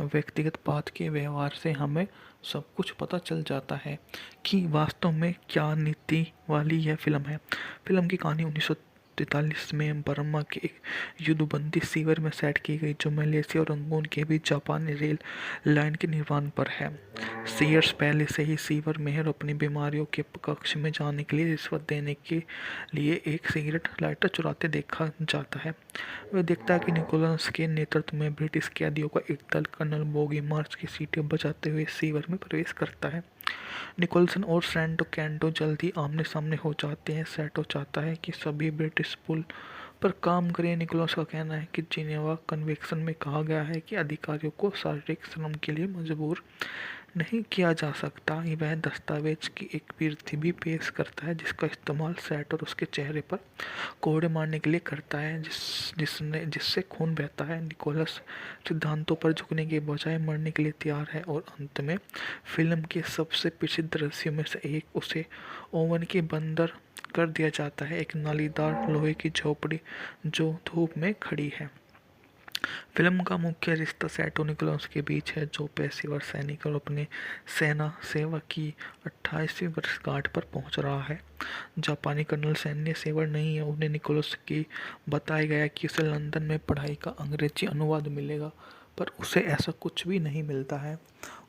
व्यक्तिगत बात के व्यवहार से हमें सब कुछ पता चल जाता है कि वास्तव में क्या नीति वाली यह फिल्म है। फिल्म की कहानी 1943 में बर्मा के एक युद्धबंदी शिविर में सेट की गई, जो मलेशिया और रंगून के बीच जापानी रेल लाइन के निर्माण पर है। सीयर्स पहले से ही शिविर में है और अपनी बीमारियों के कक्ष में जाने के लिए रिश्वत देने के लिए एक सिगरेट लाइटर चुराते देखा जाता है। वह देखता है कि निकोलस के नेतृत्व में ब्रिटिश कैदियों का एक दल कर्नल बोगी मार्च की सीटें बजाते हुए शिविर में प्रवेश करता है। निकोलसन और सैंटो कैंटो जल्दी आमने सामने हो जाते हैं। सैटो चाहता है कि सभी ब्रिटिश पुल पर काम करें। निकोलस का कहना है कि जिनेवा कन्वेंशन में कहा गया है कि अधिकारियों को शारीरिक श्रम के लिए मजबूर नहीं किया जा सकता। वह दस्तावेज की एक प्रति भी पेश करता है जिसका इस्तेमाल सैट और उसके चेहरे पर कोड़े मारने के लिए करता है जिससे खून बहता है। निकोलस सिद्धांतों पर झुकने के बजाय मरने के लिए तैयार है और अंत में फिल्म के सबसे प्रसिद्ध दृश्यों में से एक, उसे ओवन के बंदर कर दिया जाता है, एक नालीदार लोहे की झोपड़ी जो धूप में खड़ी है। फिल्म का मुख्य रिश्ता सैटो निकोलस के बीच है, जो पेशेवर सैनिक और अपने सेना सेवा की 28वीं वर्षगांठ पर पहुंच रहा है। जापानी कर्नल सैन्य सेवा नहीं है। उन्हें निकोलस की बताया गया कि उसे लंदन में पढ़ाई का अंग्रेजी अनुवाद मिलेगा, पर उसे ऐसा कुछ भी नहीं मिलता है।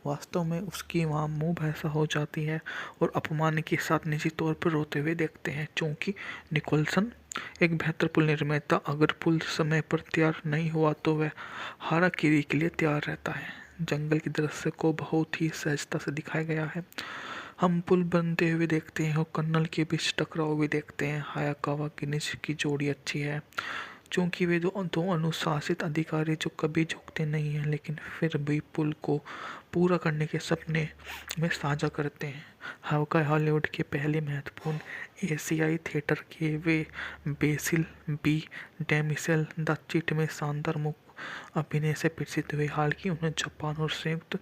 वास्तव में उसकी वहाँ मुँह भैंसा हो जाती है और अपमान के साथ निजी तौर पर रोते हुए देखते हैं, क्योंकि निकोलसन एक बेहतर पुल निर्माता अगर पुल समय पर तैयार नहीं हुआ तो वह हाराकिरी के लिए तैयार रहता है। जंगल के दृश्य को बहुत ही सहजता से दिखाया गया है। हम पुल बनते हुए देखते हैं और कर्नल के बीच टकराव भी देखते हैं। हायाकावा किनिच की जोड़ी अच्छी है, क्योंकि वे दो अनुशासित अधिकारी जो कभी झुकते नहीं हैं लेकिन फिर भी पुल को पूरा करने के सपने में साझा करते हैं। हवाई हॉलीवुड के पहले महत्वपूर्ण एशियाई थिएटर के वे बेसिल बी डेमिसेल द चिट में शानदार मुख्य अभिनय से प्रसिद्ध हुए। हालांकि उन्हें जापान और संयुक्त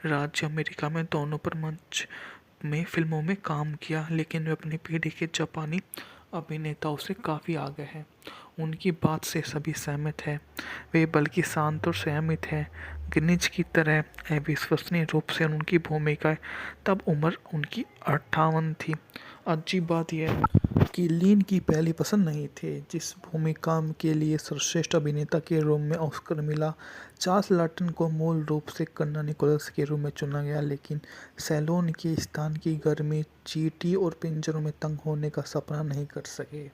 राज्य अमेरिका में दोनों पर मंच में फिल्मों में काम किया, लेकिन वे अपनी पीढ़ी के जापानी अभिनेताओं से काफ़ी आगे हैं। उनकी बात से सभी सहमत हैं। वे बल्कि शांत और सहमित हैं। गिनिज की तरह अविश्वसनीय रूप से उनकी भूमिका तब उम्र उनकी 58 थी। अजीब बात यह है कि लीन की पहली पसंद नहीं थे, जिस भूमिका के लिए सर्वश्रेष्ठ अभिनेता के रूप में ऑस्कर मिला। चार्ल्स लॉटन को मूल रूप से कर्नल निकोलस के रूप में चुना गया, लेकिन सैलोन के स्थान की गर्मी, चींटी और पिंजरों में तंग होने का सपना नहीं कर सके।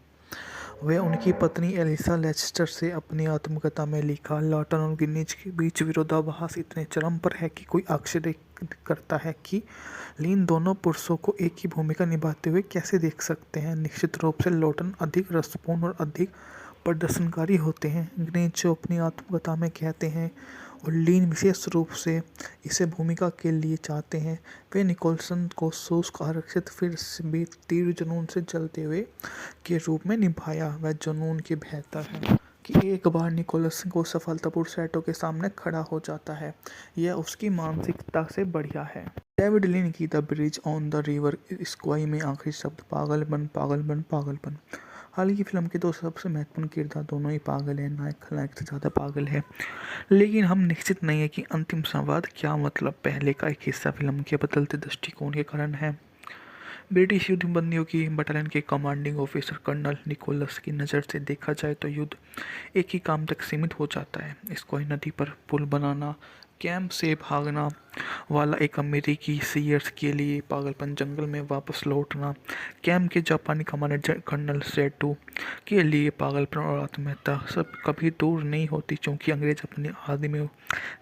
वे उनकी पत्नी एलिसा लेस्टर से अपनी आत्मकथा में लिखा, लॉटन और गिनिज के बीच विरोधाभास इतने चरम पर है कि कोई आश्चर्य करता है कि लीन दोनों पुरुषों को एक ही भूमिका निभाते हुए कैसे देख सकते हैं। निश्चित रूप से लॉटन अधिक रसपूर्ण और अधिक प्रदर्शनकारी होते हैं, गिनिज जो अपनी आत्मकथा में कहते हैं, और लीन विशेष रूप से इसे भूमिका के लिए चाहते हैं। वे निकोलसन को शुष्क आरक्षित फिर भी तीव्र जुनून से जलते हुए के रूप में निभाया। वह जुनून के बेहतर है। कि एक बार निकोलस को सफलतापूर्वक सैटो के सामने खड़ा हो जाता है। यह उसकी मानसिकता से बढ़िया है। डेविड लिन की the bridge on the river Kwai में आखिरी शब्द पागलपन पागलपन पागलपन। हाल की फिल्म के दो सबसे महत्वपूर्ण किरदार दोनों ही पागल हैं, नायक खलनायक से ज़्यादा पागल है। लेकिन हम निश्चित नहीं है कि अंतिम संवाद क्या मतलब पहले का एक हिस्सा फिल्म के बदलते दृष्टिकोण के कारण है। ब्रिटिश युद्ध बंदियों की बटालियन के कमांडिंग ऑफिसर कर्नल निकोलस की नज़र से देखा जाए तो युद्ध एक ही काम तक सीमित हो जाता है। स्क्वाई नदी पर पुल बनाना, कैंप से भागना वाला एक अमेरिकी सीयर्स के लिए पागलपन, जंगल में वापस लौटना कैंप के जापानी कमांडर कर्नल सेटो के लिए पागलपन और आत्महत्या सब कभी दूर नहीं होती, क्योंकि अंग्रेज अपने आदमियों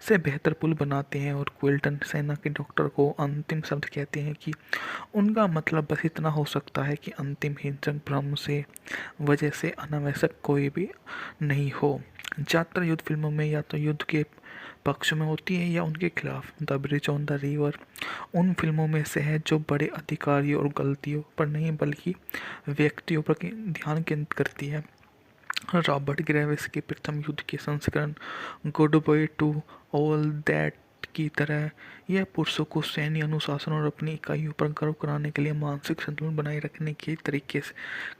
से बेहतर पुल बनाते हैं। और क्विल्टन सेना के डॉक्टर को अंतिम शब्द कहते हैं कि उनका मतलब बस इतना हो सकता है कि अंतिम हिंसक भ्रम से वजह से अनावश्यक कोई भी नहीं हो। ज़्यादातर युद्ध फिल्मों में या तो युद्ध के पक्ष में होती है या उनके खिलाफ। The bridge on the river उन फिल्मों में से है जो बड़े अधिकारियों और गलतियों पर नहीं बल्कि व्यक्तियों पर ध्यान केंद्रित करती है। रॉबर्ट ग्रेविस के प्रथम युद्ध के संस्करण good by two all that की तरह यह पुरुषों को सैन्य अनुशासन और अपनी इकाइयों पर गर्व कराने के लिए मानसिक संतुलन बनाए रखने के तरीके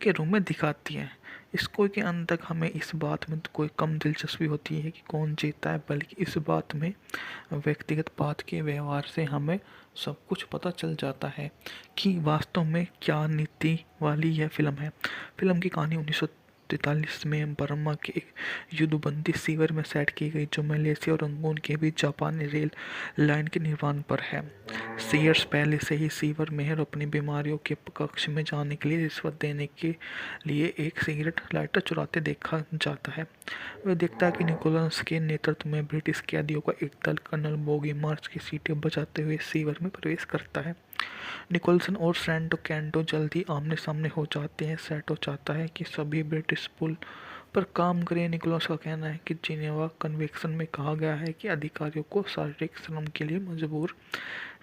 के रूप में दिखाती है। इसको के अंत तक हमें इस बात में कोई कम दिलचस्पी होती है कि कौन जीता है, बल्कि इस बात में व्यक्तिगत बात के व्यवहार से हमें सब कुछ पता चल जाता है कि वास्तव में क्या नीति वाली यह फिल्म है। फिल्म की कहानी 1943 में बर्मा के एक युद्धबंदी शिविर में सेट की गई, जो मलेशिया और रंगून के बीच जापानी रेल लाइन के निर्माण पर है। सीयर्स पहले से ही शिविर में है और अपनी बीमारियों के कक्ष में जाने के लिए रिश्वत देने के लिए एक सिगरेट लाइटर चुराते देखा जाता है। वह देखता है कि निकोलस के नेतृत्व में ब्रिटिश कैदियों का एक दल कर्नल बोगी मार्च की सीटें बजाते हुए शिविर में प्रवेश करता है। निकोलसन और सैटो कैंटो जल्द ही आमने सामने हो जाते हैं। सैटो चाहता है कि सभी ब्रिटिश पुल पर काम करें। निकोलस का कहना है कि जिनेवा कन्वेंशन में कहा गया है कि अधिकारियों को शारीरिक श्रम के लिए मजबूर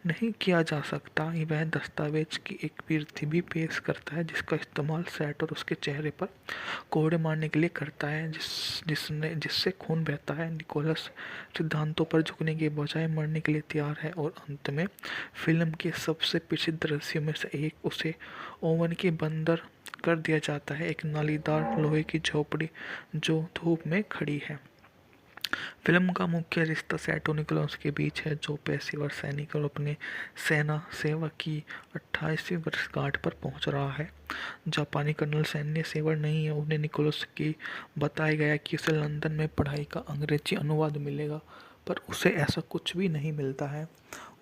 नहीं किया जा सकता। वह दस्तावेज की एक प्रति भी पेश करता है जिसका इस्तेमाल सैटो और उसके चेहरे पर कोड़े मारने के लिए करता है जिससे खून बहता है। निकोलस सिद्धांतों पर झुकने के बजाय मरने के लिए तैयार है और अंत में फिल्म के सबसे प्रसिद्ध दृश्यों में से एक उसे ओवन के बंदर कर दिया जाता है, एक नालीदार लोहे की झोपड़ी जो धूप में खड़ी है। फिल्म का मुख्य रिश्ता सैटो निकोलस के बीच है, जो पेशेवर सैनिक और अपने सेना सेवा की 28वीं वर्षगांठ पर पहुंच रहा है। जापानी कर्नल सैन्य सेवा नहीं है। उन्हें निकोलस की बताया गया कि उसे लंदन में पढ़ाई का अंग्रेजी अनुवाद मिलेगा, पर उसे ऐसा कुछ भी नहीं मिलता है।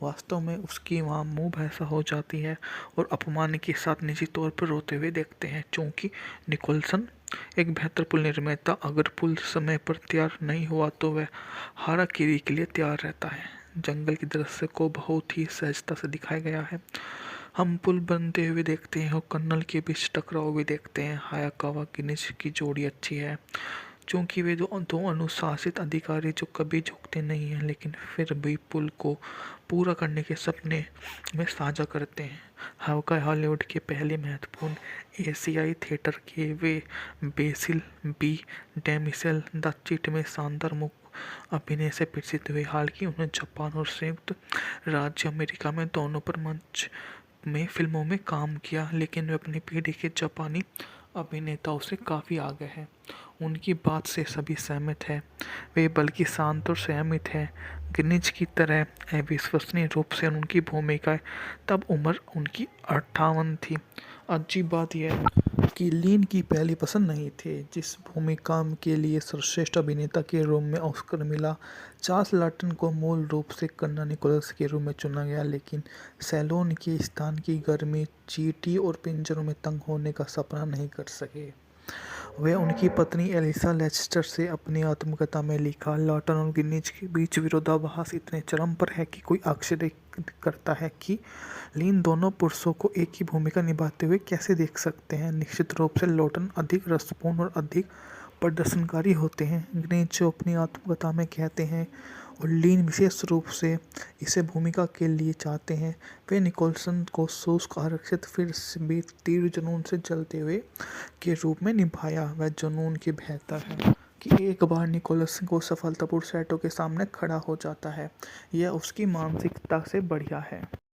वास्तव में उसकी वहाँ मुँह भैंसा हो जाती है और अपमान के साथ निजी तौर पर रोते हुए देखते हैं, क्योंकि निकोलसन एक बेहतर पुल निर्माता अगर पुल समय पर तैयार नहीं हुआ तो वह हाराकिरी के लिए तैयार रहता है। जंगल की दृश्य को बहुत ही सहजता से दिखाया गया है। हम पुल बनते हुए देखते हैं और कर्नल के बीच टकराव भी देखते हैं। हायाकावा किनिच की जोड़ी अच्छी है, क्योंकि वे दो अनुशासित अधिकारी जो कभी झुकते नहीं हैं लेकिन फिर भी पुल को पूरा करने के सपने में साझा करते हैं। हवाई हॉलीवुड के पहले महत्वपूर्ण एशियाई थिएटर के वे बेसिल बी डेमिसेल द चिट में शानदार मुख्य अभिनय से प्रसिद्ध हुए। हालांकि उन्होंने जापान और संयुक्त राज्य अमेरिका में दोनों पर मंच में फिल्मों में काम किया, लेकिन वे अपनी पीढ़ी के जापानी अभिनेताओं से काफ़ी आगे हैं। उनकी बात से सभी सहमत हैं। वे बल्कि शांत और संयमित हैं। गिनिज की तरह अविश्वसनीय रूप से उनकी भूमिकाएं तब उम्र उनकी 58 थी। अजीब बात यह है कि लिन की पहली पसंद नहीं थे, जिस भूमिका के लिए सर्वश्रेष्ठ अभिनेता के रूप में ऑस्कर मिला। चार्ल्स लॉटन को मूल रूप से कर्नल निकोलस के रूप में चुना गया, लेकिन सैलोन के स्थान की गर्मी, चींटी और पिंजरों में तंग होने का सपना नहीं कर सके। वे उनकी पत्नी एलिसा लेस्टर से अपनी आत्मकथा में लिखा, लॉटन और गिनिज के बीच विरोधाभास इतने चरम पर है कि कोई आश्चर्य करता है कि लिन दोनों पुरुषों को एक ही भूमिका निभाते हुए कैसे देख सकते हैं। निश्चित रूप से लॉटन अधिक रसपूर्ण और अधिक प्रदर्शनकारी होते हैं, गिनिज जो अपनी आत्मकथा में कहते हैं, और लिन विशेष रूप से इसे भूमिका के लिए चाहते हैं। वे निकोलसन को शुष्क आरक्षित फिर भी तीव्र जुनून से जलते हुए के रूप में निभाया। वह जुनून की बेहतर है। कि एक बार निकोलस को सफलतापूर्वक सेटों के सामने खड़ा हो जाता है। यह उसकी मानसिकता से बढ़िया है।